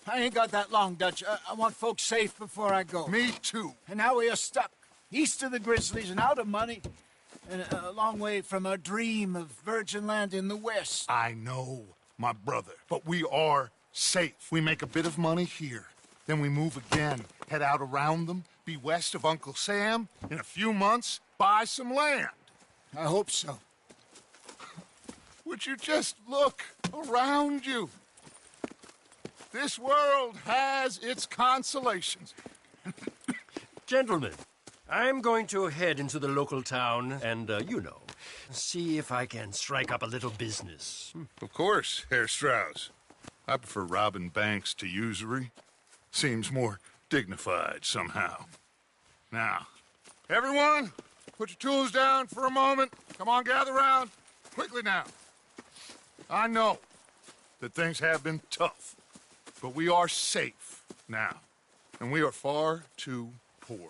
I ain't got that long, Dutch. I want folks safe before I go. Me too. And now we are stuck, east of the Grizzlies and out of money, and a long way from our dream of virgin land in the west. I know, my brother, but we are safe. We make a bit of money here, then we move again, head out around them, be west of Uncle Sam, in a few months, buy some land. I hope so. Would you just look around you? This world has its consolations. Gentlemen, I'm going to head into the local town and, see if I can strike up a little business. Of course, Herr Strauss. I prefer robbing banks to usury. Seems more dignified somehow. Now, everyone, put your tools down for a moment. Come on, gather round. Quickly now. I know that things have been tough, but we are safe now, and we are far too poor.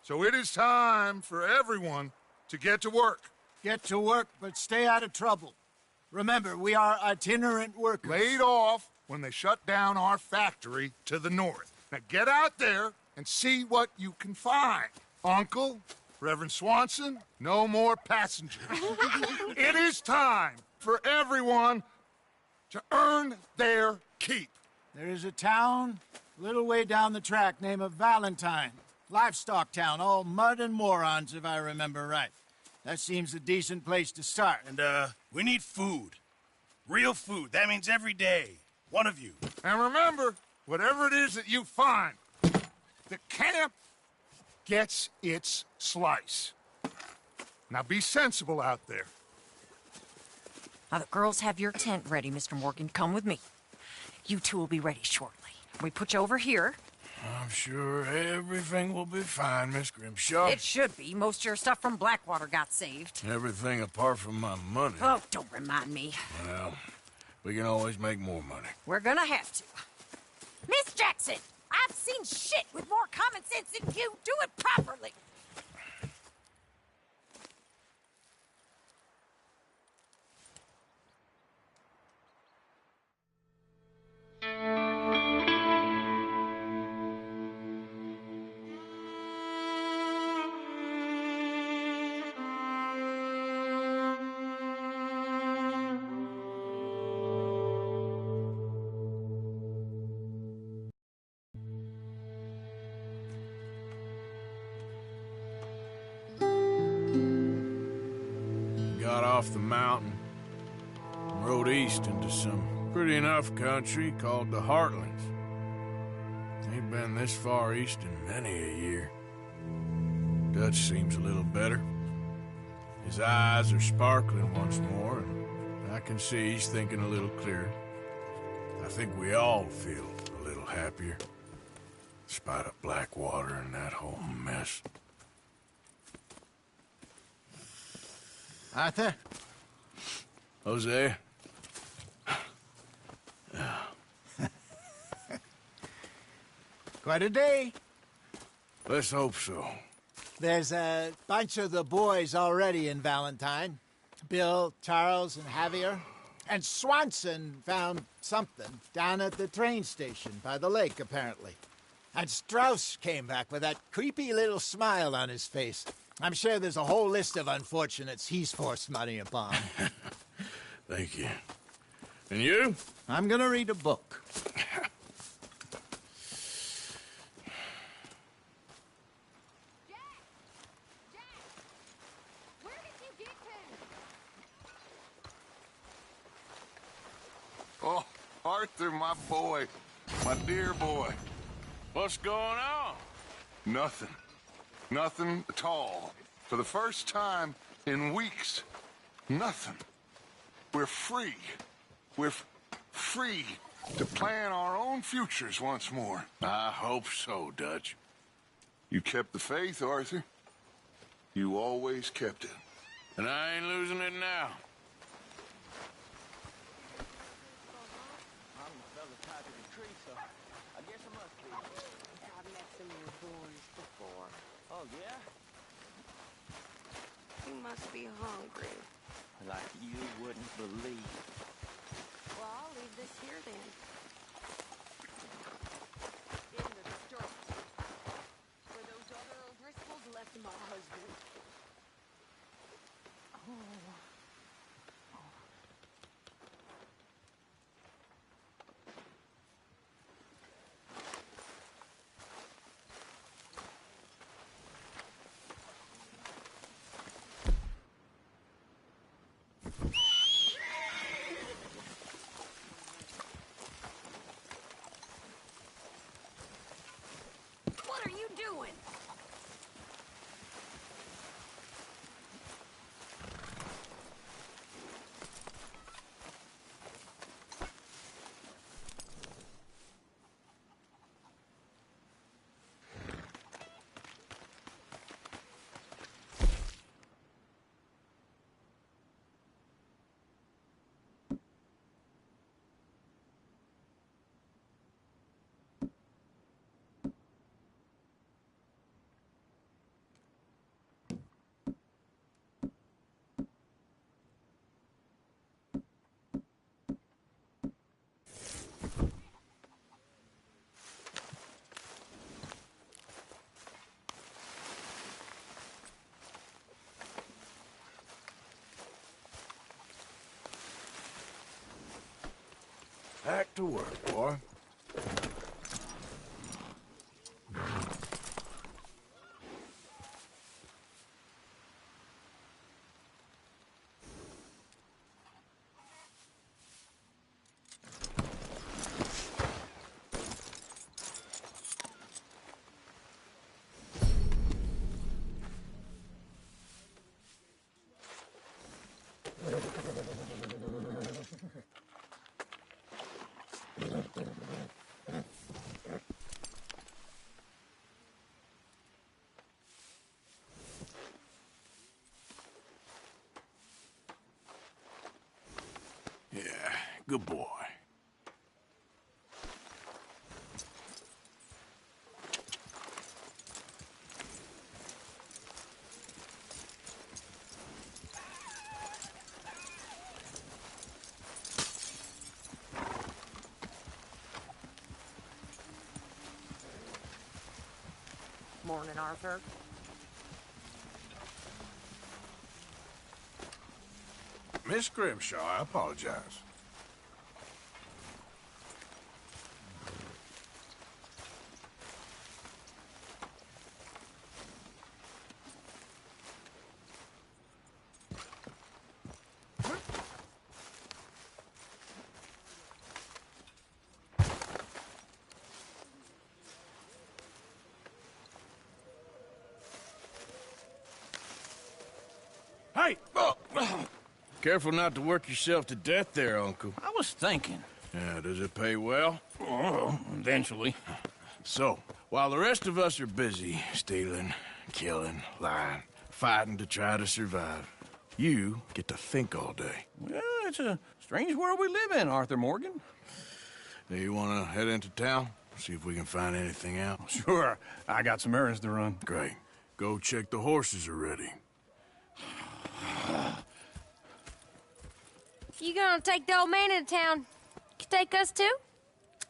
So it is time for everyone to get to work. Get to work, but stay out of trouble. Remember, we are itinerant workers. Laid off when they shut down our factory to the north. Now get out there and see what you can find. Uncle, Reverend Swanson, no more passengers. It is time for everyone to earn their keep. There is a town a little way down the track named Valentine. Livestock town, all mud and morons, if I remember right. That seems a decent place to start. And, we need food. Real food. That means every day. One of you. And remember, whatever it is that you find, the camp gets its slice. Now be sensible out there. Now, the girls have your tent ready, Mr. Morgan. Come with me. You two will be ready shortly. We put you over here. I'm sure everything will be fine, Miss Grimshaw. It should be. Most of your stuff from Blackwater got saved. Everything apart from my money. Oh, don't remind me. Well, we can always make more money. We're gonna have to. Miss Jackson, I've seen shit with more common sense than you. Do it properly. Got off the mountain, rode east into some pretty enough country called the Heartlands. Ain't been this far east in many a year. Dutch seems a little better. His eyes are sparkling once more, and I can see he's thinking a little clearer. I think we all feel a little happier, despite of Blackwater and that whole mess. Arthur? Jose? Quite a day. Let's hope so. There's a bunch of the boys already in Valentine. Bill, Charles, and Javier. And Swanson found something down at the train station by the lake, apparently. And Strauss came back with that creepy little smile on his face. I'm sure there's a whole list of unfortunates he's forced money upon. Thank you. And you? I'm gonna read a book. Oh, Arthur, my boy. My dear boy. What's going on? Nothing. Nothing at all. For the first time in weeks, nothing. We're free. We're free to plan our own futures once more. I hope so, Dutch. You kept the faith, Arthur. You always kept it. And I ain't losing it now. Oh, yeah? You must be hungry. like you wouldn't believe. Well, I'll leave this here then. In the dirt. Where those other O'Driscolls left my husband. What are you doing? Back to work, boy. Yeah, good boy. Morning, Arthur. Miss Grimshaw, I apologize. Hey! Careful not to work yourself to death there, Uncle. I was thinking. Yeah, does it pay well? Oh, eventually. So, while the rest of us are busy stealing, killing, lying, fighting to try to survive, you get to think all day. Well, it's a strange world we live in, Arthur Morgan. Do you want to head into town? See if we can find anything out? Sure. I got some errands to run. Great. Go check the horses are ready. You gonna take the old man into town? You take us too?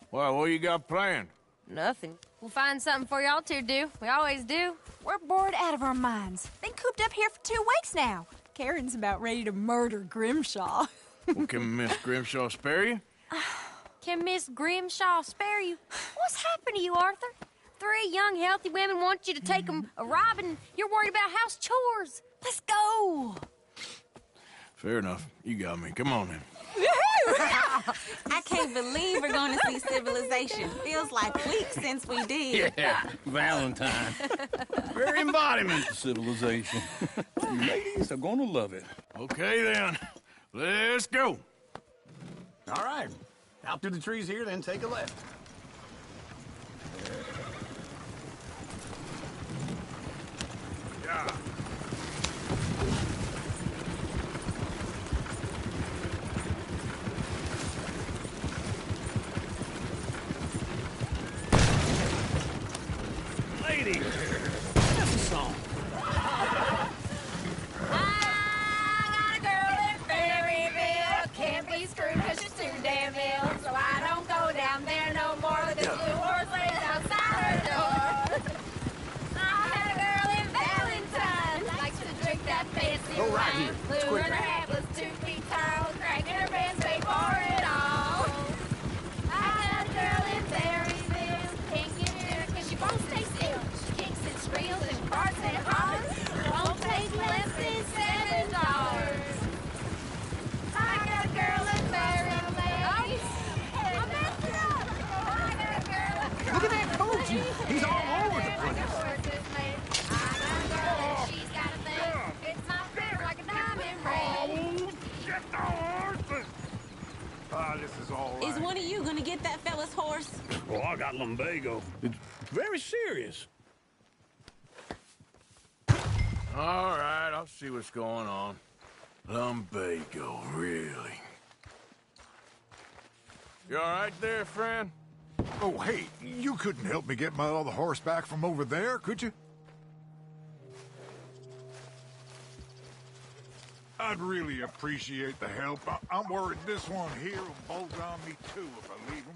Well, what you got planned? Nothing. We'll find something for y'all to do. We always do. We're bored out of our minds. Been cooped up here for 2 weeks now. Karen's about ready to murder Grimshaw. Well, can Miss Grimshaw spare you? Can Miss Grimshaw spare you? What's happened to you, Arthur? 3 young, healthy women want you to take them a robbing. You're worried about house chores. Let's go. Fair enough. You got me. Come on, then. I can't believe we're going to see civilization. Feels like weeks since we did. Yeah, Valentine. Very embodiment of civilization. You ladies are gonna love it. Okay, then. Let's go. All right. Out through the trees here, then take a left. Yeah. Lady, that's a song. I got a girl in all Is right. one of you gonna get that fella's horse? Oh, I got lumbago. It's very serious. All right, I'll see what's going on. Lumbago, really? You all right there, friend? Oh, hey, you couldn't help me get my other horse back from over there, could you? I'd really appreciate the help. I'm worried this one here will bolt on me too if I leave him.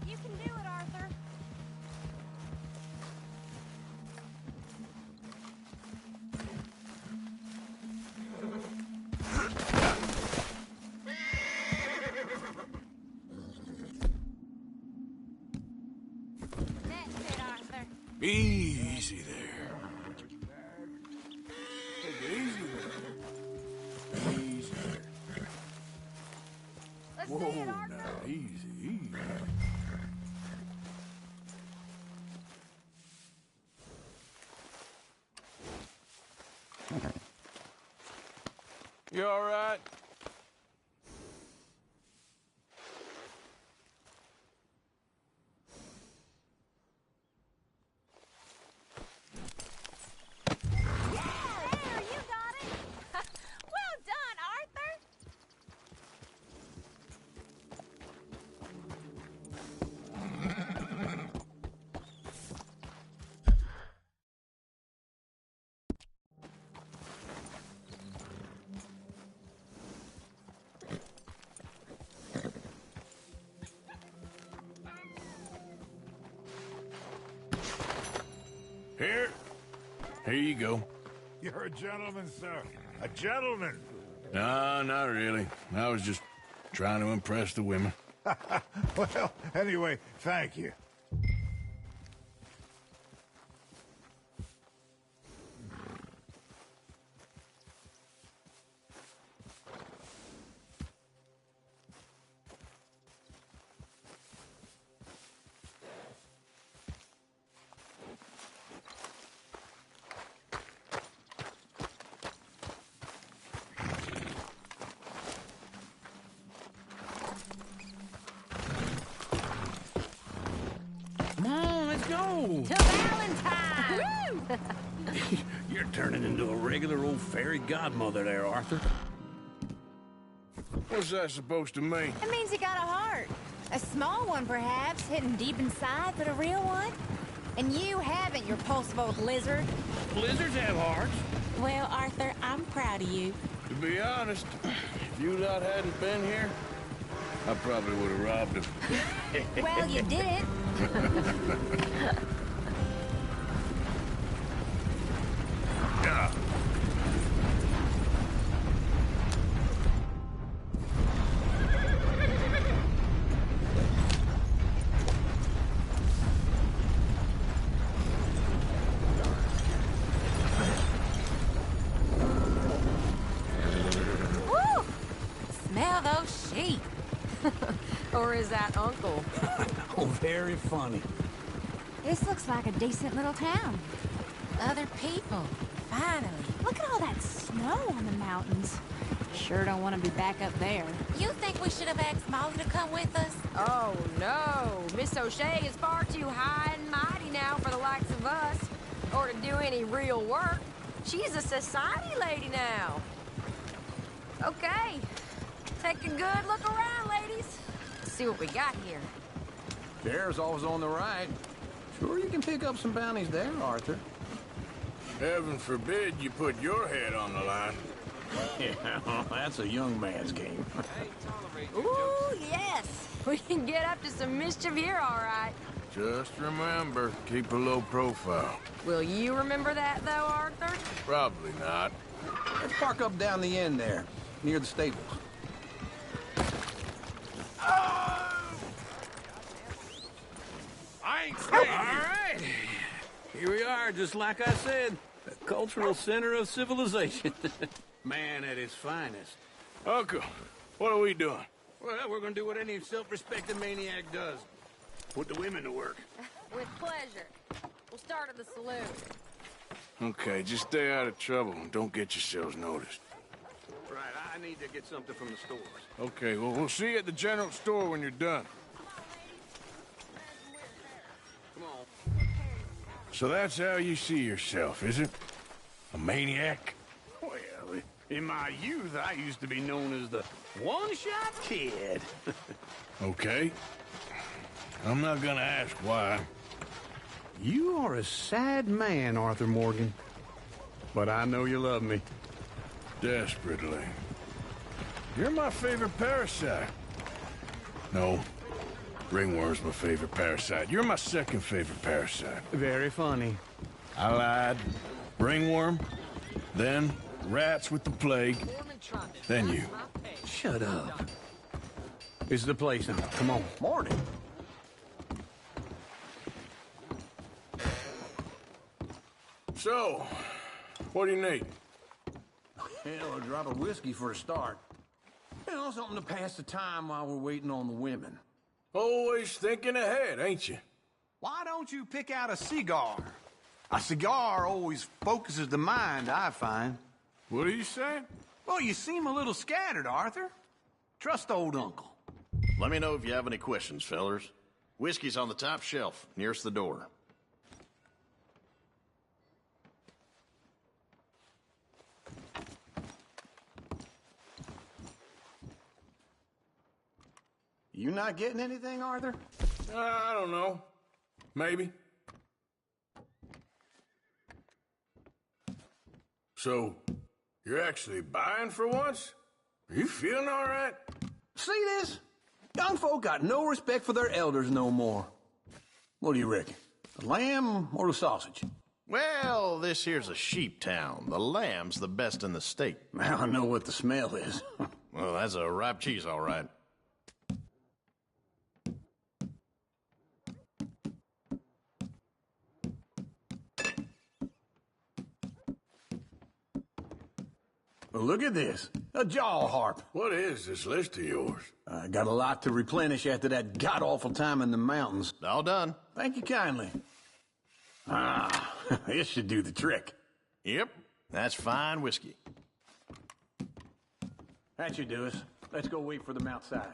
You can do it, Arthur. That's it, Arthur. Easy there. Take it easy there. Easy there. Let's Whoa, see it, Arthur. now, easy, easy. You all right? There, you got it. Well done, Arthur. Here you go. You're a gentleman, sir. A gentleman. No, not really. I was just trying to impress the women. Well, anyway, thank you. Come on, let's go. To Valentine. You're turning into a regular old fairy godmother there, Arthur. What's that supposed to mean? It means you got a heart. A small one, perhaps, hidden deep inside, but a real one. And you haven't, you repulsive old lizard. Lizards have hearts. Well, Arthur, I'm proud of you. To be honest, if you lot hadn't been here, I probably would have robbed him. Well, you did it. Yeah. Woo! Smell those sheep. Or is that Uncle? Oh, very funny. This looks like a decent little town. Other people, finally. Look at all that snow on the mountains. Sure don't want to be back up there. You think we should have asked Molly to come with us? Oh, no. Miss O'Shea is far too high and mighty now for the likes of us. Or to do any real work. She's a society lady now. Okay. Take a good look around, ladies. See what we got here. Bear's always on the right. Sure you can pick up some bounties there, Arthur. Heaven forbid you put your head on the line. Yeah, well, that's a young man's game. Ooh, yes. We can get up to some mischief here, all right. Just remember, keep a low profile. Will you remember that, though, Arthur? Probably not. Let's park up down the end there, near the stables. I ain't staying. All right. Here we are, just like I said. The cultural center of civilization. Man at his finest. Uncle, What are we doing? Well, we're gonna do what any self-respecting maniac does. Put the women to work. With pleasure. We'll start at the saloon. Okay, just stay out of trouble and don't get yourselves noticed. Right, I need to get something from the stores. Okay, well, we'll see you at the general store when you're done. Come on. So that's how you see yourself, is it? A maniac? Well, in my youth, I used to be known as the one-shot kid. Okay. I'm not gonna ask why. You are a sad man, Arthur Morgan. But I know you love me. Desperately. You're my favorite parasite. No. Ringworm's my favorite parasite. You're my second favorite parasite. Very funny. I lied. Ringworm. Then rats with the plague. Then you. Shut up. This is the place now. Come on. Morning. So, what do you need? Hell, a drop of whiskey for a start. You know, something to pass the time while we're waiting on the women. Always thinking ahead, ain't you? Why don't you pick out a cigar? A cigar always focuses the mind, I find. What are you saying? Well, you seem a little scattered, Arthur. Trust old uncle. Let me know if you have any questions, fellers. Whiskey's on the top shelf, nearest the door. You not getting anything, Arthur? I don't know. Maybe. So, you're actually buying for once? Are you feeling all right? See this? Young folk got no respect for their elders no more. What do you reckon? The lamb or the sausage? Well, this here's a sheep town. The lamb's the best in the state. Now I know what the smell is. Well, that's a ripe cheese, all right. Well, look at this. A jaw harp. What is this list of yours? I got a lot to replenish after that god-awful time in the mountains. All done. Thank you kindly. Ah, this should do the trick. Yep, that's fine whiskey. That should do us. Let's go wait for them outside.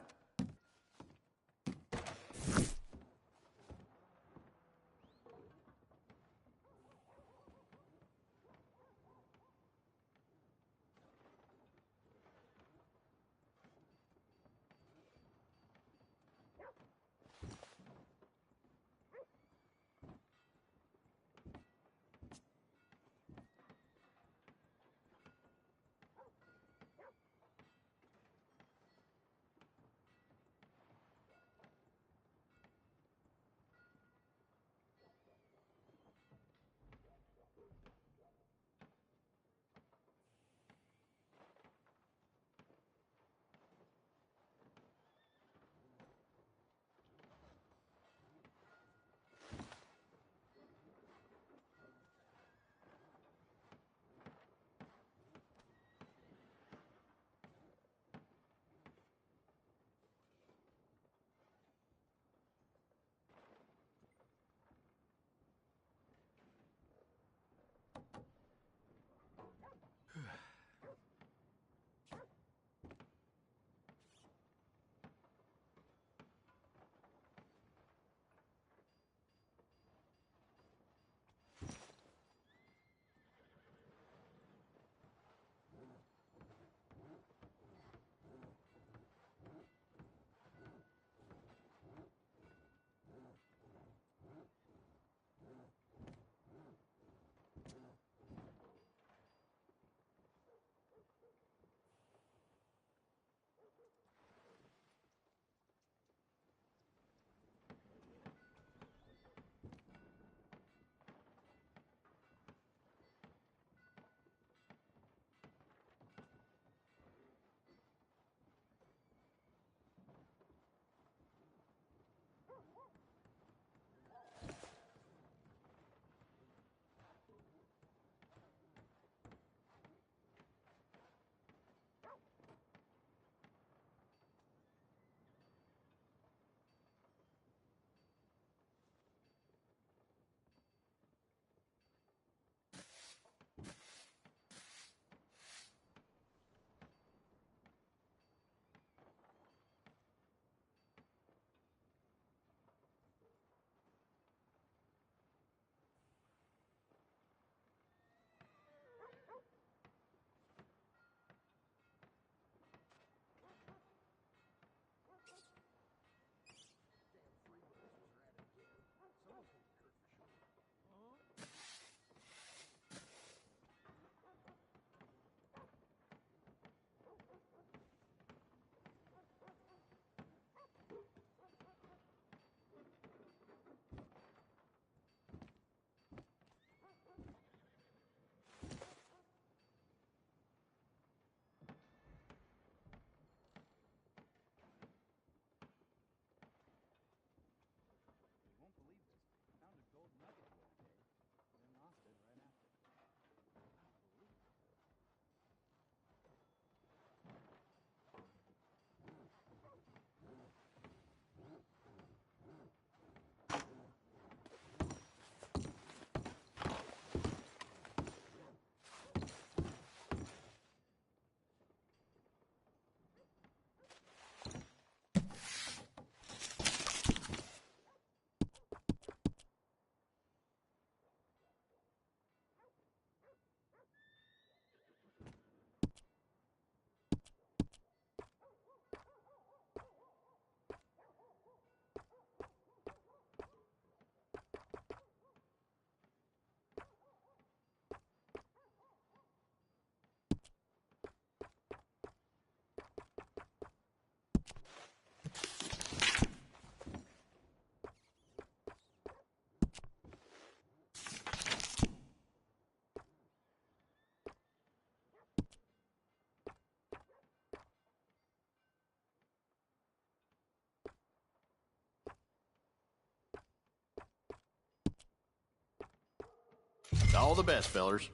All the best, fellers.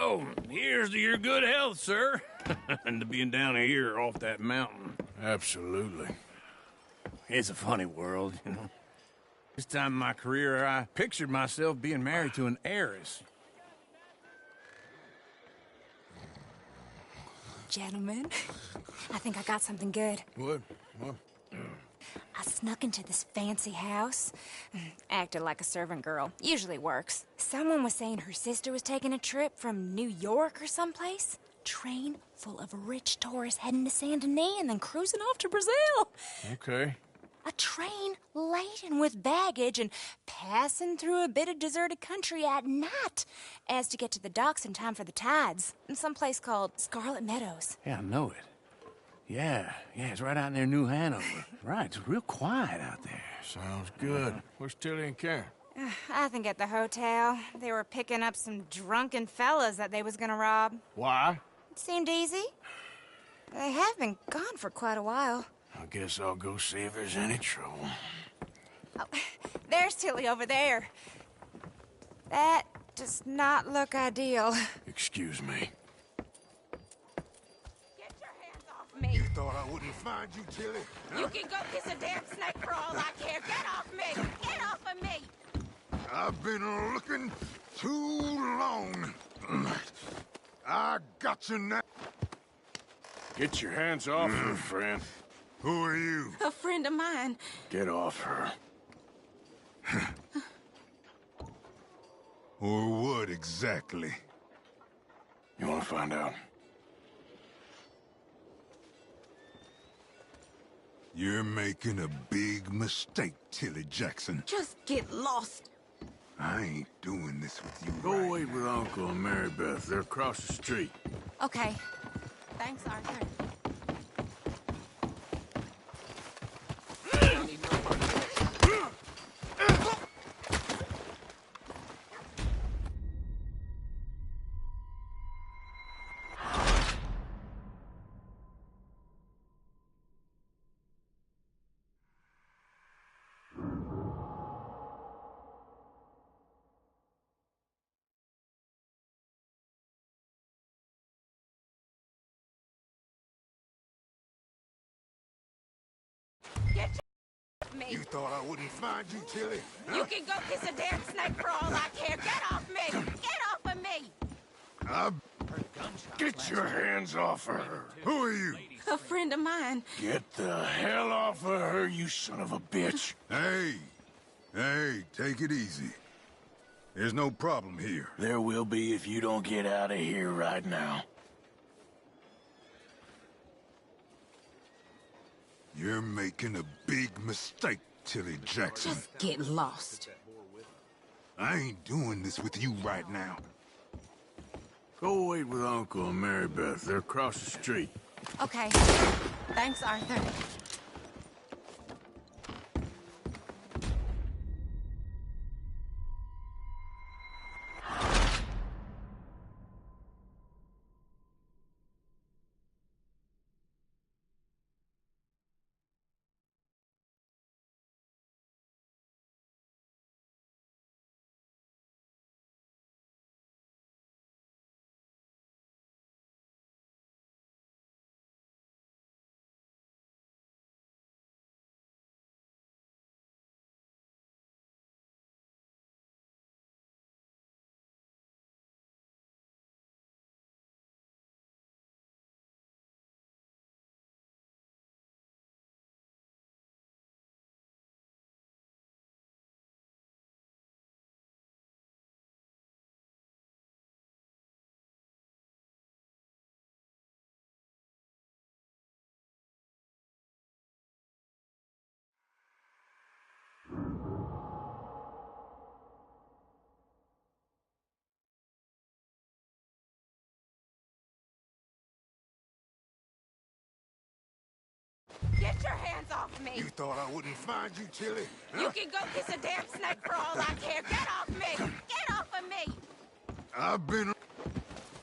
Oh, here's to your good health, sir. And to being down here off that mountain. Absolutely. It's a funny world, you know. This time in my career, I pictured myself being married to an heiress. Gentlemen, I think I got something good. What? I snuck into this fancy house. Acted like a servant girl. Usually works. Someone was saying her sister was taking a trip from New York or someplace. Train full of rich tourists heading to Saint Denis and then cruising off to Brazil. Okay. A train laden with baggage and passing through a bit of deserted country at night as to get to the docks in time for the tides in some place called Scarlet Meadows. Yeah, I know it. Yeah, it's right out near New Hanover. Right, it's real quiet out there. Sounds good. Where's Tilly and Karen? I think at the hotel. They were picking up some drunken fellas that they was gonna rob. Why? It seemed easy. They have been gone for quite a while. I guess I'll go see if there's any trouble. Oh, there's Tilly over there. That does not look ideal. Excuse me. Me. You thought I wouldn't find you, Tilly? You can go kiss a damn snake for all I care. Get off me! Get off of me! I've been looking too long. I got you now. Get your hands off her, friend. Who are you? A friend of mine. Get off her. Or what exactly? You want to find out? You're making a big mistake, Tilly Jackson. Just get lost. I ain't doing this with you. Go wait with Uncle and Mary Beth. They're across the street. Okay. Thanks, Arthur. Get your me. You thought I wouldn't find you, Tilly? You can go kiss a damn snake for all I care. Get off me! Get off of me! Get your hands off of her. Who are you? A friend of mine. Get the hell off of her, you son of a bitch. Hey, take it easy. There's no problem here. There will be if you don't get out of here right now. You're making a big mistake, Tilly Jackson. Just get lost. I ain't doing this with you right now. Go wait with Uncle and Mary Beth. They're across the street. Okay. Thanks, Arthur. Get your hands off me! You thought I wouldn't find you, Tilly? You can go kiss a damn snake for all I care. Get off me! Get off of me! I've been...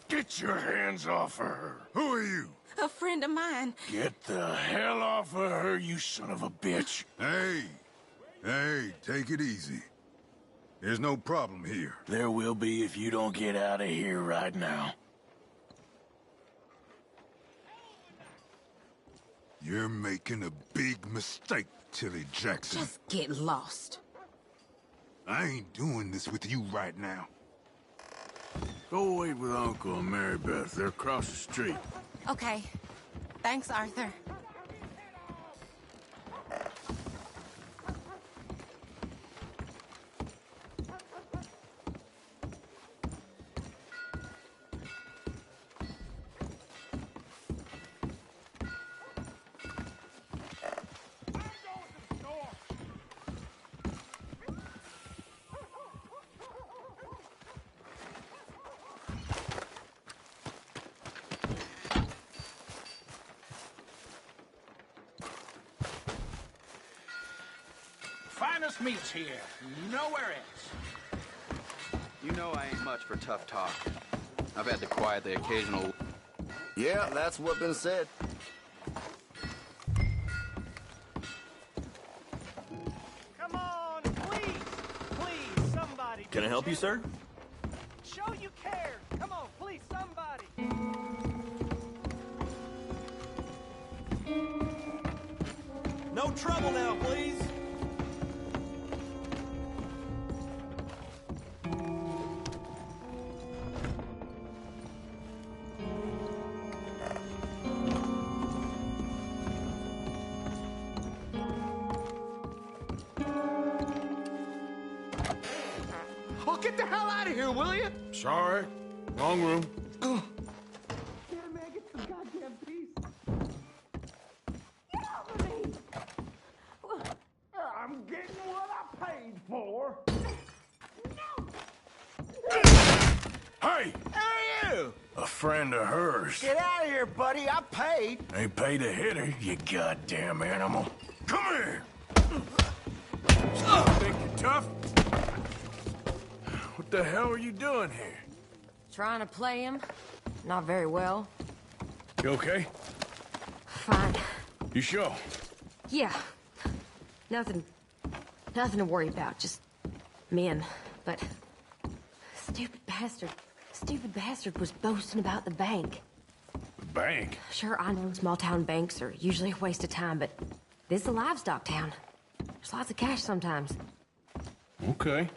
Get your hands off of her. Who are you? A friend of mine. Get the hell off of her, you son of a bitch. Hey, take it easy. There's no problem here. There will be if you don't get out of here right now. You're making a big mistake, Tilly Jackson. Just get lost. I ain't doing this with you right now. Go wait with Uncle and Mary Beth. They're across the street. Okay. Thanks, Arthur. Finest meats here. Nowhere else. You know I ain't much for tough talk. I've had to quiet the occasional... Yeah, that's what been said. Come on, please! Please, somebody! Can I help you, sir? Show you care! Come on, please, somebody! No trouble now, please! Oh, get the hell out of here, will you? Sorry. Wrong room. Get a man, get some goddamn peace. Get off of me! I'm getting what I paid for. Hey! Who are you? A friend of hers. Get out of here, buddy. I paid. Ain't paid to hit her, you goddamn animal. Come here! Think you're tough? What the hell are you doing here? Trying to play him. Not very well. You okay? Fine. You sure? Yeah. Nothing to worry about. Just men. But stupid bastard was boasting about the bank. The bank? Sure, I know small town banks are usually a waste of time, but this is a livestock town. There's lots of cash sometimes. Okay.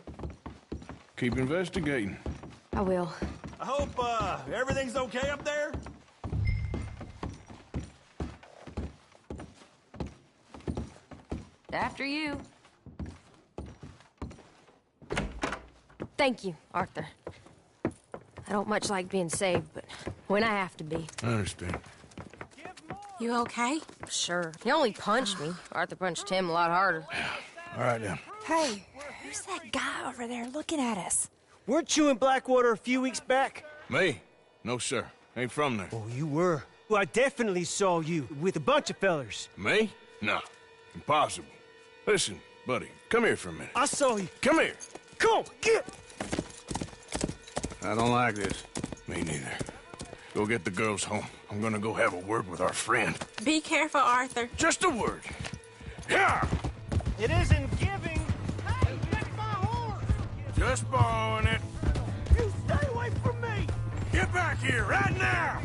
Keep investigating. I will. I hope, everything's okay up there? After you. Thank you, Arthur. I don't much like being saved, but when I have to be. I understand. You okay? Sure. He only punched me. Arthur punched him a lot harder. All right, then. Hey, who's that guy over there looking at us? Weren't you in Blackwater a few weeks back? Me? No, sir. Ain't from there. Oh, you were. Well, I definitely saw you with a bunch of fellers. Me? No. Impossible. Listen, buddy, come here for a minute. I saw you. Come here. Come on, get! I don't like this. Me neither. Go get the girls home. I'm gonna go have a word with our friend. Be careful, Arthur. Just a word. Yeah! It isn't giving. Hey, get my horse! Just borrowing it. You stay away from me! Get back here right now!